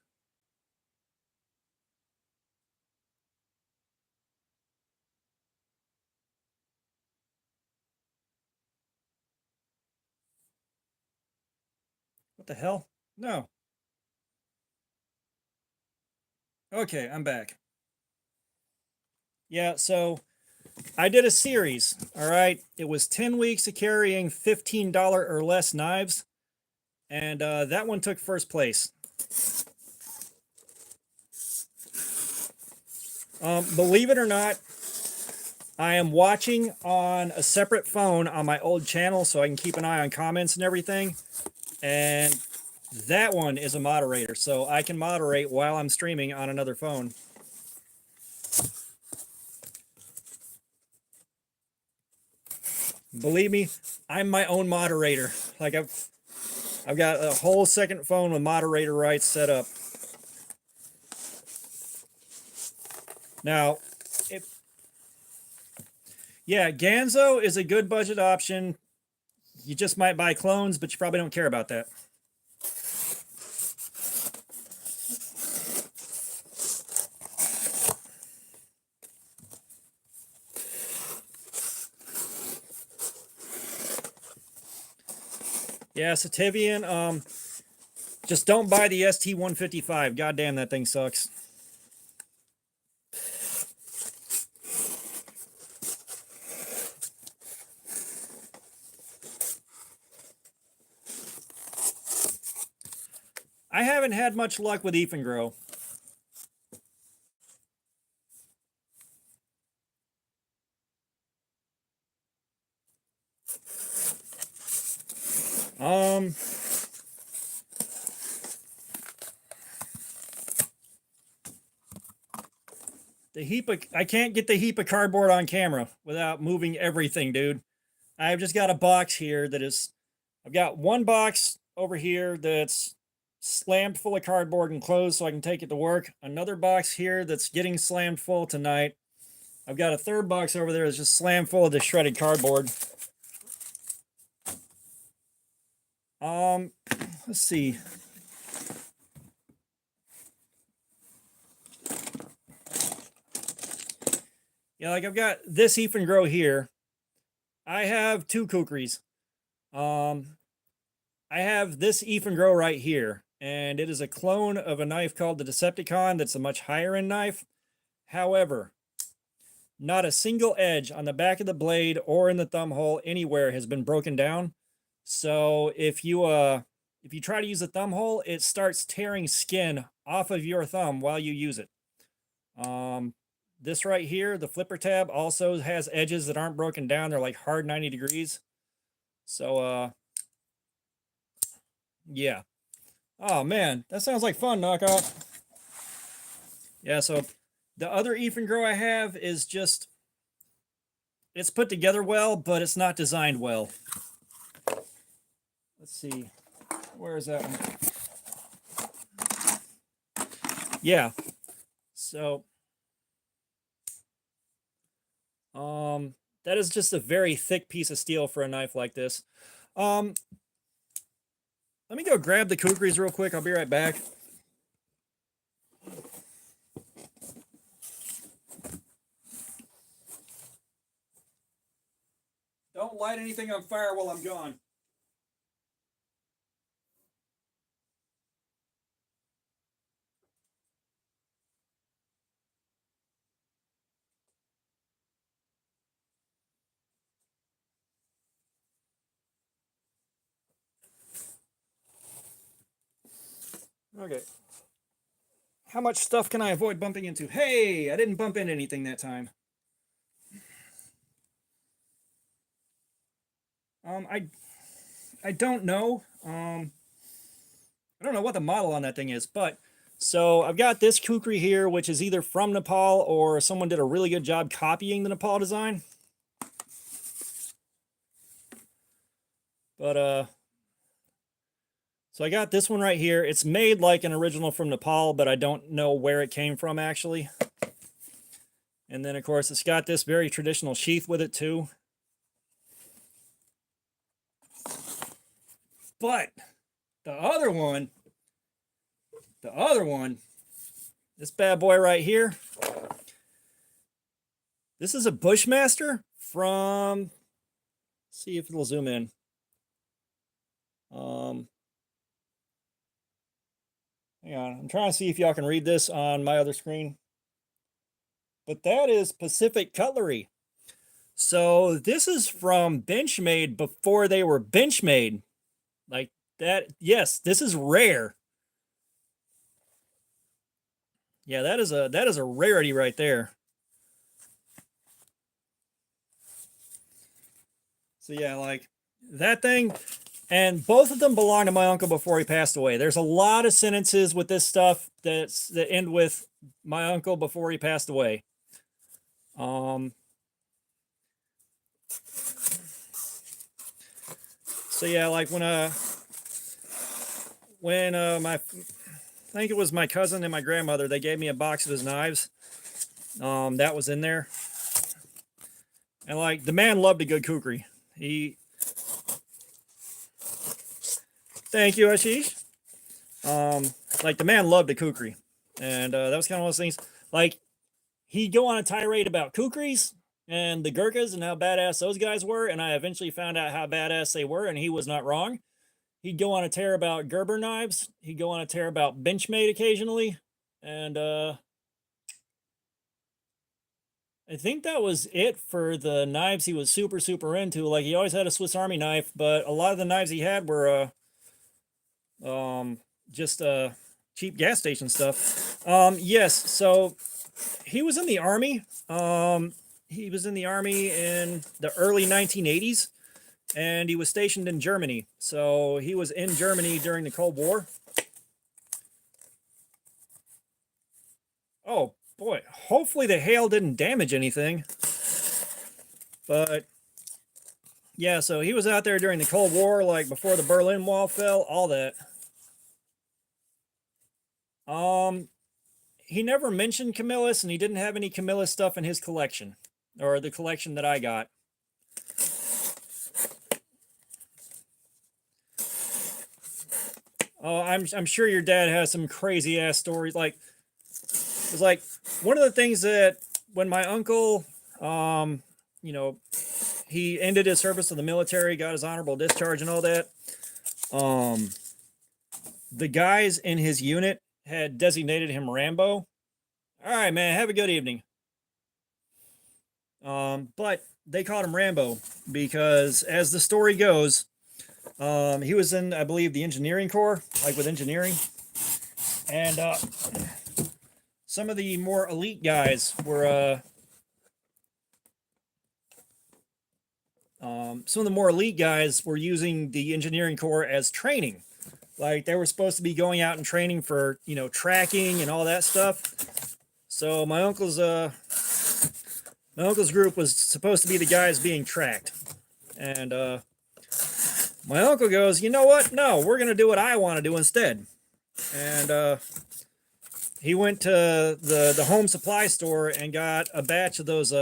What the hell? No. Okay, I'm back. Yeah, so I did a series. All right. It was 10 weeks of carrying $15 or less knives. And that one took first place. Believe it or not, I am watching on a separate phone on my old channel so I can keep an eye on comments and everything. And that one is a moderator, so I can moderate while I'm streaming on another phone. Believe me, I'm my own moderator. Like I've got a whole second phone with moderator rights set up. Now, yeah, Ganzo is a good budget option. You just might buy clones, but you probably don't care about that. Yeah, Sativian. Just don't buy the ST-155. God damn, that thing sucks. I haven't had much luck with Grow. The heap of, I can't get the heap of cardboard on camera without moving everything, dude. I've just got a box here that is, I've got one box over here that's slammed full of cardboard and closed so I can take it to work. Another box here that's getting slammed full tonight. I've got a third box over there that's just slammed full of the shredded cardboard. Let's see. Yeah, like I've got this Grow here. I have two kukris. I have this Grow right here, and it is a clone of a knife called the Decepticon that's a much higher end knife. However, not a single edge on the back of the blade or in the thumb hole anywhere has been broken down. So if you try to use a thumb hole, it starts tearing skin off of your thumb while you use it. This right here, the flipper tab, also has edges that aren't broken down. They're like hard 90 degrees. So yeah. Oh man, that sounds like fun, Knockout. Yeah, so the other Grow I have is just, it's put together well, but it's not designed well. Let's see. Where is that one? Yeah. So that is just a very thick piece of steel for a knife like this. Let me go grab the kukris real quick. I'll be right back. Don't light anything on fire while I'm gone. Okay. How much stuff can I avoid bumping into? Hey, I didn't bump into anything that time. I don't know. I don't know what the model on that thing is, but so I've got this kukri here, which is either from Nepal or someone did a really good job copying the Nepal design. But so I got this one right here. It's made like an original from Nepal, but I don't know where it came from actually. And then of course it's got this very traditional sheath with it too. But the other one, this bad boy right here, this is a Bushmaster from, see if it'll zoom in. Hang on, I'm trying to see if y'all can read this on my other screen. But that is Pacific Cutlery. So this is from Benchmade before they were Benchmade. Like that, yes, this is rare. Yeah, that is a rarity right there. So yeah, like that thing, and both of them belong to my uncle before he passed away. There's a lot of sentences with this stuff that end with my uncle before he passed away. So yeah, like when I think it was my cousin and my grandmother, they gave me a box of his knives. That was in there. And like the man loved a good kukri. Thank you, Ashish. Like the man loved a kukri. And that was kind of one of those things. Like he'd go on a tirade about kukris and the Gurkhas and how badass those guys were, and I eventually found out how badass they were, and he was not wrong. he'd go on a tear about Gerber knives. He'd go on a tear about Benchmade occasionally. And I think that was it for the knives he was super, super into. Like, he always had a Swiss Army knife, but a lot of the knives he had were just cheap gas station stuff. Yes, so he was in the Army. He was in the Army in the early 1980s, and he was stationed in Germany. So he was in Germany during the Cold War. Oh, boy. Hopefully the hail didn't damage anything. But yeah, so he was out there during the Cold War, like before the Berlin Wall fell, all that. He never mentioned Camillus, and he didn't have any Camillus stuff in his collection, or the collection that I got. Oh, I'm sure your dad has some crazy ass stories. Like, it's like one of the things that when my uncle, you know, he ended his service to the military, got his honorable discharge and all that. The guys in his unit had designated him Rambo. All right, man, have a good evening. But they called him Rambo because, as the story goes, he was in, I believe, the engineering corps, like with engineering. And some of the more elite guys were using the engineering corps as training. Like, they were supposed to be going out and training for, you know, tracking and all that stuff. So my uncle's group was supposed to be the guys being tracked. And my uncle goes, you know what? No, we're going to do what I want to do instead. And he went to the home supply store and got a batch of those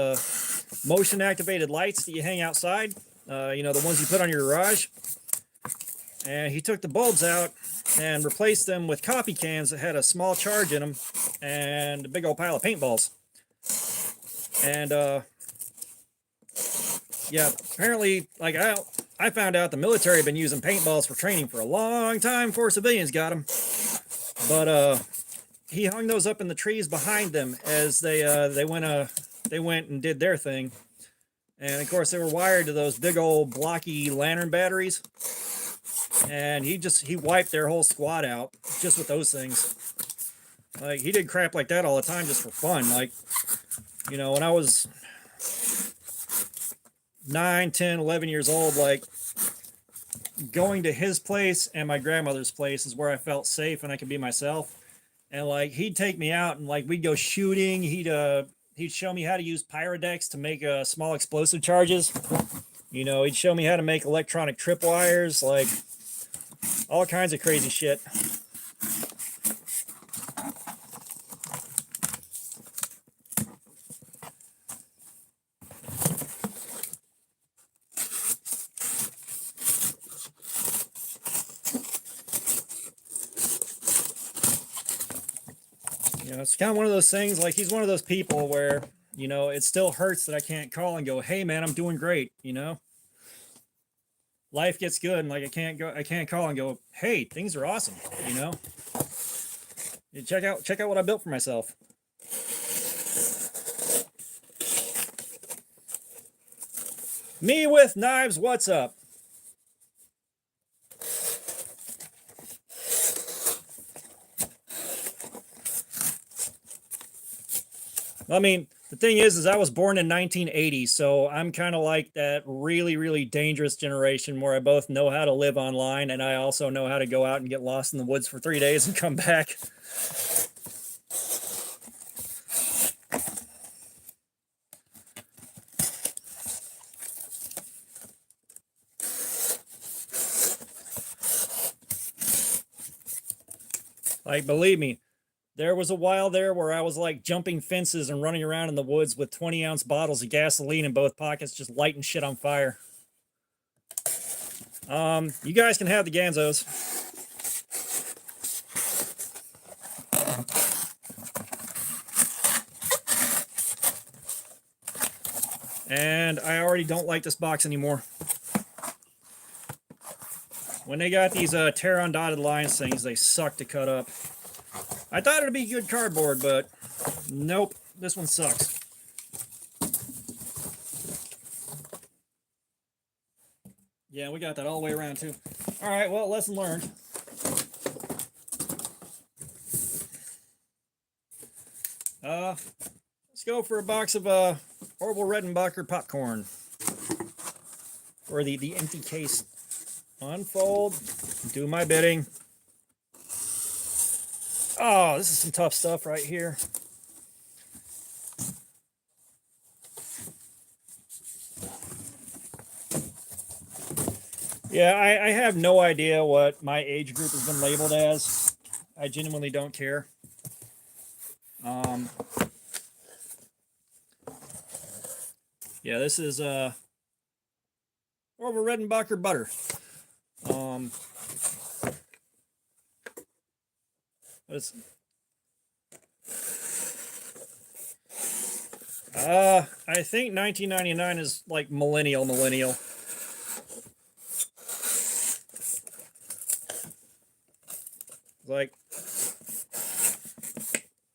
motion activated lights that you hang outside. You know, the ones you put on your garage. And he took the bulbs out and replaced them with coffee cans that had a small charge in them and a big old pile of paintballs. And yeah, apparently, like, I found out the military had been using paintballs for training for a long time before civilians got them. But he hung those up in the trees behind them as they went and did their thing. And of course, they were wired to those big old blocky lantern batteries. And he wiped their whole squad out just with those things. Like, he did crap like that all the time just for fun. Like, you know, when I was 9, 10, 11 years old, like, going to his place and my grandmother's place is where I felt safe and I could be myself. And like, he'd take me out and like we'd go shooting. He'd show me how to use Pyrodex to make small explosive charges. You know, he'd show me how to make electronic tripwires, like all kinds of crazy shit. You know, it's kind of one of those things, like, he's one of those people where, you know, it still hurts that I can't call and go, hey man, I'm doing great, you know? Life gets good and like I can't call and go, hey, things are awesome, you know? Check out what I built for myself. Me with knives, what's up? I mean, the thing is I was born in 1980, so I'm kind of like that really, really dangerous generation where I both know how to live online and I also know how to go out and get lost in the woods for 3 days and come back. Like, believe me, there was a while there where I was like jumping fences and running around in the woods with 20-ounce bottles of gasoline in both pockets, just lighting shit on fire. You guys can have the Ganzos. And I already don't like this box anymore. When they got these tear-on dotted lines things, they suck to cut up. I thought it'd be good cardboard, but nope, this one sucks. Yeah, we got that all the way around too. All right, well, lesson learned. Let's go for a box of Orville Redenbacher popcorn. Or the empty case. Unfold. Do my bidding. Oh, this is some tough stuff right here. Yeah, I have no idea what my age group has been labeled as. I genuinely don't care. Yeah, this is Orville Redenbacher butter. I think 1999 is like millennial. Like,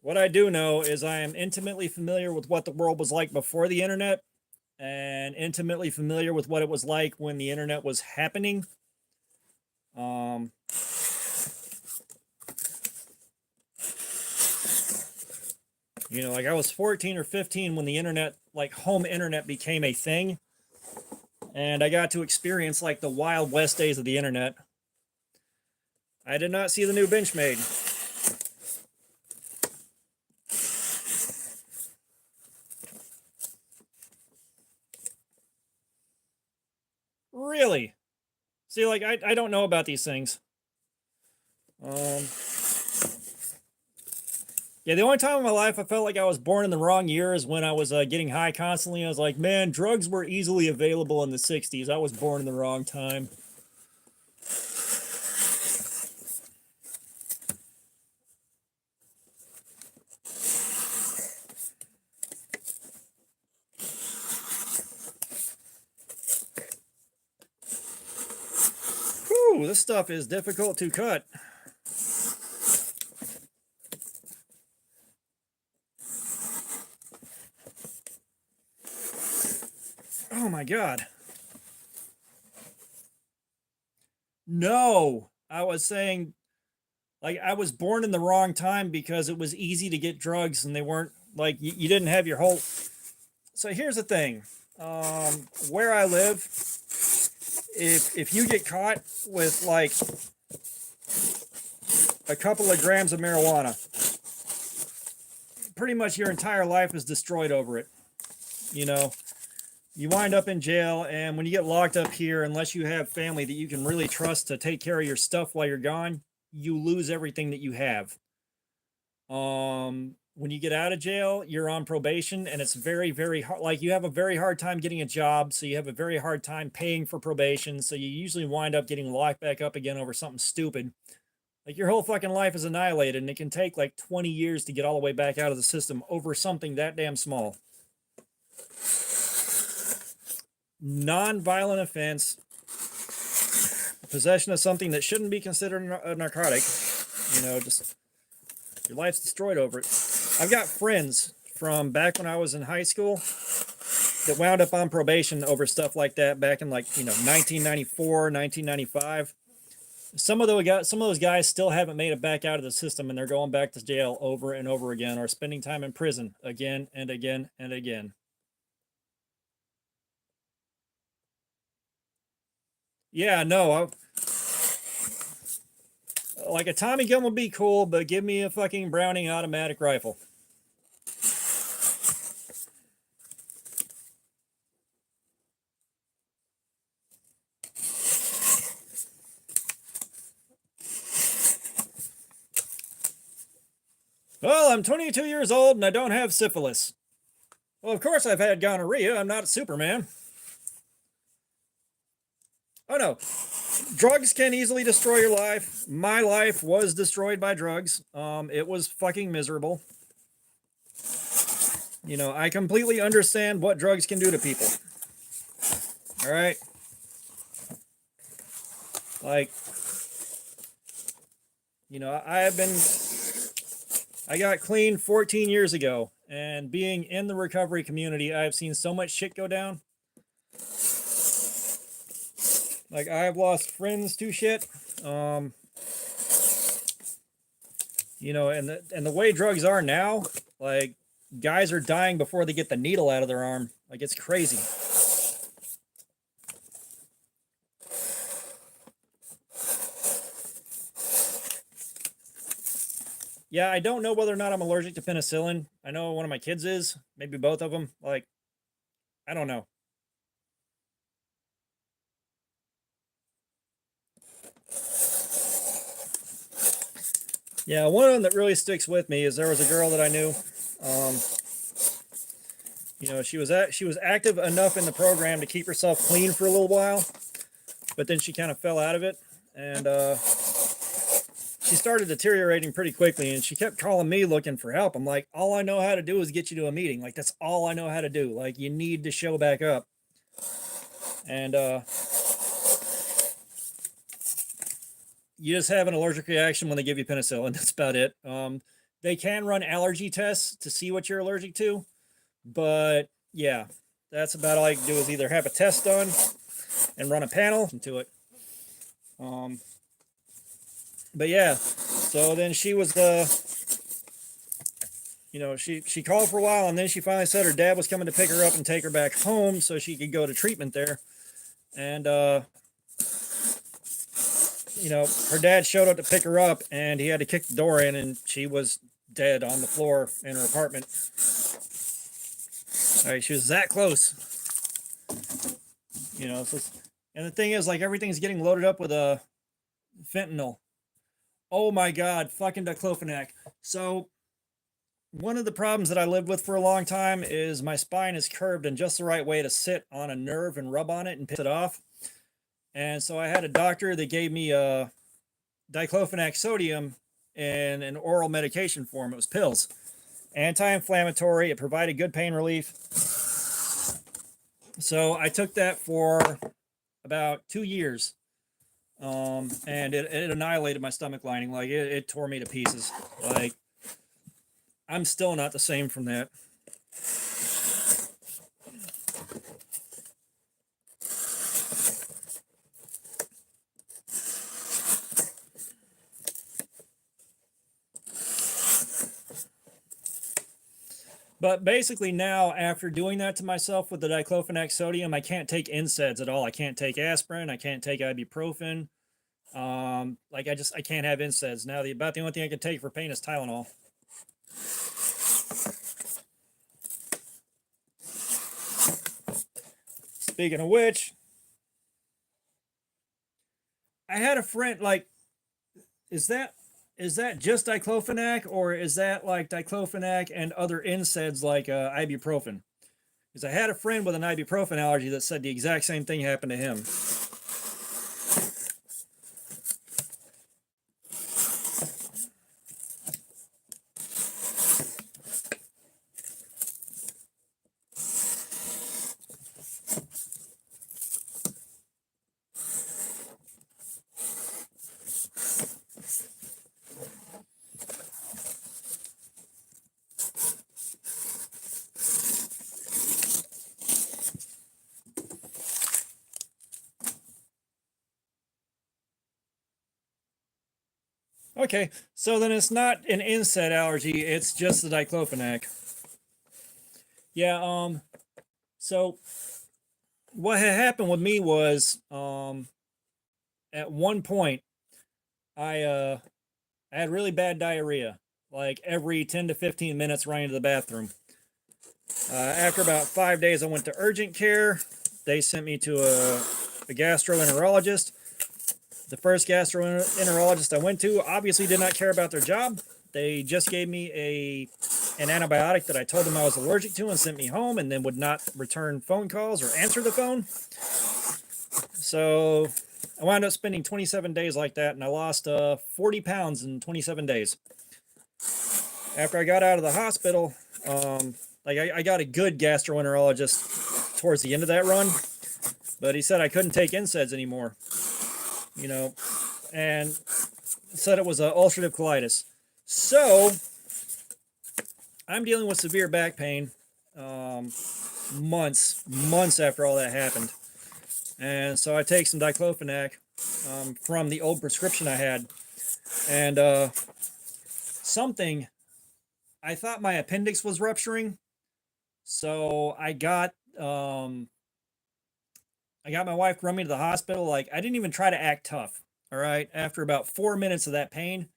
what I do know is I am intimately familiar with what the world was like before the internet, and intimately familiar with what it was like when the internet was happening. You know, like I was 14 or 15 when the internet, like home internet, became a thing. And I got to experience like the Wild West days of the internet. I did not see the new Benchmade. Really? See, like, I don't know about these things. Yeah, the only time in my life I felt like I was born in the wrong year is when I was getting high constantly. I was like, man, drugs were easily available in the 60s. I was born in the wrong time. Whew, this stuff is difficult to cut. Oh my God. No, I was saying, like, I was born in the wrong time because it was easy to get drugs and they weren't, like, you didn't have your whole... So here's the thing. Where I live, if you get caught with, like, a couple of grams of marijuana, pretty much your entire life is destroyed over it. You know, you wind up in jail, and when you get locked up here, unless you have family that you can really trust to take care of your stuff while you're gone, you lose everything that you have. When you get out of jail, you're on probation, and it's very, very hard. Like, you have a very hard time getting a job, so you have a very hard time paying for probation, so you usually wind up getting locked back up again over something stupid. Like, your whole fucking life is annihilated, and it can take like 20 years to get all the way back out of the system over something that damn small. Non-violent offense, possession of something that shouldn't be considered a narcotic. You know, just your life's destroyed over it. I've got friends from back when I was in high school that wound up on probation over stuff like that back in, like, you know, 1994, 1995. Some of those guys still haven't made it back out of the system, and they're going back to jail over and over again, or spending time in prison again and again and again. Yeah, no, like a Tommy gun would be cool, but give me a fucking Browning automatic rifle. Well, I'm 22 years old and I don't have syphilis. Well, of course I've had gonorrhea. I'm not a Superman. Oh no. Drugs can easily destroy your life. My life was destroyed by drugs. It was fucking miserable. You know, I completely understand what drugs can do to people. All right. Like, You know, I got clean 14 years ago, and being in the recovery community, I've seen so much shit go down. Like, I've lost friends to shit. You know, and the way drugs are now, like, guys are dying before they get the needle out of their arm. Like, it's crazy. Yeah, I don't know whether or not I'm allergic to penicillin. I know one of my kids is, maybe both of them. Like, I don't know. Yeah, one of them that really sticks with me is there was a girl that I knew. Um, you know, she was active enough in the program to keep herself clean for a little while, but then she kind of fell out of it, and she started deteriorating pretty quickly, and she kept calling me looking for help. I'm like, all I know how to do is get you to a meeting. Like, that's all I know how to do. Like, you need to show back up. And you just have an allergic reaction when they give you penicillin. That's about it. They can run allergy tests to see what you're allergic to, but yeah, that's about all I can do is either have a test done and run a panel into it. But yeah, so then she was you know, she called for a while, and then she finally said her dad was coming to pick her up and take her back home so she could go to treatment there. And you know, her dad showed up to pick her up, and he had to kick the door in, and she was dead on the floor in her apartment. All right, she was that close. You know, so, and the thing is, like, everything's getting loaded up with fentanyl. Oh my God, fucking diclofenac. So one of the problems that I lived with for a long time is my spine is curved in just the right way to sit on a nerve and rub on it and piss it off. And so I had a doctor that gave me diclofenac sodium in an oral medication form. It was pills. Anti-inflammatory. It provided good pain relief. So I took that for about 2 years. And it annihilated my stomach lining. Like, it tore me to pieces. Like, I'm still not the same from that. But basically now, after doing that to myself with the diclofenac sodium, I can't take NSAIDs at all. I can't take aspirin. I can't take ibuprofen. Like, I can't have NSAIDs. Now, about the only thing I can take for pain is Tylenol. Speaking of which, I had a friend, like, is that just diclofenac, or is that like diclofenac and other NSAIDs like ibuprofen? Because I had a friend with an ibuprofen allergy that said the exact same thing happened to him. Okay, so then it's not an NSAID allergy, it's just the diclofenac. Yeah, so what had happened with me was, at one point, I had really bad diarrhea, like every 10 to 15 minutes running to the bathroom. After about 5 days, I went to urgent care. They sent me to a gastroenterologist. The first gastroenterologist I went to obviously did not care about their job. They just gave me an antibiotic that I told them I was allergic to and sent me home, and then would not return phone calls or answer the phone. So I wound up spending 27 days like that, and I lost 40 pounds in 27 days. After I got out of the hospital, like, I got a good gastroenterologist towards the end of that run, but he said I couldn't take NSAIDs anymore. You know, and said it was ulcerative colitis. So I'm dealing with severe back pain months after all that happened. And so I take some diclofenac from the old prescription I had. And I thought my appendix was rupturing. So I got my wife to run me to the hospital. Like, I didn't even try to act tough. All right. After about 4 minutes of that pain,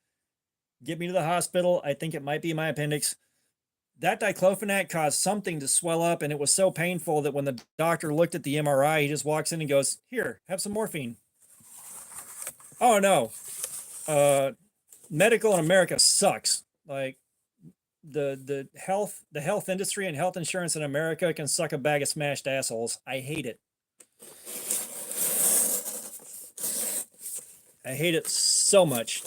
get me to the hospital. I think it might be my appendix. That diclofenac caused something to swell up, and it was so painful that when the doctor looked at the MRI, he just walks in and goes, "Here, have some morphine." Oh no. Medical in America sucks. Like, the health industry and health insurance in America can suck a bag of smashed assholes. I hate it. I hate it so much.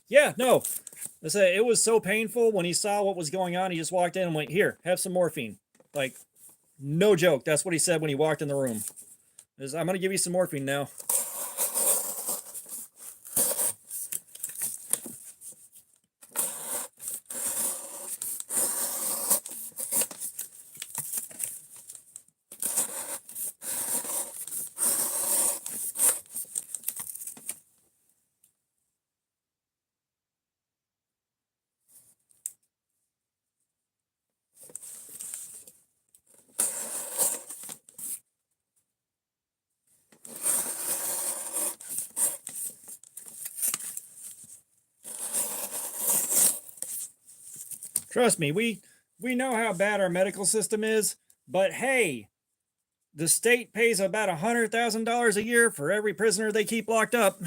Yeah, no. I say it was so painful when he saw what was going on. He just walked in and went, "Here, have some morphine." Like, no joke. That's what he said when he walked in the room. "I'm going to give you some morphine now." Trust me, we know how bad our medical system is, but hey, the state pays about $100,000 a year for every prisoner they keep locked up.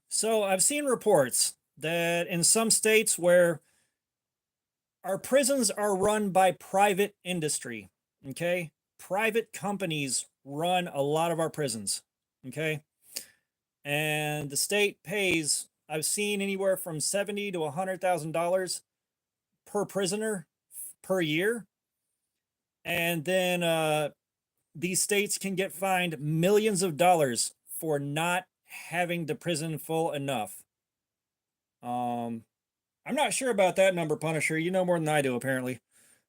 So I've seen reports that in some states where our prisons are run by private industry, okay? Private companies run a lot of our prisons, okay? And the state pays, I've seen anywhere from $70,000 to $100,000 per prisoner per year. And then these states can get fined millions of dollars for not having the prison full enough. I'm not sure about that number, Punisher. You know more than I do, apparently.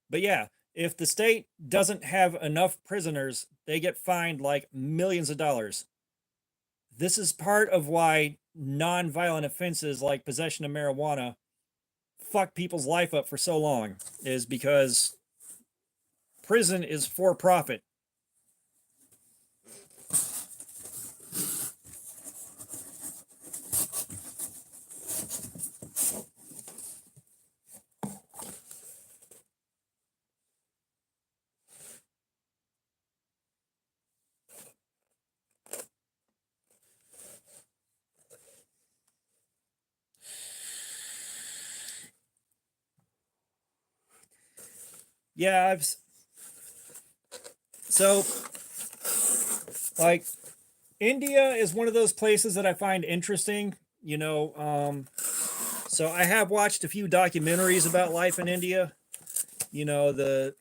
But yeah, if the state doesn't have enough prisoners, they get fined like millions of dollars. This is part of why non-violent offenses like possession of marijuana fuck people's life up for so long, is because prison is for profit. Yeah, so like, India is one of those places that I find interesting, so I have watched a few documentaries about life in India. The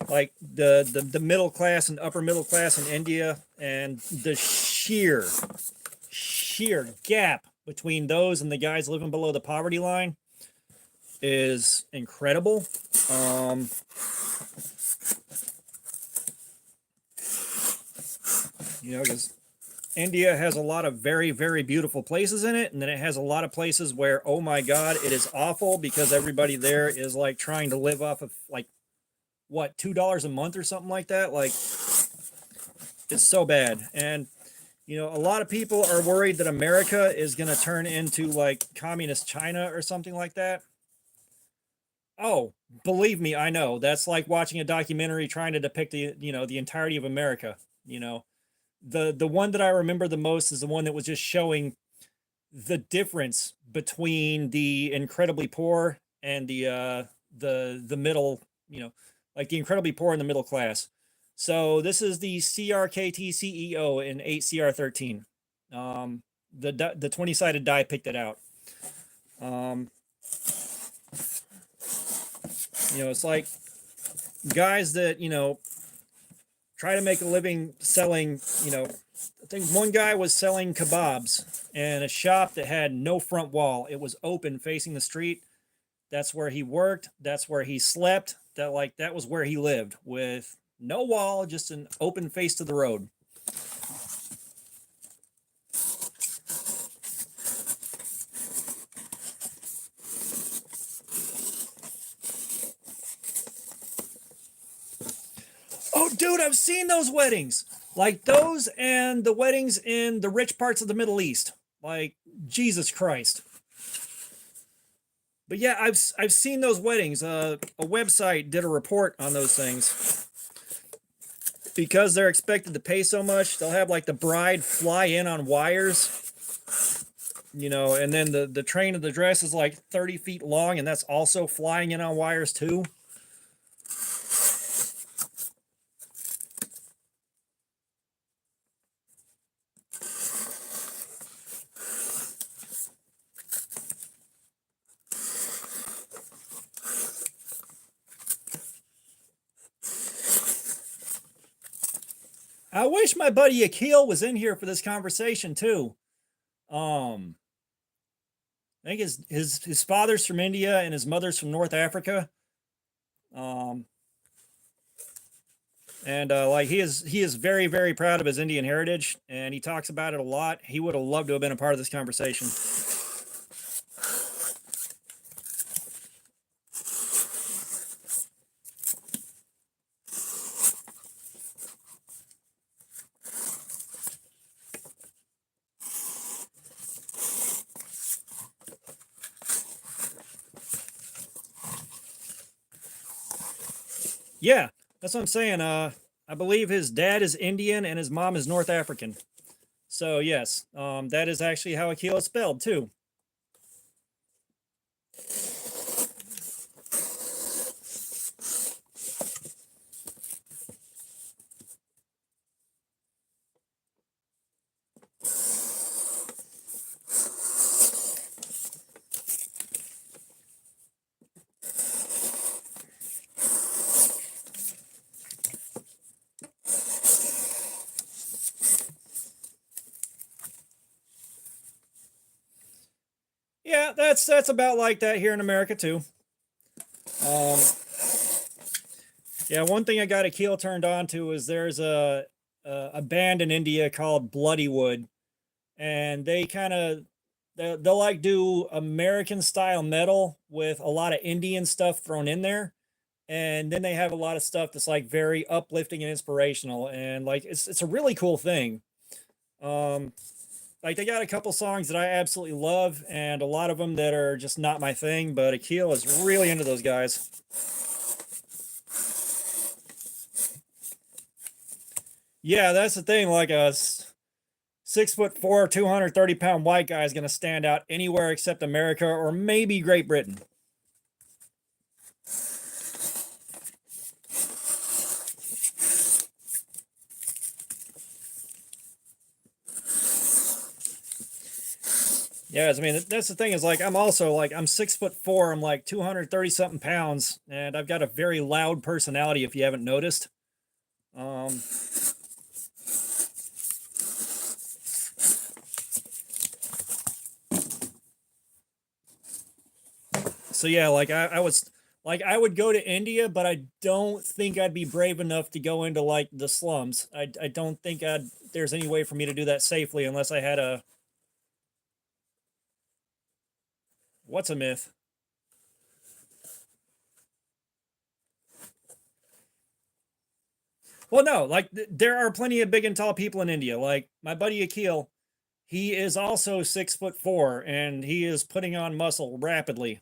like the middle class and upper middle class in India, and the sheer gap between those and the guys living below the poverty line is incredible. Because India has a lot of very, very beautiful places in it, and then it has a lot of places where, oh my God, it is awful because everybody there is like trying to live off of like, what, $2 a month or something like that. Like, it's so bad. And a lot of people are worried that America is going to turn into like communist China or something like that. Oh, believe me, I know. That's like watching a documentary trying to depict the entirety of America. You know, the one that I remember the most is the one that was just showing the difference between the incredibly poor and the middle, like the incredibly poor and the middle class. So this is the CRKT CEO in 8CR13. The 20-sided die picked it out. Um, it's like guys that, try to make a living selling, I think one guy was selling kebabs in a shop that had no front wall. It was open facing the street. That's where he worked. That's where he slept. That was where he lived with no wall, just an open face to the road. Oh, dude, I've seen those weddings. Like those and the weddings in the rich parts of the Middle East. Like Jesus Christ. But yeah, I've seen those weddings. A website did a report on those things. Because they're expected to pay so much, they'll have like the bride fly in on wires. And then the train of the dress is like 30 feet long, and that's also flying in on wires too. I wish my buddy Akil was in here for this conversation too. I think his father's from India and his mother's from North Africa. Um, and like he is very, very proud of his Indian heritage, and he talks about it a lot. He would have loved to have been a part of this conversation. Yeah, that's what I'm saying. I believe his dad is Indian and his mom is North African. So yes, that is actually how Akil is spelled too. Yeah, that's about like that here in America too. Um, yeah, one thing I got Akil turned on to is there's a band in India called Bloodywood, and they kind of they'll like do American style metal with a lot of Indian stuff thrown in there, and then they have a lot of stuff that's like very uplifting and inspirational, and like it's a really cool thing. Um, like they got a couple songs that I absolutely love, and a lot of them that are just not my thing. But Akil is really into those guys. Yeah, that's the thing. Like a 6'4", 230-pound white guy is going to stand out anywhere except America or maybe Great Britain. Yeah, I mean that's the thing is like I'm also like I'm 6'4", I'm like 230 something pounds, and I've got a very loud personality if you haven't noticed. Um, so yeah, like I was like I would go to India, but I don't think I'd be brave enough to go into like the slums. I don't think there's any way for me to do that safely unless I had a what's a myth? Well, no, like there are plenty of big and tall people in India. Like my buddy Akil, he is also 6'4", and he is putting on muscle rapidly.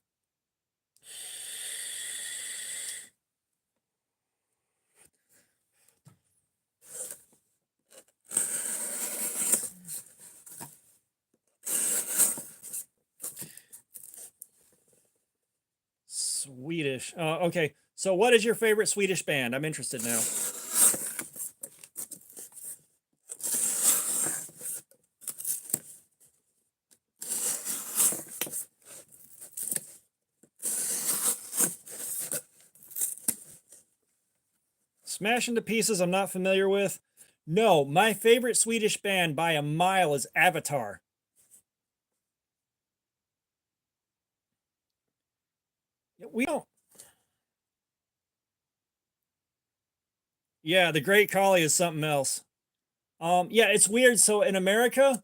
Swedish. Okay. So what is your favorite Swedish band? I'm interested now. Smash into Pieces, I'm not familiar with. No, my favorite Swedish band by a mile is Avatar. We don't. Yeah, the Great Collie is something else. Yeah, it's weird. So in America,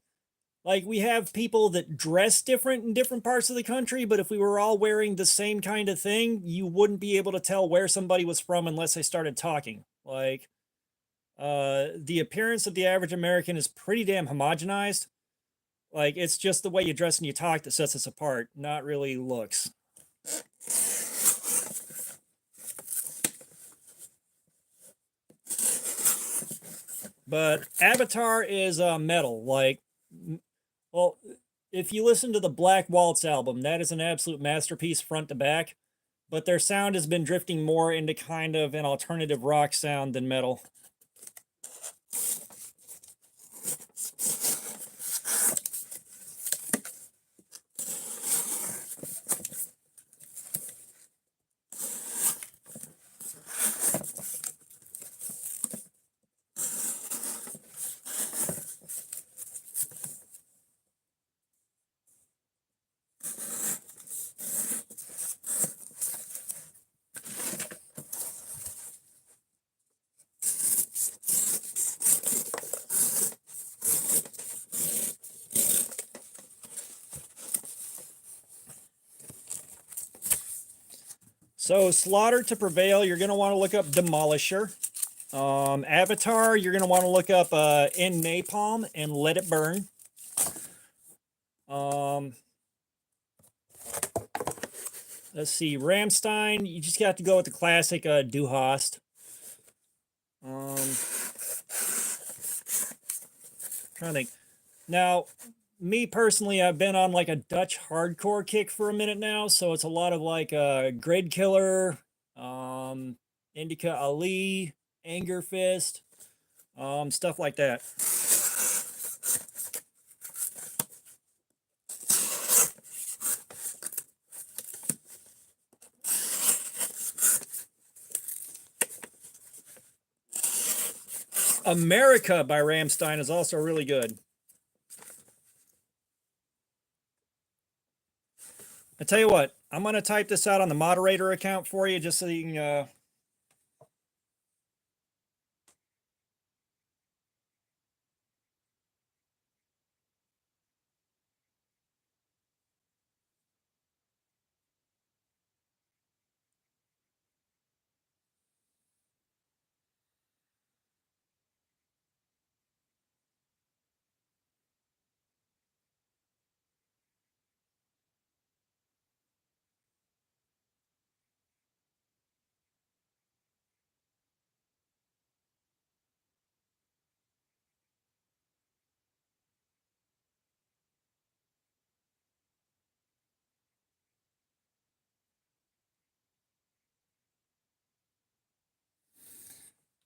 like we have people that dress different in different parts of the country, but if we were all wearing the same kind of thing, you wouldn't be able to tell where somebody was from unless they started talking. Like the appearance of the average American is pretty damn homogenized. Like it's just the way you dress and you talk that sets us apart, not really looks. But Avatar is metal. Like, well, if you listen to the Black Waltz album, that is an absolute masterpiece front to back. But their sound has been drifting more into kind of an alternative rock sound than metal. So Slaughter to Prevail, you're going to want to look up Demolisher. Avatar, you're going to want to look up In Napalm and Let It Burn. Let's see, Rammstein, you just got to go with the classic Du Hast. Trying to think. Now, me personally, I've been on like a Dutch hardcore kick for a minute now, so it's a lot of like Grid Killer, Indica Ali, Anger Fist, stuff like that. America by Rammstein is also really good. I tell you what, I'm going to type this out on the moderator account for you just so you can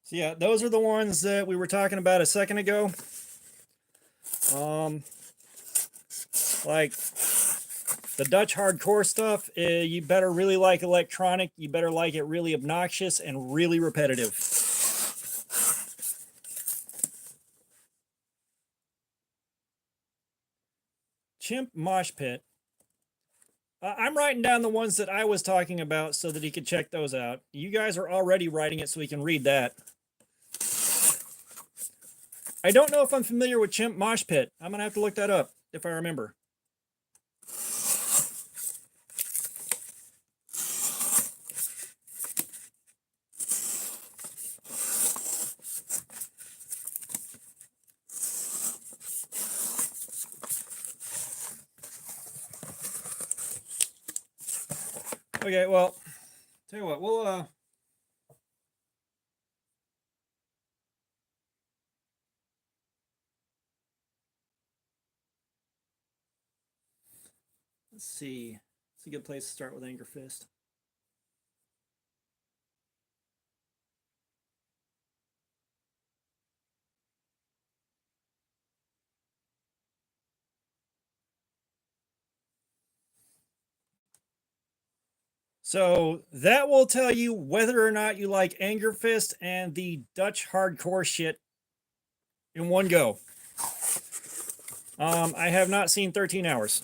So yeah, those are the ones that we were talking about a second ago. Like the Dutch hardcore stuff, you better really like electronic. You better like it really obnoxious and really repetitive. Chimp Mosh Pit. I'm writing down the ones that I was talking about so that he could check those out. You guys are already writing it so he can read that. I don't know if I'm familiar with Chimp Mosh Pit. I'm going to have to look that up if I remember. Okay, well, tell you what, we'll let's see. It's a good place to start with Anger Fist. So that will tell you whether or not you like Anger Fist and the Dutch hardcore shit in one go. I have not seen 13 Hours.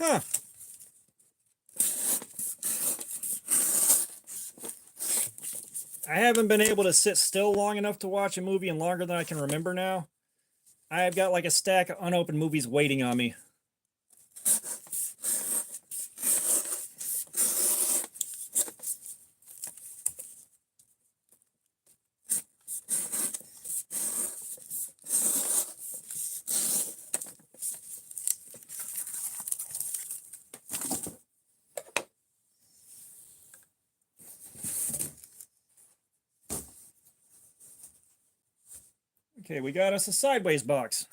Huh. I haven't been able to sit still long enough to watch a movie and longer than I can remember now. I've got like a stack of unopened movies waiting on me. Okay, we got us a Sideways box.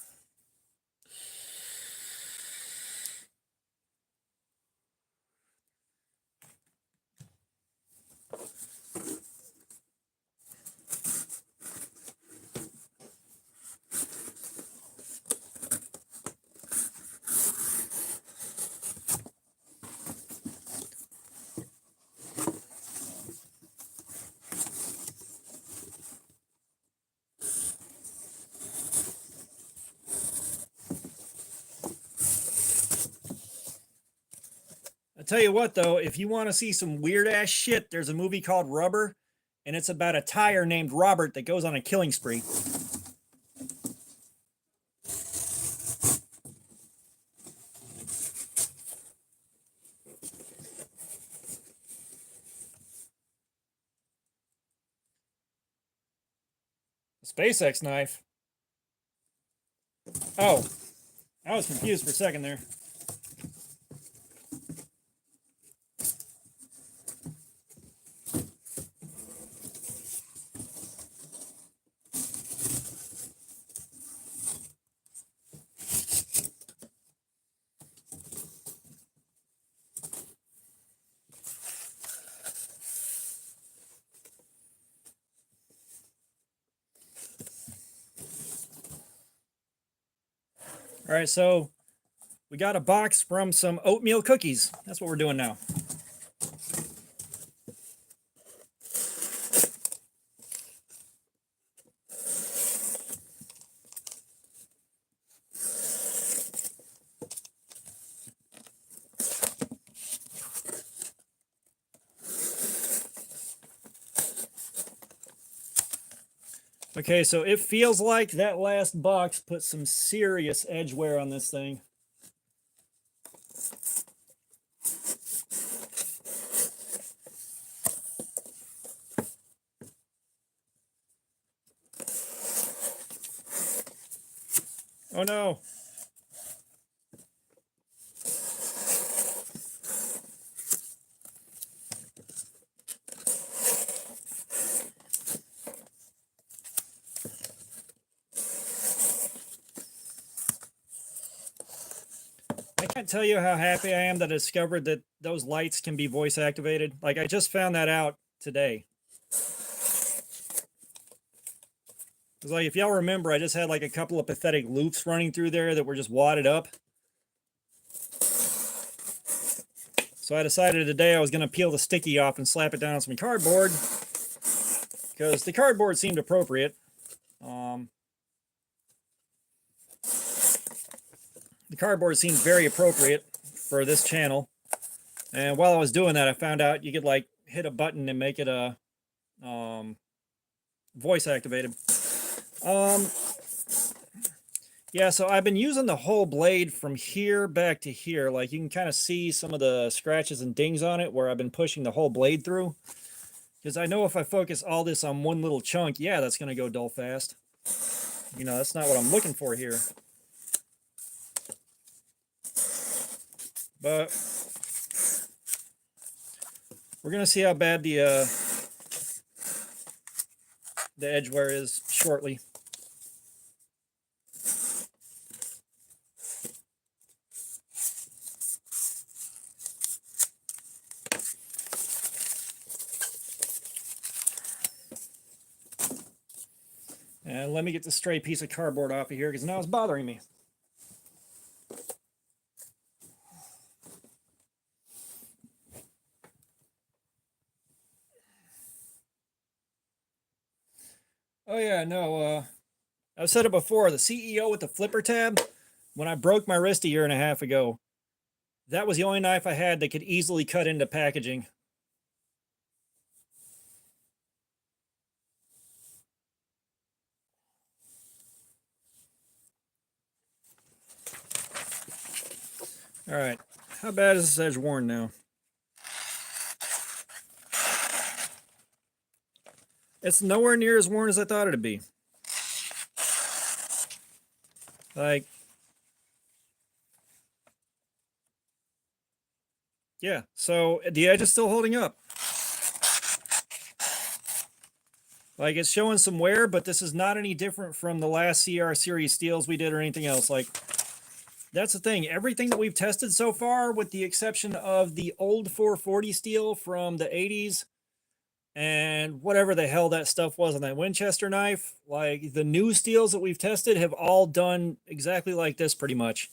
I tell you what, though, if you want to see some weird ass shit, there's a movie called Rubber, and it's about a tire named Robert that goes on a killing spree. A SpaceX knife. Oh, I was confused for a second there. All right, so we got a box from some oatmeal cookies. That's what we're doing now. Okay, so it feels like that last box put some serious edge wear on this thing. Oh no. I can't tell you how happy I am that I discovered that those lights can be voice activated. Like, I just found that out today. Because, like, if y'all remember, I just had like a couple of pathetic loops running through there that were just wadded up. So I decided today I was going to peel the sticky off and slap it down on some cardboard. Because the cardboard seemed appropriate. The cardboard seemed very appropriate for this channel. And while I was doing that, I found out you could like hit a button and make it a voice activated. Yeah, so I've been using the whole blade from here back to here. Like, you can kind of see some of the scratches and dings on it where I've been pushing the whole blade through. Because I know if I focus all this on one little chunk, yeah, that's going to go dull fast. You know, that's not what I'm looking for here. But we're going to see how bad the edge wear is shortly. And let me get the stray piece of cardboard off of here because now it's bothering me. Oh yeah, no, I've said it before, the CEO with the flipper tab, when I broke my wrist a year and a half ago, that was the only knife I had that could easily cut into packaging. All right, how bad is this edge worn now? It's nowhere near as worn as I thought it'd be. Like, yeah, so the edge is still holding up. Like, it's showing some wear, but this is not any different from the last CR series steels we did or anything else. Like, that's the thing. Everything that we've tested so far, with the exception of the old 440 steel from the 80s and whatever the hell that stuff was on that Winchester knife, like, the new steels that we've tested have all done exactly like this pretty much,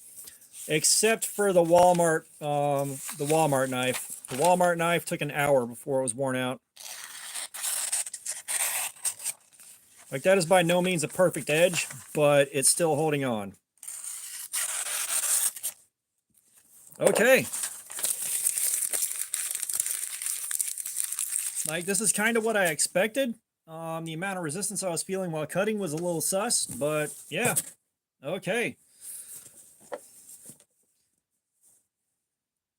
except for the Walmart knife. The Walmart knife took an hour before it was worn out. Like, that is by no means a perfect edge, but it's still holding on. Okay. Like, this is kind of what I expected. The amount of resistance I was feeling while cutting was a little sus, but yeah. Okay.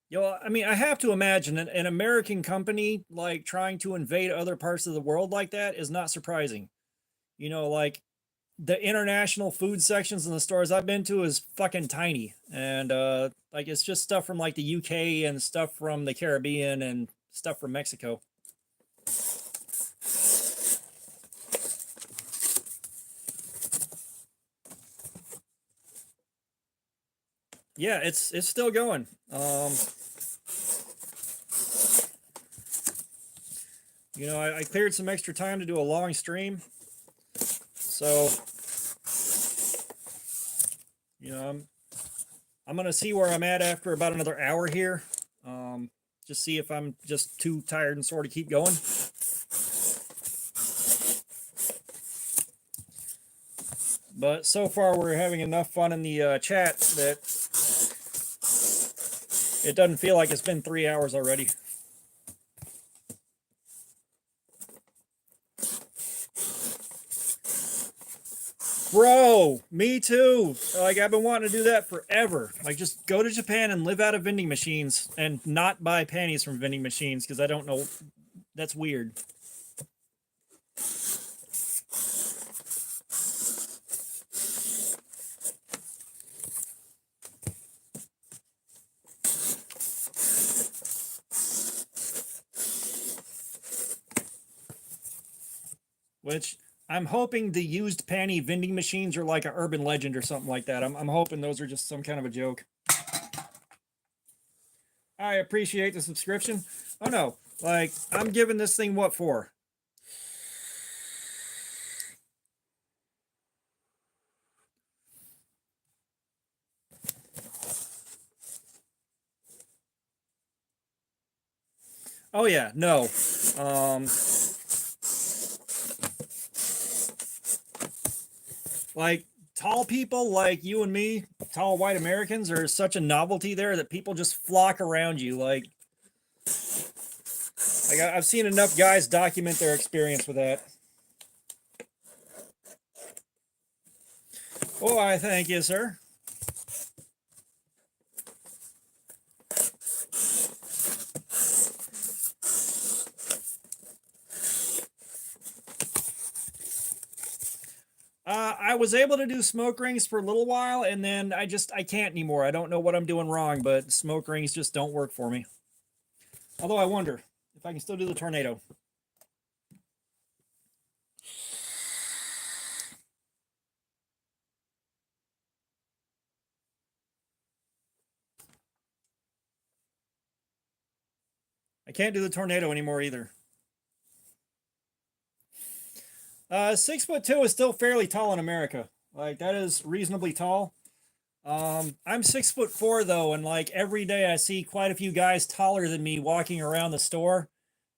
Yo, I mean, I have to imagine an American company, like, trying to invade other parts of the world like that is not surprising. You know, like, the international food sections in the stores I've been to is fucking tiny. And, like, it's just stuff from, like, the UK and stuff from the Caribbean and stuff from Mexico. Yeah, it's still going. You know, I cleared some extra time to do a long stream. So, you know, I'm gonna see where I'm at after about another hour here. Just see if I'm just too tired and sore to keep going. But so far, we're having enough fun in the chat that it doesn't feel like it's been 3 hours already. Bro, me too. Like, I've been wanting to do that forever. Like, just go to Japan and live out of vending machines and not buy panties from vending machines, because I don't know. That's weird. Which, I'm hoping the used panty vending machines are like an urban legend or something like that. I'm hoping those are just some kind of a joke. I appreciate the subscription. Oh no, like, I'm giving this thing what for? Oh yeah, no. Like, tall people like you and me, tall white Americans, are such a novelty there that people just flock around you. Like I've seen enough guys document their experience with that. Oh, I thank you, sir. I was able to do smoke rings for a little while, and then I can't anymore. I don't know what I'm doing wrong, but smoke rings just don't work for me. Although I wonder if I can still do the tornado. I can't do the tornado anymore either. 6'2" is still fairly tall in America. Like, that is reasonably tall. I'm 6'4" though, and like every day I see quite a few guys taller than me walking around the store.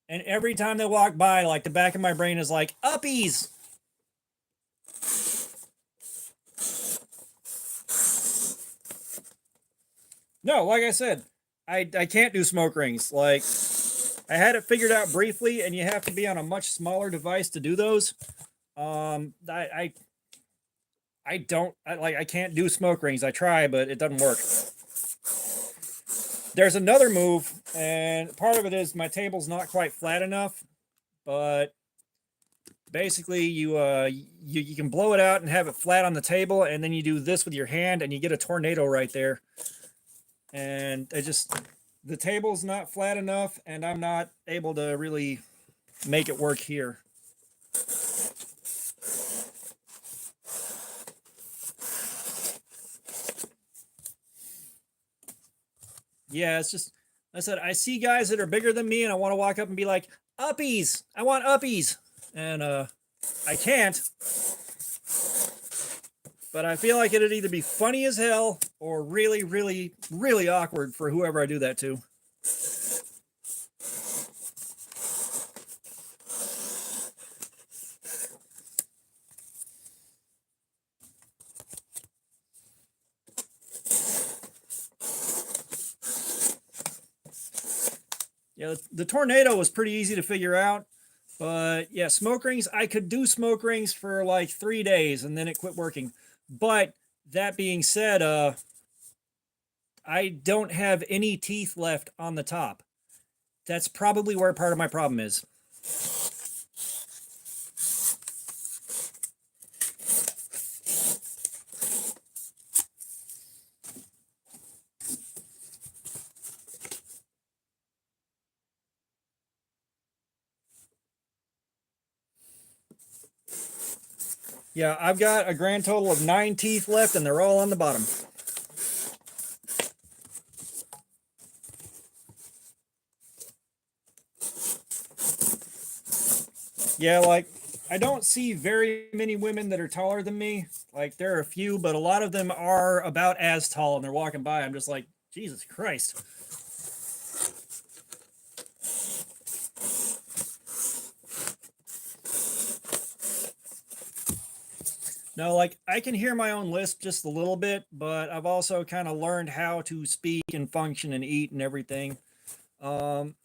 And every time they walk by, like the back of my brain is like, uppies. No, like I said, I can't do smoke rings. Like, I had it figured out briefly, and you have to be on a much smaller device to do those. I can't do smoke rings. I try, but it doesn't work. There's another move, and part of it is my table's not quite flat enough, but basically you can blow it out and have it flat on the table, and then you do this with your hand, and you get a tornado right there. And the table's not flat enough, and I'm not able to really make it work here. Yeah, it's just, I said, I see guys that are bigger than me, and I want to walk up and be like, uppies, I want uppies. And I can't. But I feel like it'd either be funny as hell or really, really, really awkward for whoever I do that to. Yeah, the tornado was pretty easy to figure out. But yeah, smoke rings, I could do smoke rings for like 3 days and then it quit working. But that being said, I don't have any teeth left on the top. That's probably where part of my problem is. Yeah, I've got a grand total of 9 teeth left, and they're all on the bottom. Yeah, like, I don't see very many women that are taller than me. Like, there are a few, but a lot of them are about as tall, and they're walking by. I'm just like, Jesus Christ. No, like, I can hear my own lisp just a little bit, but I've also kind of learned how to speak and function and eat and everything. It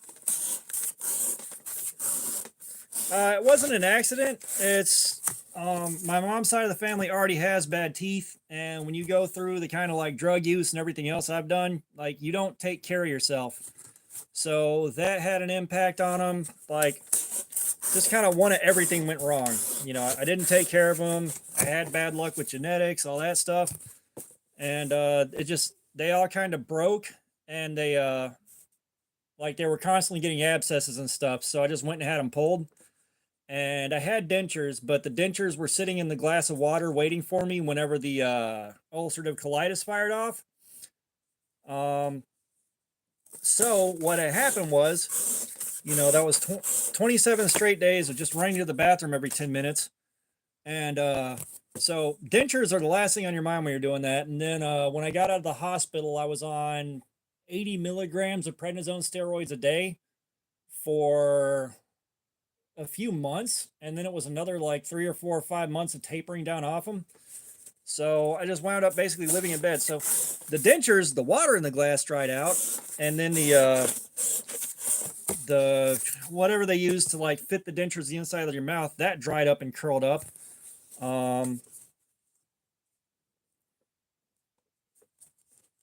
wasn't an accident. It's my mom's side of the family already has bad teeth, and when you go through the kind of like drug use and everything else I've done, like, you don't take care of yourself. So that had an impact on them. Like, just kind of one of everything went wrong. You know, I didn't take care of them. I had bad luck with genetics, all that stuff, and they all kind of broke, and they were constantly getting abscesses and stuff. So I just went and had them pulled. And I had dentures, but the dentures were sitting in the glass of water waiting for me whenever the ulcerative colitis fired off. So what had happened was, that was 27 straight days of just running to the bathroom every 10 minutes. And so dentures are the last thing on your mind when you're doing that. And then when I got out of the hospital, I was on 80 milligrams of prednisone steroids a day for a few months, and then it was another like 3 or 4 or 5 months of tapering down off them. So I just wound up basically living in bed. So the dentures, the water in the glass dried out, and then the whatever they use to like fit the dentures the inside of your mouth, that dried up and curled up.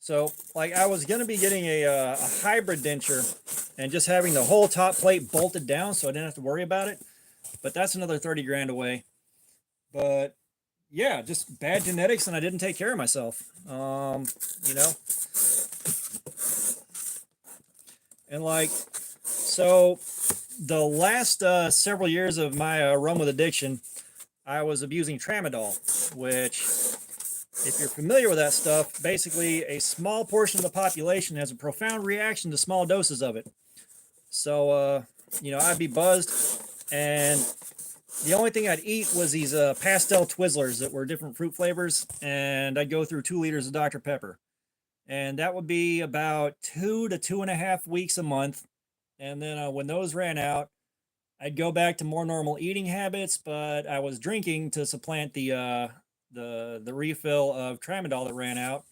So, like, I was gonna be getting a hybrid denture and just having the whole top plate bolted down, so I didn't have to worry about it. But that's another 30 grand away. But yeah, just bad genetics, and I didn't take care of myself. You know, and like, so the last several years of my run with addiction, I was abusing tramadol, which, if you're familiar with that stuff, basically a small portion of the population has a profound reaction to small doses of it. So, you know, I'd be buzzed, and the only thing I'd eat was these pastel Twizzlers that were different fruit flavors, and I'd go through 2 liters of Dr. Pepper. And that would be about 2 to 2.5 weeks a month. And then when those ran out, I'd go back to more normal eating habits, but I was drinking to supplant the refill of tramadol that ran out.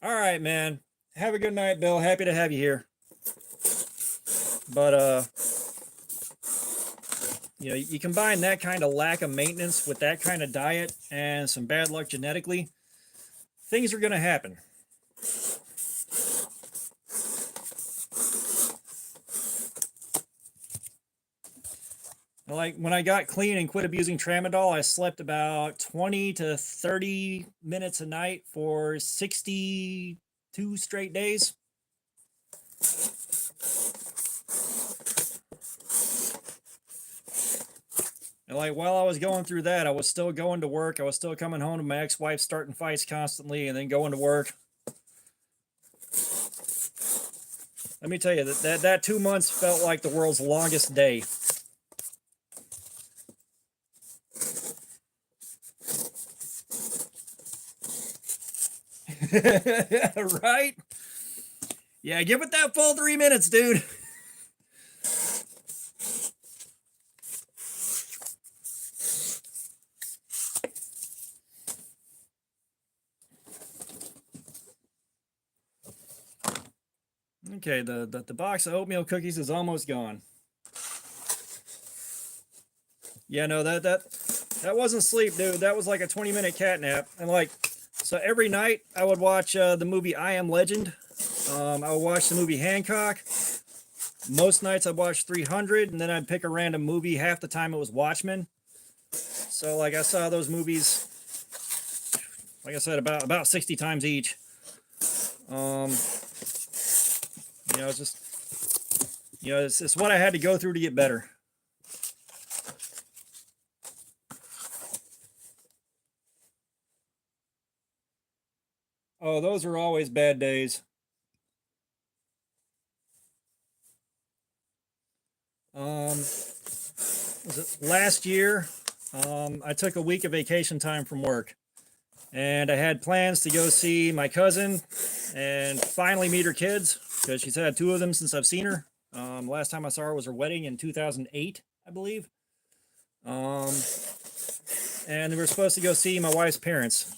All right, man. Have a good night, Bill. Happy to have you here. But you know, you combine that kind of lack of maintenance with that kind of diet and some bad luck genetically, things are going to happen. Like, when I got clean and quit abusing tramadol, I slept about 20 to 30 minutes a night for 62 straight days. And like, while I was going through that, I was still going to work. I was still coming home to my ex-wife, starting fights constantly, and then going to work. Let me tell you, that 2 months felt like the world's longest day. Right? Yeah, give it that full 3 minutes, dude. Okay, the box of oatmeal cookies is almost gone. Yeah, no, that wasn't sleep, dude. That was like a 20-minute cat nap. And like, so every night I would watch the movie I Am Legend. I would watch the movie Hancock. Most nights I'd watch 300, and then I'd pick a random movie. Half the time it was Watchmen. So like, I saw those movies, like I said, about 60 times each. You know, it's just, you know, it's what I had to go through to get better. Oh, those are always bad days. Was it last year? I took a week of vacation time from work, and I had plans to go see my cousin and finally meet her kids, because she's had 2 of them since I've seen her. Last time I saw her was her wedding in 2008, I believe. And we were supposed to go see my wife's parents.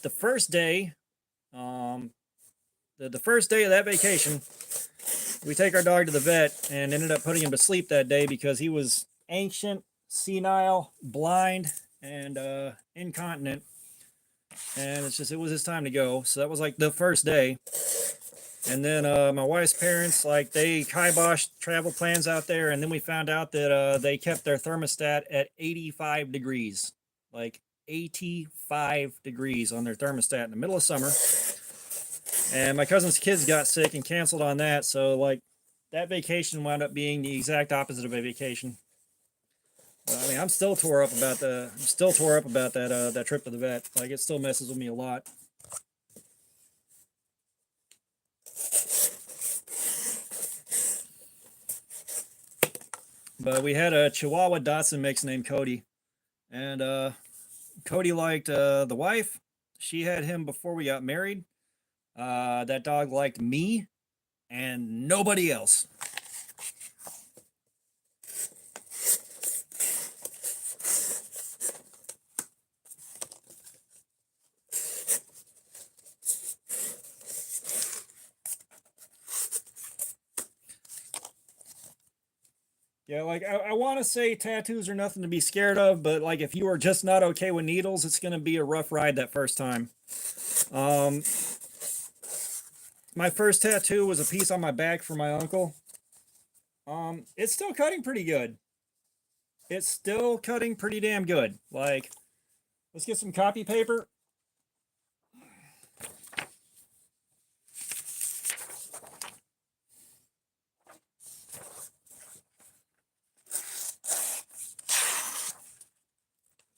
The first day, the first day of that vacation, we take our dog to the vet and ended up putting him to sleep that day because he was ancient, senile, blind, and incontinent. And it's just, it was his time to go. So that was like the first day. And then my wife's parents, like, they kiboshed travel plans out there, and then we found out that they kept their thermostat at 85 degrees. Like 85 degrees on their thermostat in the middle of summer. And my cousin's kids got sick and canceled on that, so like, that vacation wound up being the exact opposite of a vacation. I mean, I'm still tore up about that that trip to the vet. Like, it still messes with me a lot. But we had a Chihuahua Dachshund mix named Cody, and Cody liked the wife. She had him before we got married. That dog liked me and nobody else. Yeah, like I want to say tattoos are nothing to be scared of, but like if you are just not okay with needles, it's going to be a rough ride that first time. Um, my first tattoo was a piece on my back for my uncle. It's still cutting pretty good. It's still cutting pretty damn good. Like, let's get some copy paper.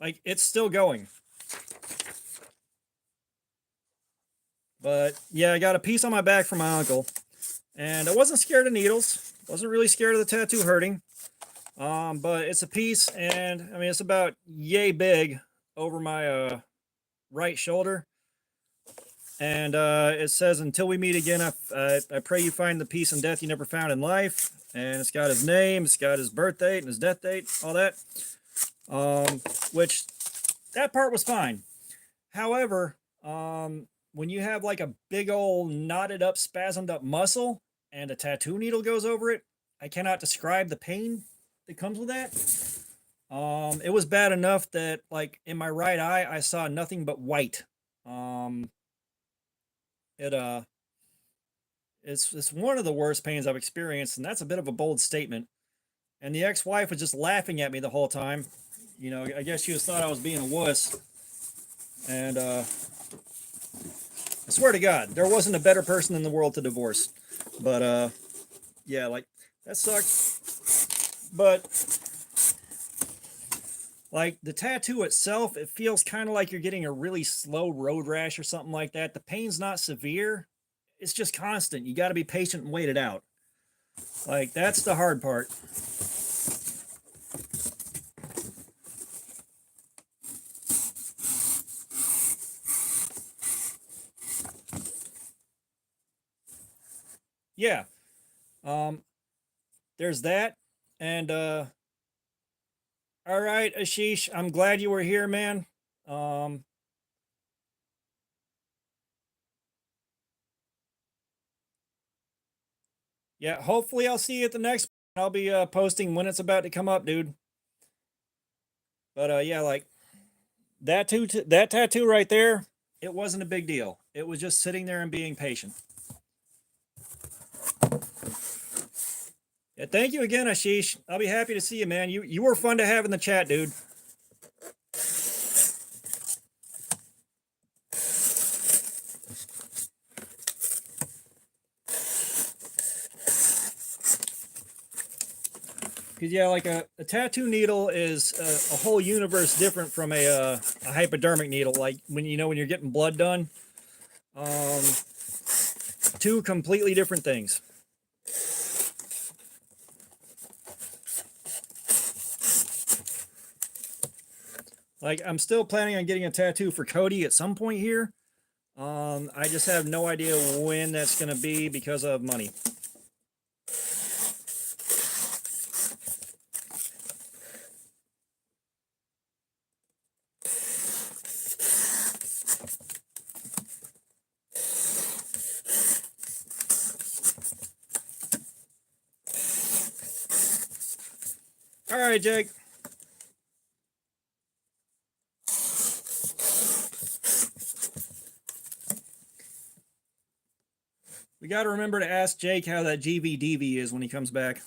Like, it's still going. But yeah, I got a piece on my back from my uncle, and I wasn't scared of needles. Wasn't really scared of the tattoo hurting. But it's a piece, and I mean it's about yay big over my right shoulder, and it says, "Until we meet again, I pray you find the peace and death you never found in life." And it's got his name, it's got his birth date and his death date, all that. Which that part was fine. However, when you have like a big old knotted up, spasmed up muscle and a tattoo needle goes over it, I cannot describe the pain that comes with that. It was bad enough that like in my right eye, I saw nothing but white. Um, it it's one of the worst pains I've experienced, and that's a bit of a bold statement. And the ex-wife was just laughing at me the whole time. You know, I guess she just thought I was being a wuss. And I swear to God, there wasn't a better person in the world to divorce. But yeah, like that sucked. But like the tattoo itself, it feels kind of like you're getting a really slow road rash or something like that. The pain's not severe. It's just constant. You got to be patient and wait it out. Like that's the hard part. Yeah. Um there's that. And all right, Ashish, I'm glad you were here, man. Um yeah, hopefully I'll see you at the next one. I'll be posting when it's about to come up, dude. But yeah, like that tattoo right there, it wasn't a big deal. It was just sitting there and being patient. Yeah, thank you again, Ashish. I'll be happy to see you, man. You were fun to have in the chat, dude. Because yeah, like a tattoo needle is a whole universe different from a hypodermic needle. Like when you know when you're getting blood done, um, two completely different things. Like I'm still planning on getting a tattoo for Cody at some point here. I just have no idea when that's gonna be because of money. All right, Jake. We got to remember to ask Jake how that GVDV is when he comes back.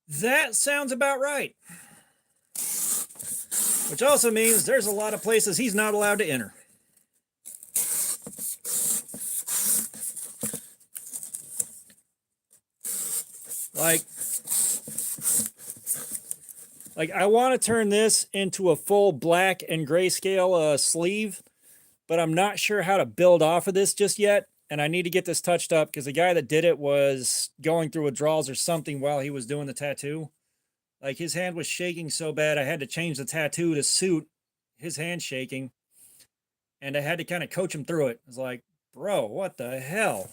That sounds about right. Which also means there's a lot of places he's not allowed to enter. Like I want to turn this into a full black and grayscale sleeve, but I'm not sure how to build off of this just yet. And I need to get this touched up because the guy that did it was going through withdrawals or something while he was doing the tattoo. Like his hand was shaking so bad I had to change the tattoo to suit his hand shaking. And I had to kind of coach him through it. I was like, bro, what the hell?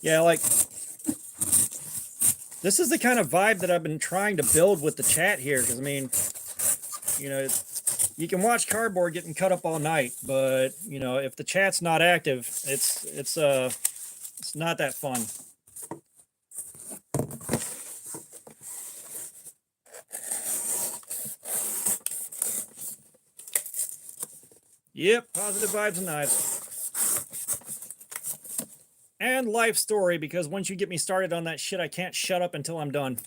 Yeah, like this is the kind of vibe that I've been trying to build with the chat here. Because I mean, you know, you can watch cardboard getting cut up all night, but you know, if the chat's not active, it's not that fun. Yep, positive vibes and knives. And life story, because once you get me started on that shit, I can't shut up until I'm done.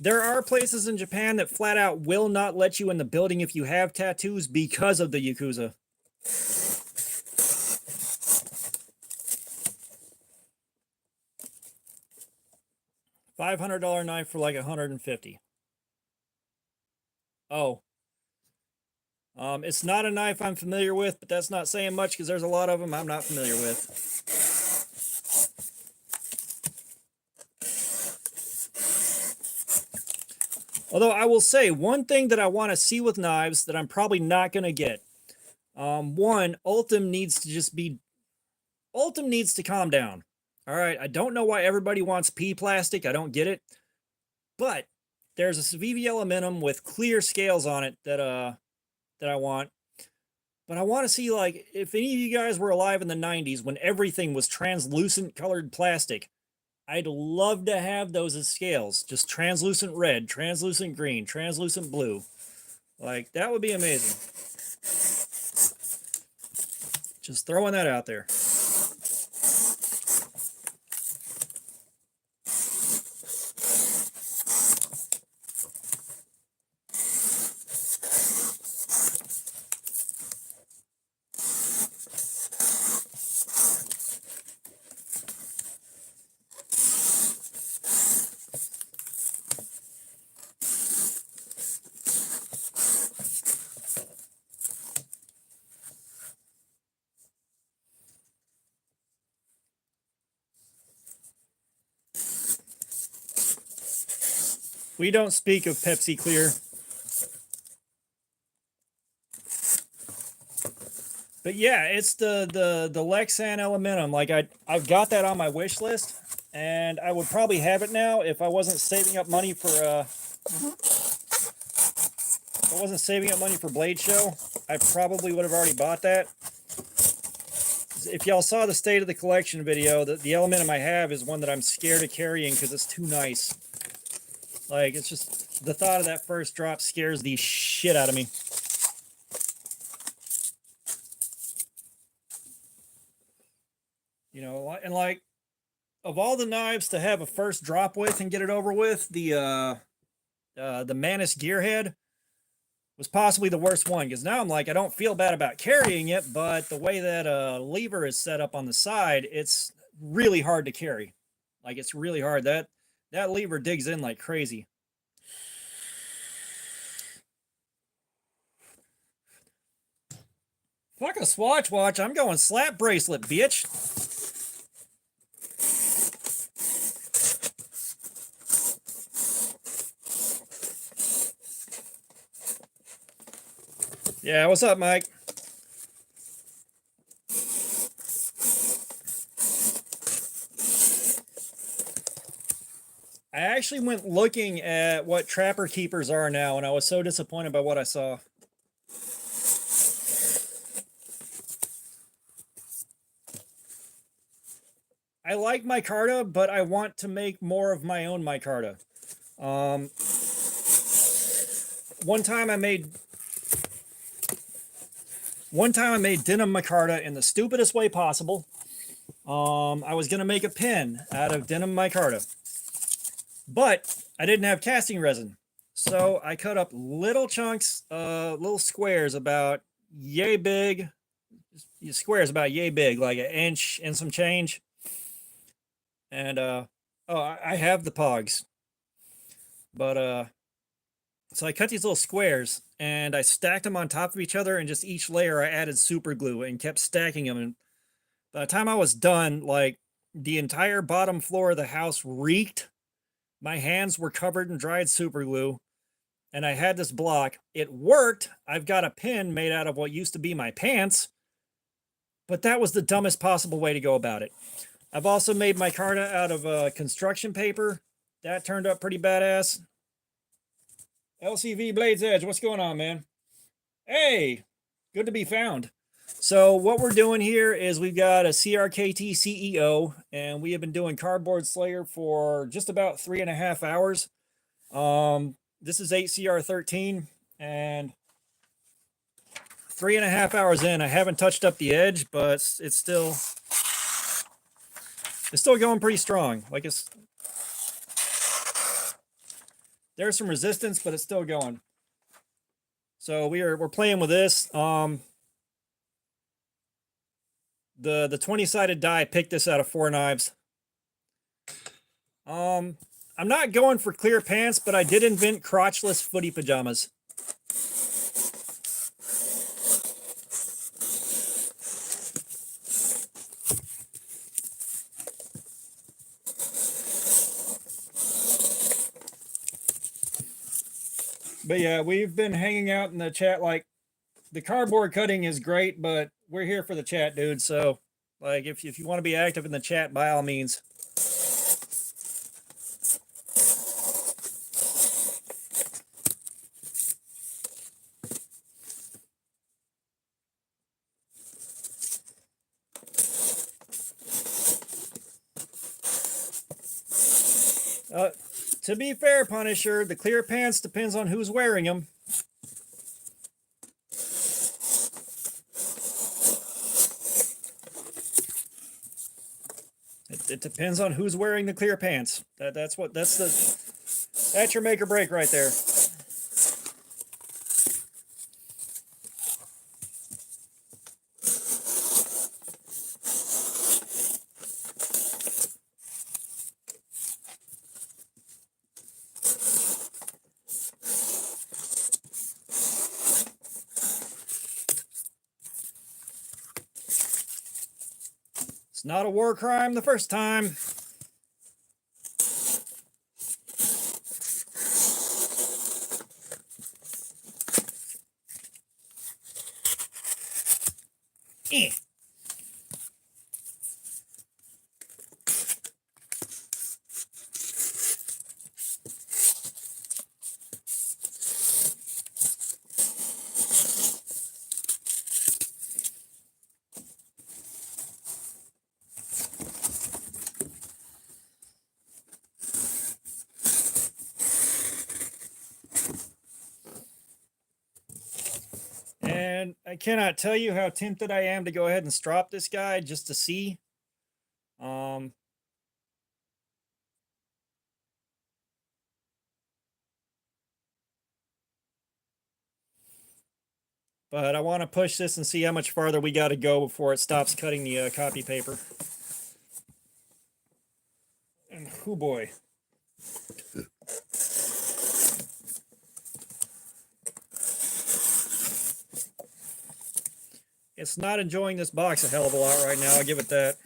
There are places in Japan that flat out will not let you in the building if you have tattoos because of the Yakuza. $500 knife for like 150. Oh. It's not a knife I'm familiar with, but that's not saying much because there's a lot of them I'm not familiar with. Although I will say one thing that I want to see with knives that I'm probably not going to get. One, Ultim needs to calm down. All right, I don't know why everybody wants pea plastic. I don't get it. But there's a Civivi Elementum with clear scales on it that I want. But I want to see, like, if any of you guys were alive in the 90s when everything was translucent colored plastic, I'd love to have those as scales. Just translucent red, translucent green, translucent blue. Like, that would be amazing. Just throwing that out there. We don't speak of Pepsi Clear. But yeah, it's the Lexan Elementum. Like I've got that on my wish list, and I would probably have it now if I wasn't saving up money for Blade Show. I probably would have already bought that. If y'all saw the state of the collection video, the Elementum I have is one that I'm scared of carrying because it's too nice. Like, it's just the thought of that first drop scares the shit out of me. You know, and like, of all the knives to have a first drop with and get it over with, the Manus Gearhead was possibly the worst one, because now I'm like, I don't feel bad about carrying it, but the way that lever is set up on the side, it's really hard to carry. Like, it's really hard. That lever digs in like crazy. Fuck a Swatch watch. I'm going slap bracelet, bitch. Yeah, what's up, Mike? I actually went looking at what Trapper Keepers are now, and I was so disappointed by what I saw. I like micarta, but I want to make more of my own micarta. One time I made denim micarta in the stupidest way possible. I was going to make a pen out of denim micarta, but I didn't have casting resin. So I cut up little chunks, little squares about yay big, squares about yay big, like 1 inch and some change. And oh, I have the pogs, but so I cut these little squares and I stacked them on top of each other, and just each layer I added super glue and kept stacking them. And By the time I was done, like the entire bottom floor of the house reeked. My hands were covered in dried super glue, and I had this block. It worked. I've got a pin made out of what used to be my pants, but that was the dumbest possible way to go about it. I've also made my micarta out of construction paper. That turned up pretty badass. LCV Blades Edge, what's going on, man? Hey, good to be found. So what we're doing here is we've got a CRKT CEO, and we have been doing Cardboard Slayer for just about 3.5 hours. This is 8CR13, and 3.5 hours in, I haven't touched up the edge, but it's still going pretty strong. Like there's some resistance, but it's still going. So we're playing with this. The 20-sided die picked this out of 4 knives. I'm not going for clear pants, but I did invent crotchless footy pajamas. But yeah, we've been hanging out in the chat. Like, the cardboard cutting is great, but we're here for the chat, dude. So, like, if you want to be active in the chat, by all means. To be fair, Punisher, the clear pants depends on who's wearing them. It depends on who's wearing the clear pants. That's your make or break right there. It's not a war crime the first time. Eh. And I cannot tell you how tempted I am to go ahead and strop this guy just to see. But I want to push this and see how much farther we got to go before it stops cutting the copy paper. And oh boy. It's not enjoying this box a hell of a lot right now, I'll give it that.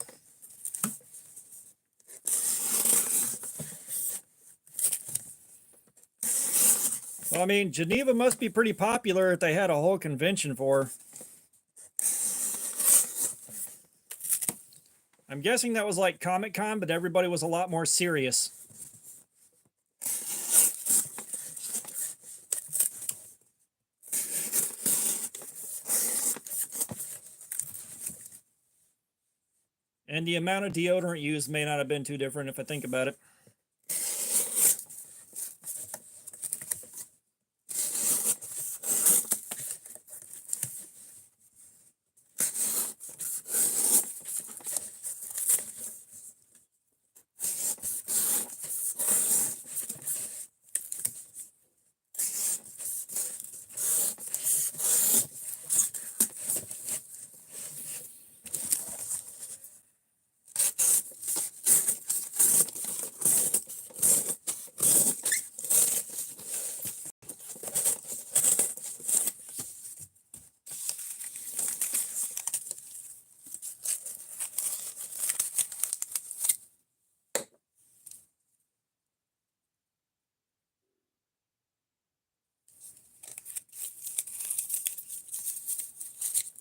Well, I mean, Geneva must be pretty popular if they had a whole convention for her. I'm guessing that was like Comic-Con, but everybody was a lot more serious. And the amount of deodorant used may not have been too different if I think about it.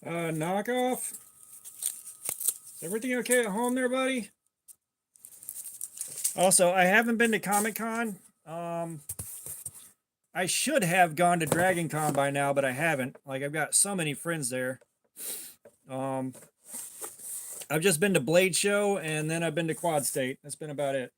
Knockoff. Is everything okay at home there, buddy? Also, I haven't been to Comic-Con. I should have gone to Dragon Con by now, but I haven't. Like, I've got so many friends there. I've just been to Blade Show, and then I've been to Quad State. That's been about it.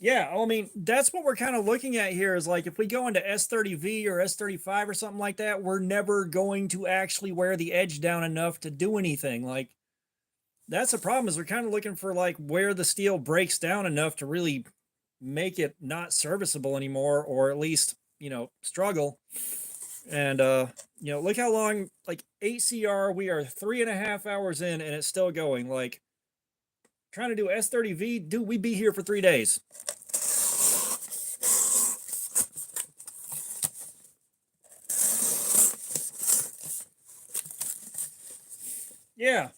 Yeah, I mean, that's what we're kind of looking at here is like if we go into S30V or S35 or something like that, we're never going to actually wear the edge down enough to do anything. Like, that's the problem is we're kind of looking for like where the steel breaks down enough to really make it not serviceable anymore, or at least, you know, struggle. And, you know, look how long, like 8CR, we are 3.5 hours in and it's still going. Like, trying to do S30V, dude, we'd be here for 3 days. Yeah.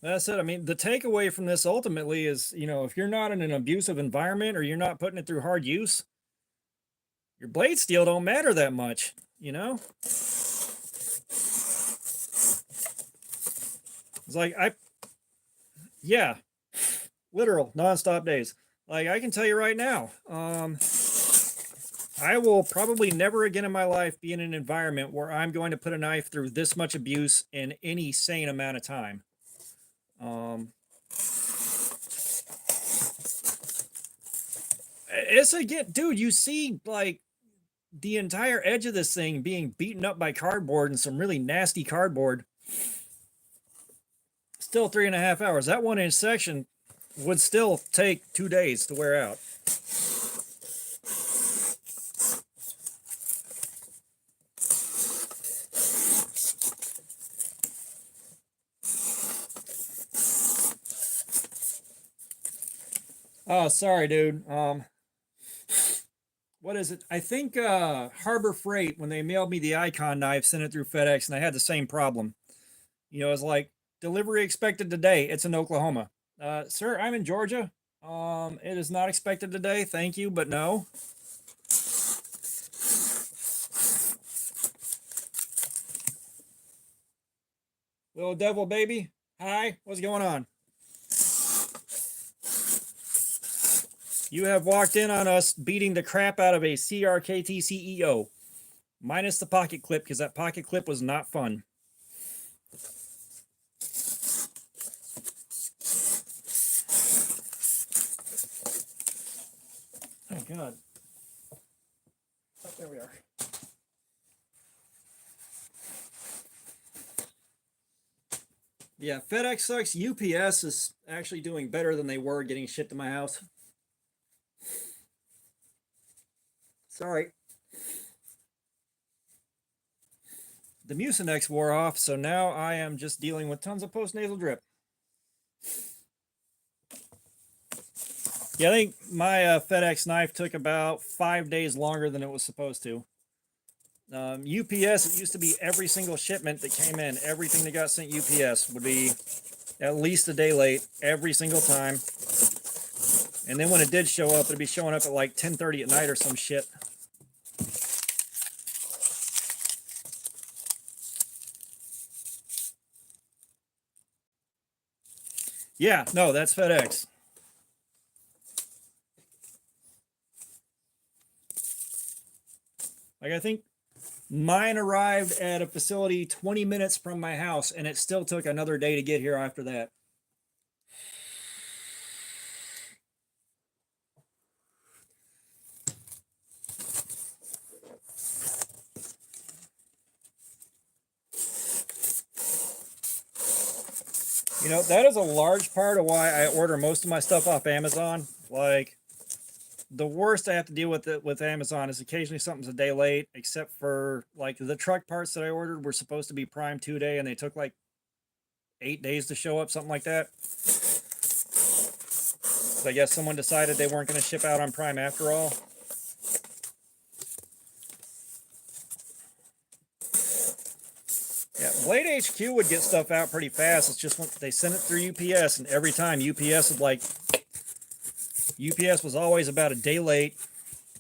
That's it. I mean, the takeaway from this ultimately is, you know, if you're not in an abusive environment or you're not putting it through hard use, your blade steel don't matter that much, you know? It's like, yeah, literal nonstop days. Like, I can tell you right now, I will probably never again in my life be in an environment where I'm going to put a knife through this much abuse in any sane amount of time. It's again, dude, you see like the entire edge of this thing being beaten up by cardboard and some really nasty cardboard. Still 3.5 hours. That 1-inch section would still take 2 days to wear out. Oh, sorry, dude. What is it? I think Harbor Freight, when they mailed me the Icon knife, sent it through FedEx, and I had the same problem. You know, it's like delivery expected today. It's in Oklahoma. Sir, I'm in Georgia. It is not expected today. Thank you, but no. Little devil baby. Hi, what's going on? You have walked in on us beating the crap out of a CRKT CEO. Minus the pocket clip, because that pocket clip was not fun. Oh, God. Oh, there we are. Yeah, FedEx sucks. UPS is actually doing better than they were getting shipped to my house. Sorry. The Mucinex wore off, so now I am just dealing with tons of post-nasal drip. Yeah, I think my FedEx knife took about 5 days longer than it was supposed to. UPS, it used to be every single shipment that came in, everything that got sent UPS would be at least a day late every single time. And then when it did show up, it'd be showing up at like 10:30 at night or some shit. Yeah, no, that's FedEx. Like, I think mine arrived at a facility 20 minutes from my house, and it still took another day to get here after that. You know, that is a large part of why I order most of my stuff off Amazon. Like, the worst I have to deal with it with Amazon is occasionally something's a day late, except for like the truck parts that I ordered were supposed to be Prime 2-day, and they took like 8 days to show up, something like that. So I guess someone decided they weren't going to ship out on Prime after all. Yeah, Blade HQ would get stuff out pretty fast. It's just when they sent it through UPS, and every time UPS would UPS was always about a day late,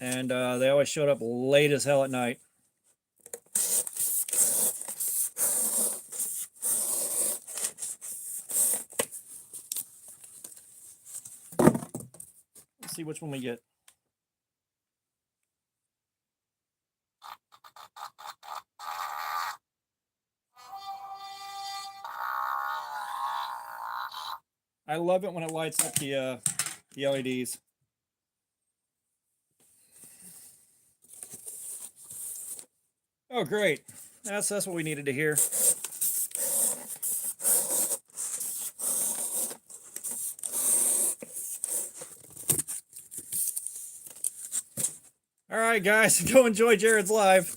and they always showed up late as hell at night. Let's see which one we get. I love it when it lights up the LEDs. Oh, great. That's what we needed to hear. All right, guys, go enjoy Jared's live.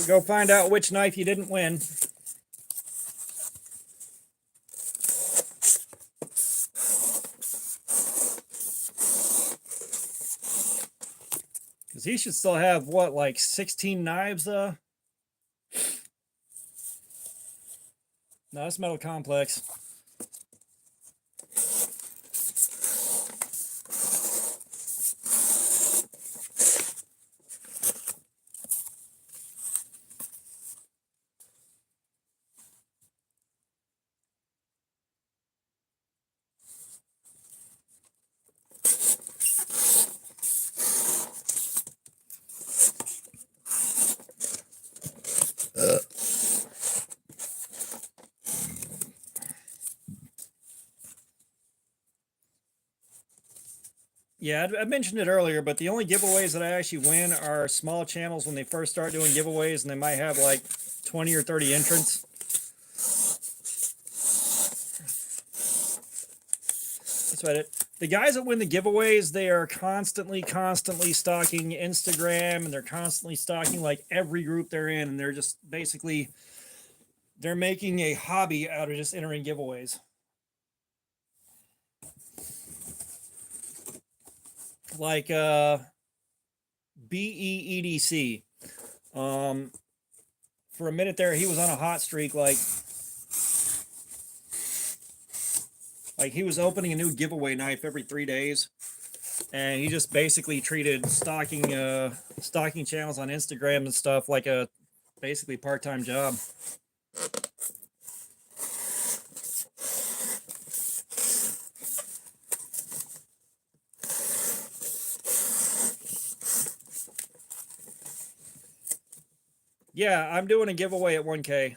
Go find out which knife you didn't win. Because he should still have, what, like 16 knives? No, that's Metal Complex. Yeah, I mentioned it earlier, but the only giveaways that I actually win are small channels when they first start doing giveaways, and they might have like 20 or 30 entrants. That's about it. The guys that win the giveaways, they are constantly stalking Instagram, and they're constantly stalking like every group they're in, and they're just basically, they're making a hobby out of just entering giveaways. Like BEEDC. For a minute there, he was on a hot streak, like he was opening a new giveaway knife every 3 days, and he just basically treated stalking channels on Instagram and stuff like a basically part-time job. Yeah, I'm doing a giveaway at 1K.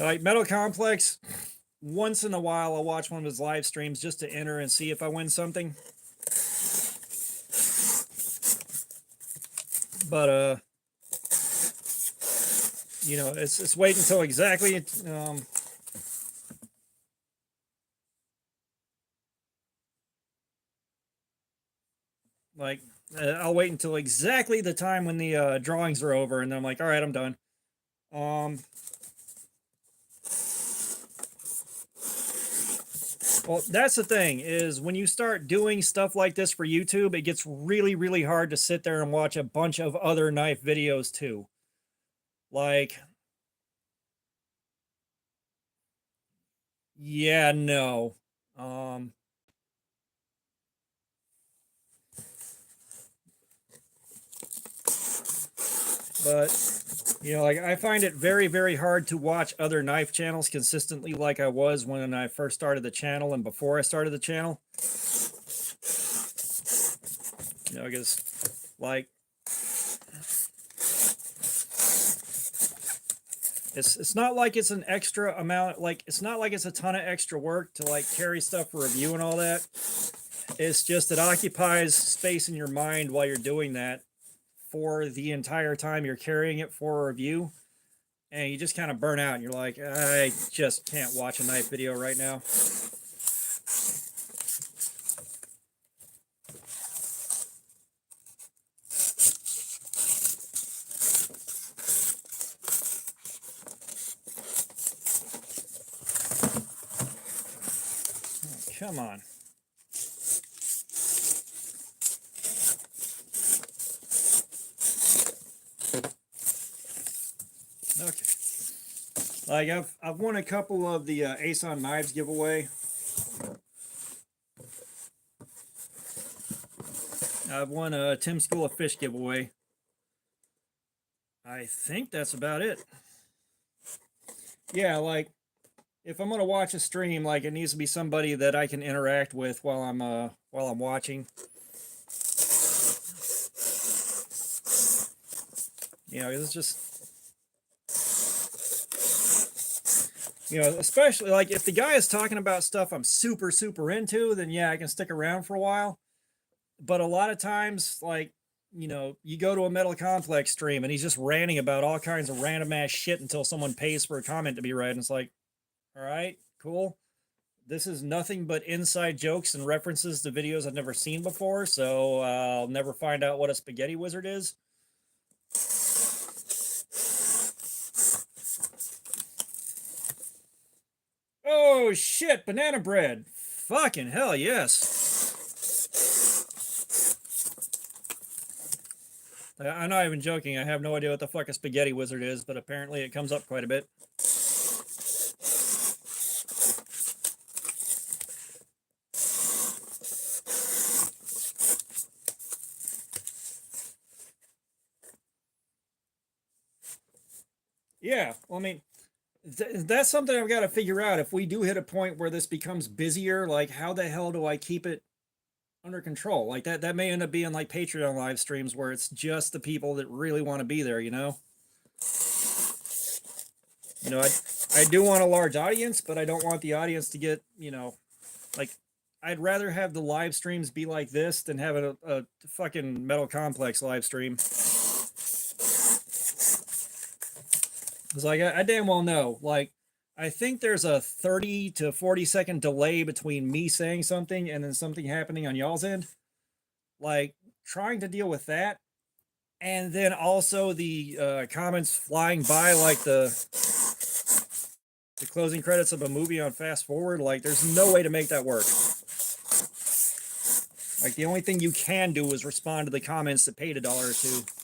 Like Metal Complex, once in a while I'll watch one of his live streams just to enter and see if I win something. But you know, it's wait until exactly like I'll wait until exactly the time when the drawings are over, and then I'm like, all right, I'm done. Well, that's the thing, is when you start doing stuff like this for YouTube, it gets really hard to sit there and watch a bunch of other knife videos too. Like, yeah, no. But, you know, like I find it very hard to watch other knife channels consistently like I was when I first started the channel and before I started the channel. You know, because like it's not like it's an extra amount, like it's not like it's a ton of extra work to like carry stuff for review and all that. It's just it occupies space in your mind while you're doing that for the entire time you're carrying it for a review. and you just kind of burn out and you're like, I just can't watch a knife video right now. Oh, come on. Okay. Like I've won a couple of the Ace on Knives giveaway. I've won a Tim School of Fish giveaway. I think that's about it. Yeah, like if I'm gonna watch a stream, like it needs to be somebody that I can interact with while I'm watching. You know, it's just, you know, especially like if the guy is talking about stuff I'm super into, then yeah, I can stick around for a while. But a lot of times, like, you know, you go to a Metal Complex stream and he's just ranting about all kinds of random ass shit until someone pays for a comment to be read, and it's like, all right, cool. This is nothing but inside jokes and references to videos I've never seen before, so I'll never find out what a spaghetti wizard is. Oh shit, banana bread. Fucking hell, yes. I'm not even joking. I have no idea what the fuck a spaghetti wizard is, but apparently it comes up quite a bit. Yeah, well, I mean, that's something I've got to figure out. If we do hit a point where this becomes busier, like how the hell do I keep it under control? Like that may end up being like Patreon live streams where it's just the people that really want to be there, you know? You know, I do want a large audience, but I don't want the audience to get, you know, like I'd rather have the live streams be like this than have a fucking Metal Complex live stream. Because like I damn well know, like I think there's a 30 to 40-second delay between me saying something and then something happening on y'all's end. Like trying to deal with that, and then also the comments flying by like the closing credits of a movie on fast forward. Like there's no way to make that work. Like the only thing you can do is respond to the comments that paid $1 or $2.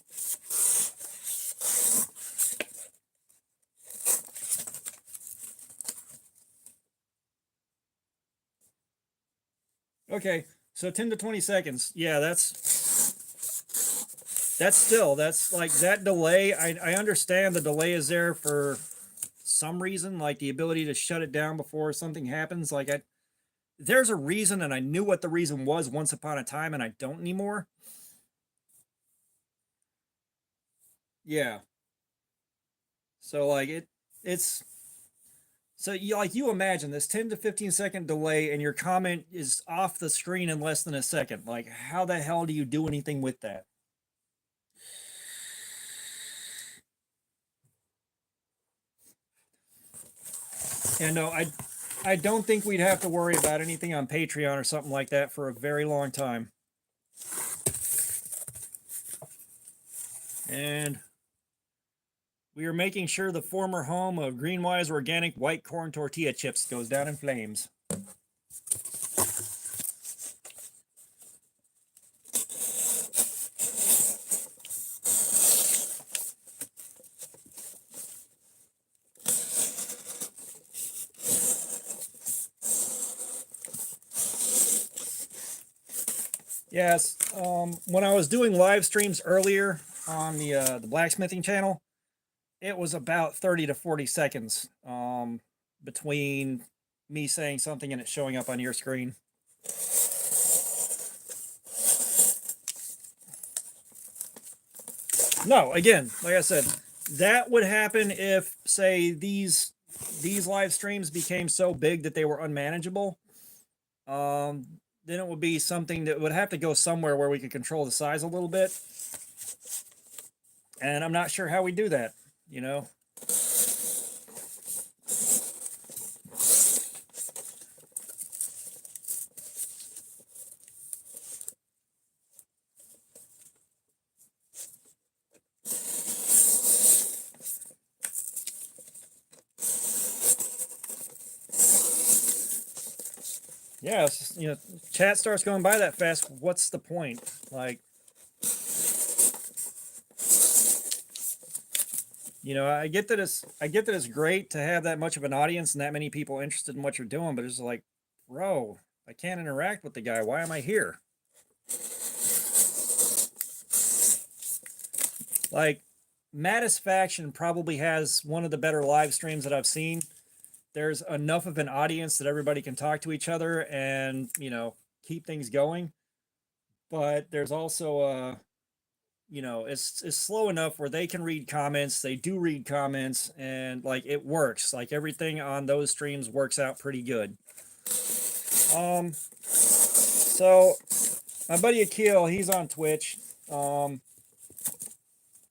Okay, so 10 to 20 seconds. Yeah, that's still, that's like that delay. I understand the delay is there for some reason, like the ability to shut it down before something happens. Like there's a reason, and I knew what the reason was once upon a time, and I don't anymore. Yeah. So like it's so you imagine this 10 to 15-second delay and your comment is off the screen in less than a second. Like how the hell do you do anything with that? And no, I don't think we'd have to worry about anything on Patreon or something like that for a very long time. And we are making sure the former home of Greenwise organic white corn tortilla chips goes down in flames. Yes, when I was doing live streams earlier on the blacksmithing channel, it was about 30 to 40 seconds between me saying something and it showing up on your screen. No, again, like I said, that would happen if, say, these live streams became so big that they were unmanageable. Then it would be something that would have to go somewhere where we could control the size a little bit. And I'm not sure how we do that, you know? Yeah, it's just, chat starts going by that fast. What's the point? Like, I get that it's great to have that much of an audience and that many people interested in what you're doing, but it's like, bro, I can't interact with the guy. Why am I here? Like, Faction probably has one of the better live streams that I've seen. There's enough of an audience that everybody can talk to each other and, keep things going. But there's also it's slow enough where they can read comments. They do read comments, and like it works. Like everything on those streams works out pretty good. So my buddy Akil, he's on Twitch.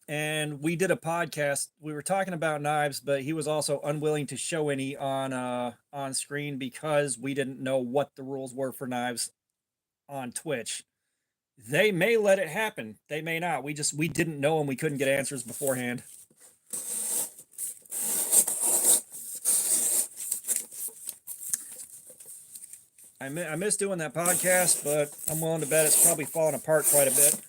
And we did a podcast. We were talking about knives, but he was also unwilling to show any on screen because we didn't know what the rules were for knives on Twitch. They may let it happen. They may not. We didn't know, and we couldn't get answers beforehand. I miss doing that podcast, but I'm willing to bet it's probably fallen apart quite a bit.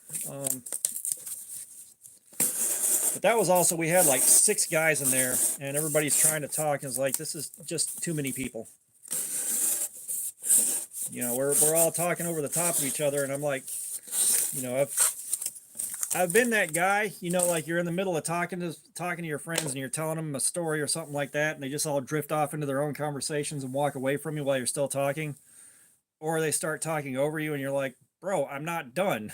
But that was also, we had like 6 guys in there, and everybody's trying to talk, and it's like, this is just too many people. We're all talking over the top of each other, and I'm like, I've been that guy, like you're in the middle of talking to your friends, and you're telling them a story or something like that, and they just all drift off into their own conversations and walk away from you while you're still talking. Or they start talking over you, and you're like, bro, I'm not done.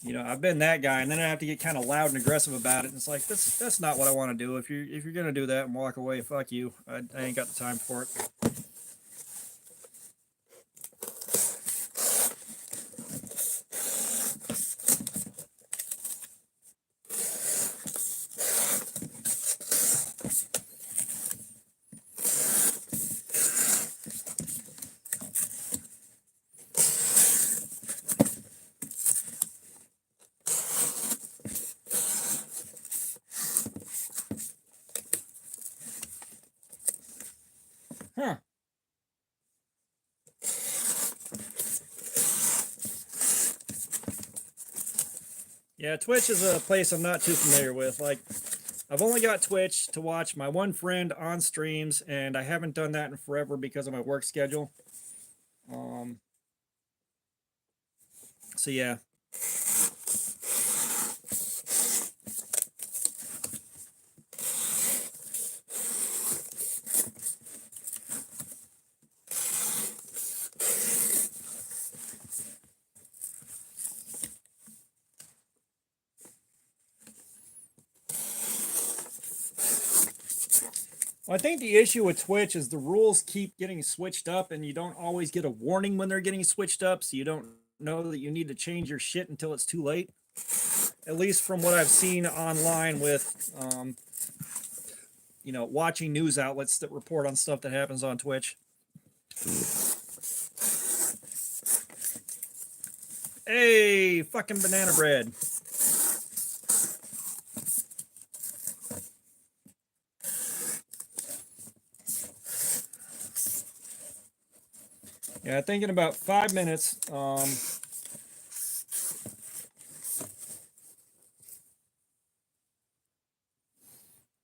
I've been that guy, and then I have to get kind of loud and aggressive about it. And it's like, that's not what I want to do. If you're gonna do that and walk away, fuck you. I ain't got the time for it. Huh. Yeah, Twitch is a place I'm not too familiar with. Like, I've only got Twitch to watch my one friend on streams, and I haven't done that in forever because of my work schedule. So yeah. Well, I think the issue with Twitch is the rules keep getting switched up, and you don't always get a warning when they're getting switched up, so you don't know that you need to change your shit until it's too late. At least from what I've seen online with, watching news outlets that report on stuff that happens on Twitch. Hey, fucking banana bread. Yeah, I think in about 5 minutes,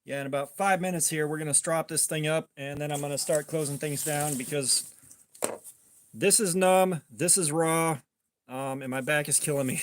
yeah, in about 5 minutes here, we're going to strop this thing up, and then I'm going to start closing things down because this is numb, this is raw, and my back is killing me.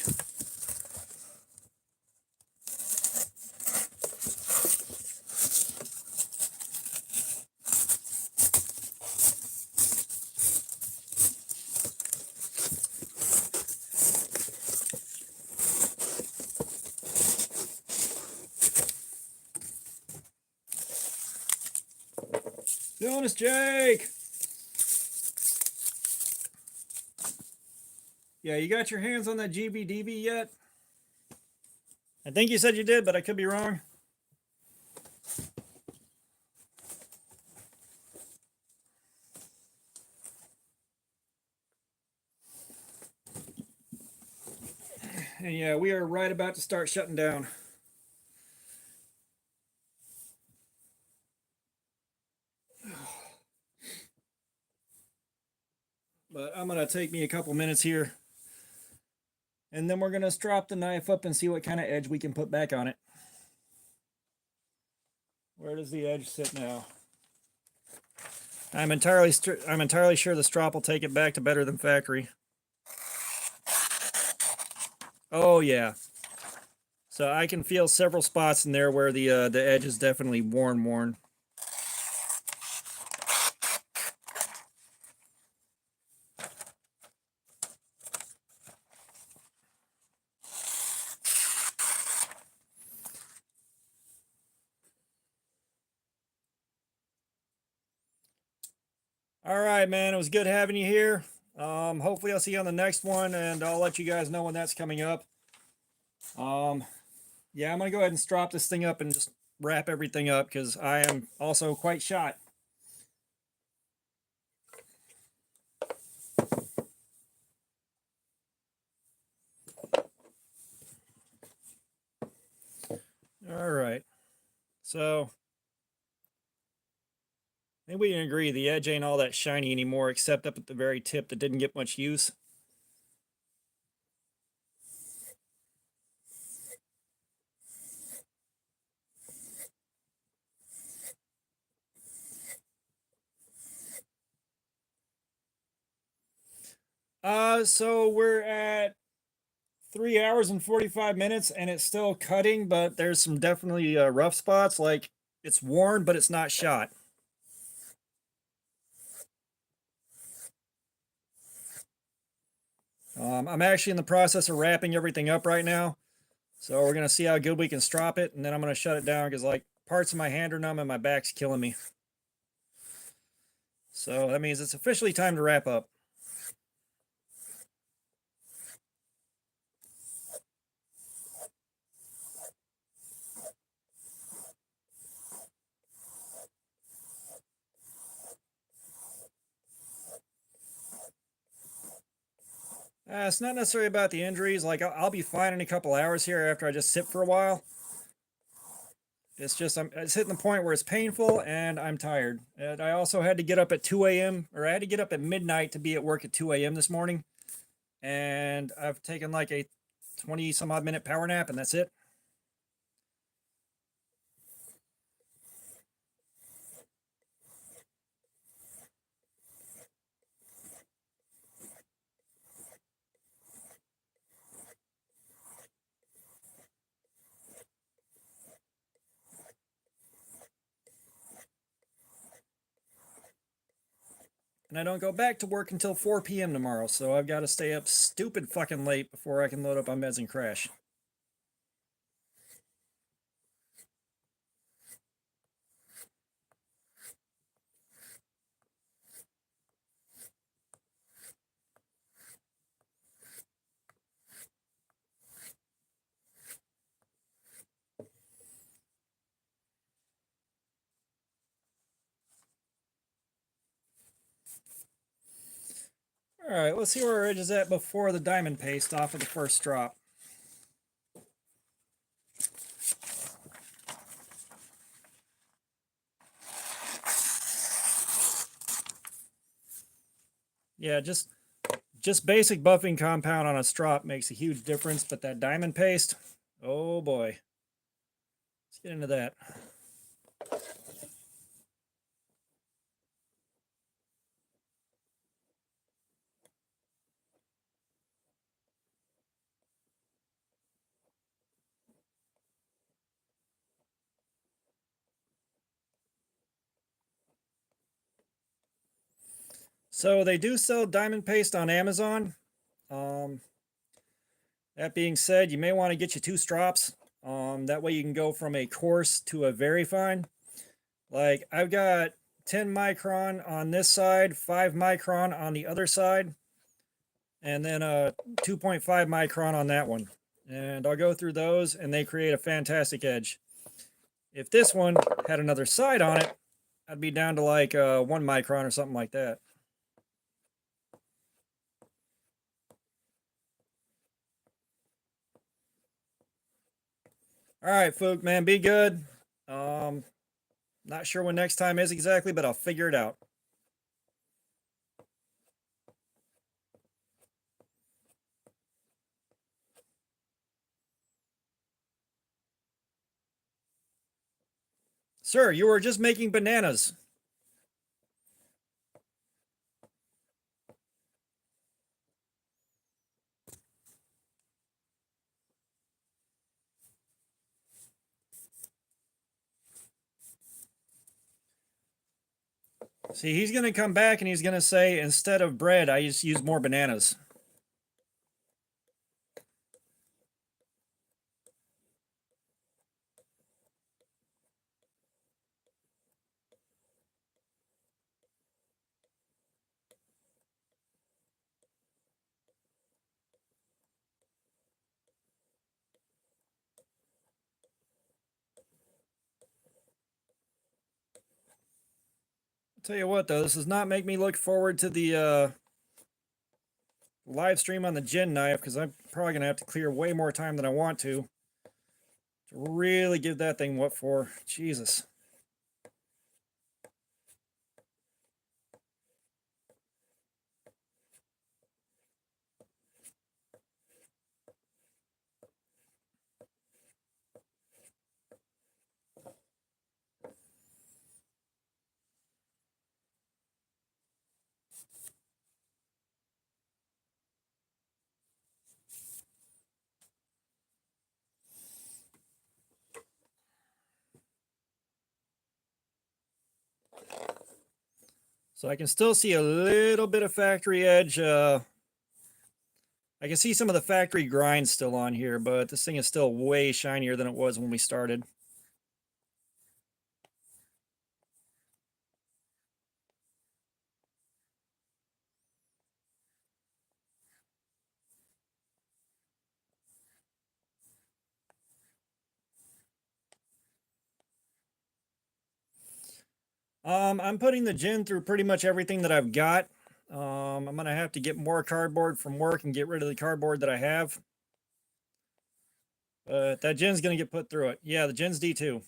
Jonas Jake! Yeah, you got your hands on that GBDB yet? I think you said you did, but I could be wrong. And yeah, we are right about to start shutting down. but I'm going to take me a couple minutes here. And then we're going to strop the knife up and see what kind of edge we can put back on it. Where does the edge sit now? I'm entirely sure the strop will take it back to better than factory. Oh yeah. So I can feel several spots in there where the edge is definitely worn. All right, man. It was good having you here. Hopefully I'll see you on the next one, and I'll let you guys know when that's coming up. Yeah, I'm gonna go ahead and strop this thing up and just wrap everything up because I am also quite shot. All right. So I think we can agree the edge ain't all that shiny anymore, except up at the very tip that didn't get much use. So we're at 3 hours and 45 minutes and it's still cutting, but there's some definitely rough spots. Like it's worn, but it's not shot. I'm actually in the process of wrapping everything up right now. So we're going to see how good we can strop it. And then I'm going to shut it down because like parts of my hand are numb and my back's killing me. So that means it's officially time to wrap up. It's not necessarily about the injuries. Like I'll be fine in a couple hours here after I just sit for a while. It's just it's hitting the point where it's painful and I'm tired. And I also had to get up at 2 a.m. or I had to get up at midnight to be at work at 2 a.m. this morning. And I've taken like a 20 some odd minute power nap and that's it. And I don't go back to work until 4 p.m. tomorrow, so I've got to stay up stupid fucking late before I can load up on meds and crash. All right, let's see where our edge is at before the diamond paste off of the first drop. Yeah, just basic buffing compound on a strop makes a huge difference, but that diamond paste, oh boy. Let's get into that. So they do sell diamond paste on Amazon. That being said, you may want to get you 2 strops. That way you can go from a coarse to a very fine. Like I've got 10 micron on this side, 5 micron on the other side, and then 2.5 micron on that one. And I'll go through those and they create a fantastic edge. If this one had another side on it, I'd be down to like 1 micron or something like that. All right, Fook, man, be good. Not sure when next time is exactly, but I'll figure it out. Sir, you were just making bananas. See, he's going to come back and he's going to say, instead of bread, I just use more bananas. I'll tell you what, though, this does not make me look forward to the live stream on the gin knife, because I'm probably going to have to clear way more time than I want to really give that thing what for. Jesus. So I can still see a little bit of factory edge. I can see some of the factory grind still on here, but this thing is still way shinier than it was when we started. I'm putting the gin through pretty much everything that I've got. I'm gonna have to get more cardboard from work and get rid of the cardboard that I have. But that gin's gonna get put through it. Yeah, the gin's D2.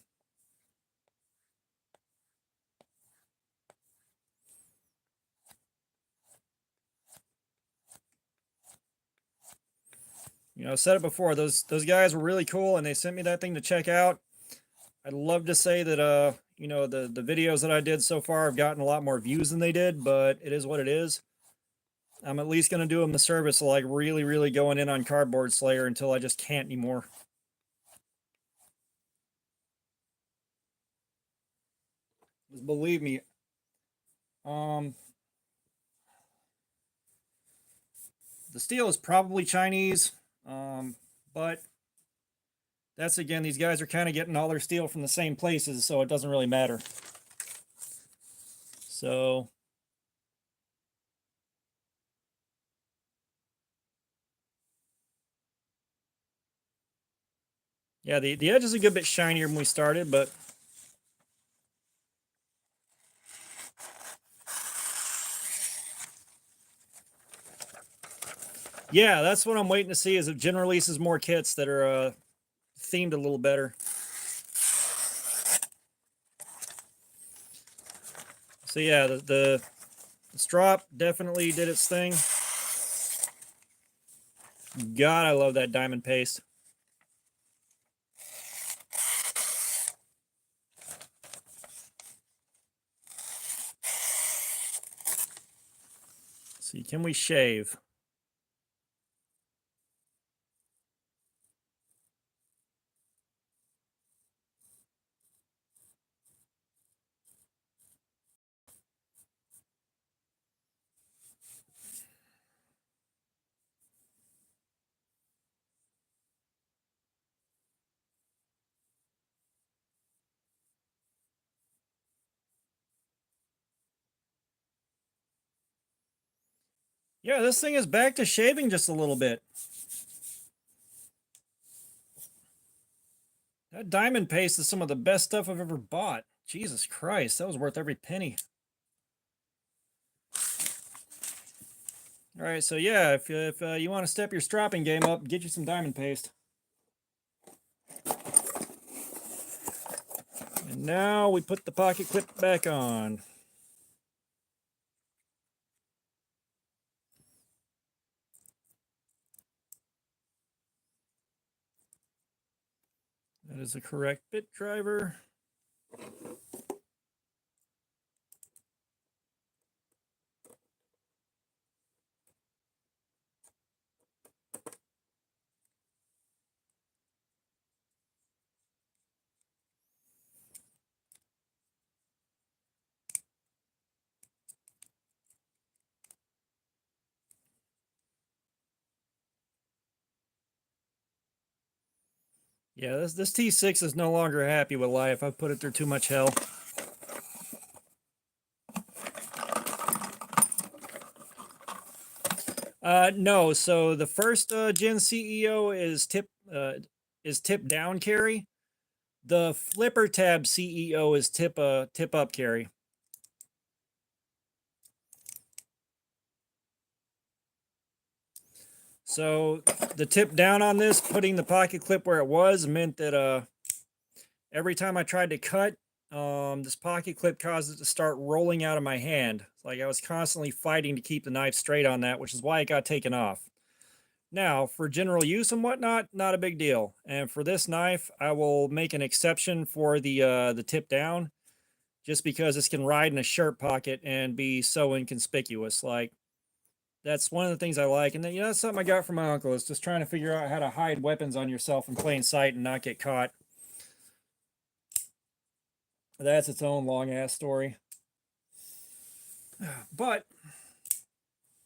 You know, I said it before, those guys were really cool and they sent me that thing to check out. I'd love to say that you know, the videos that I did so far have gotten a lot more views than they did, but it is what it is. I'm at least going to do them the service of like really going in on Cardboard Slayer until I just can't anymore. Just believe me. The steel is probably Chinese, but that's, again, these guys are kind of getting all their steel from the same places, so it doesn't really matter. So yeah, the edge is a good bit shinier when we started, but yeah, that's what I'm waiting to see, is if Gin releases more kits that are themed a little better. So yeah, the strop definitely did its thing. God, I love that diamond paste. Let's see, can we shave? Yeah, this thing is back to shaving just a little bit. That diamond paste is some of the best stuff I've ever bought. Jesus Christ, that was worth every penny. All right, so yeah, if you want to step your stropping game up, get you some diamond paste. And now we put the pocket clip back on. That is the correct bit driver. Yeah, this T6 is no longer happy with life. I've put it through too much hell. No. So the first gen CEO is tip down carry. The flipper tab CEO is tip up carry. So the tip down on this, putting the pocket clip where it was, meant that every time I tried to cut, this pocket clip caused it to start rolling out of my hand. It's like I was constantly fighting to keep the knife straight on that, which is why it got taken off. Now, for general use and whatnot, not a big deal. And for this knife, I will make an exception for the tip down, just because this can ride in a shirt pocket and be so inconspicuous. Like, that's one of the things I like. And then, that's something I got from my uncle, is just trying to figure out how to hide weapons on yourself in plain sight and not get caught. That's its own long ass story. But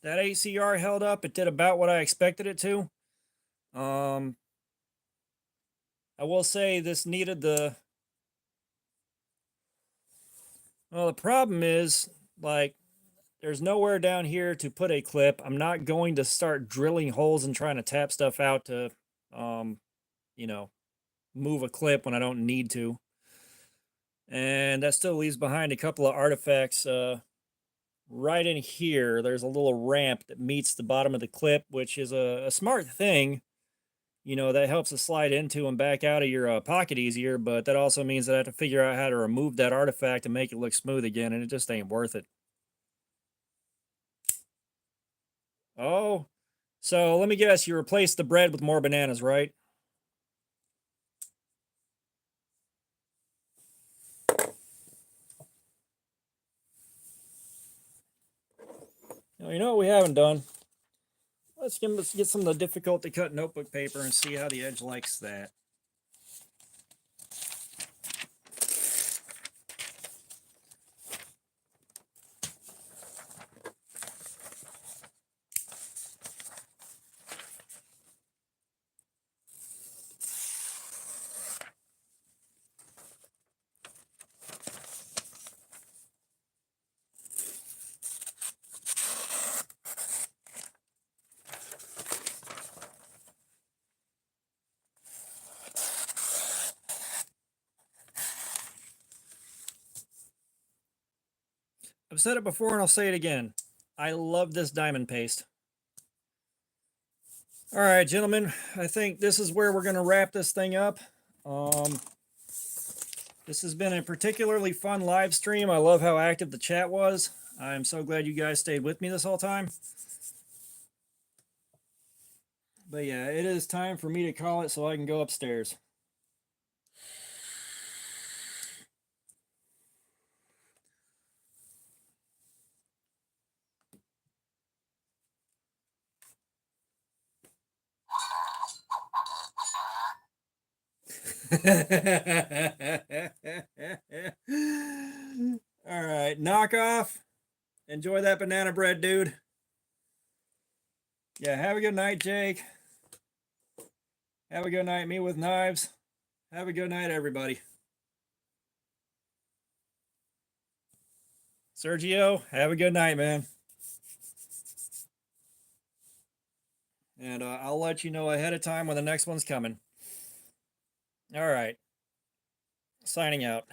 that ACR held up. It did about what I expected it to. I will say this needed the... Well, the problem is, like, there's nowhere down here to put a clip. I'm not going to start drilling holes and trying to tap stuff out to, move a clip when I don't need to. And that still leaves behind a couple of artifacts. Right in here, there's a little ramp that meets the bottom of the clip, which is a smart thing. That helps to slide into and back out of your pocket easier, but that also means that I have to figure out how to remove that artifact and make it look smooth again, and it just ain't worth it. Oh, so let me guess, you replaced the bread with more bananas, right? You know what we haven't done? Let's get some of the difficult to cut notebook paper and see how the edge likes that. I've said it before and I'll say it again. I love this diamond paste. All right, gentlemen, I think this is where we're going to wrap this thing up. This has been a particularly fun live stream. I love how active the chat was. I'm so glad you guys stayed with me this whole time. But yeah, it is time for me to call it so I can go upstairs. All right, knock off. Enjoy that banana bread, dude. Yeah, have a good night, Jake. Have a good night, me with knives. Have a good night, everybody. Sergio, have a good night, man. And I'll let you know ahead of time when the next one's coming. All right. Signing out.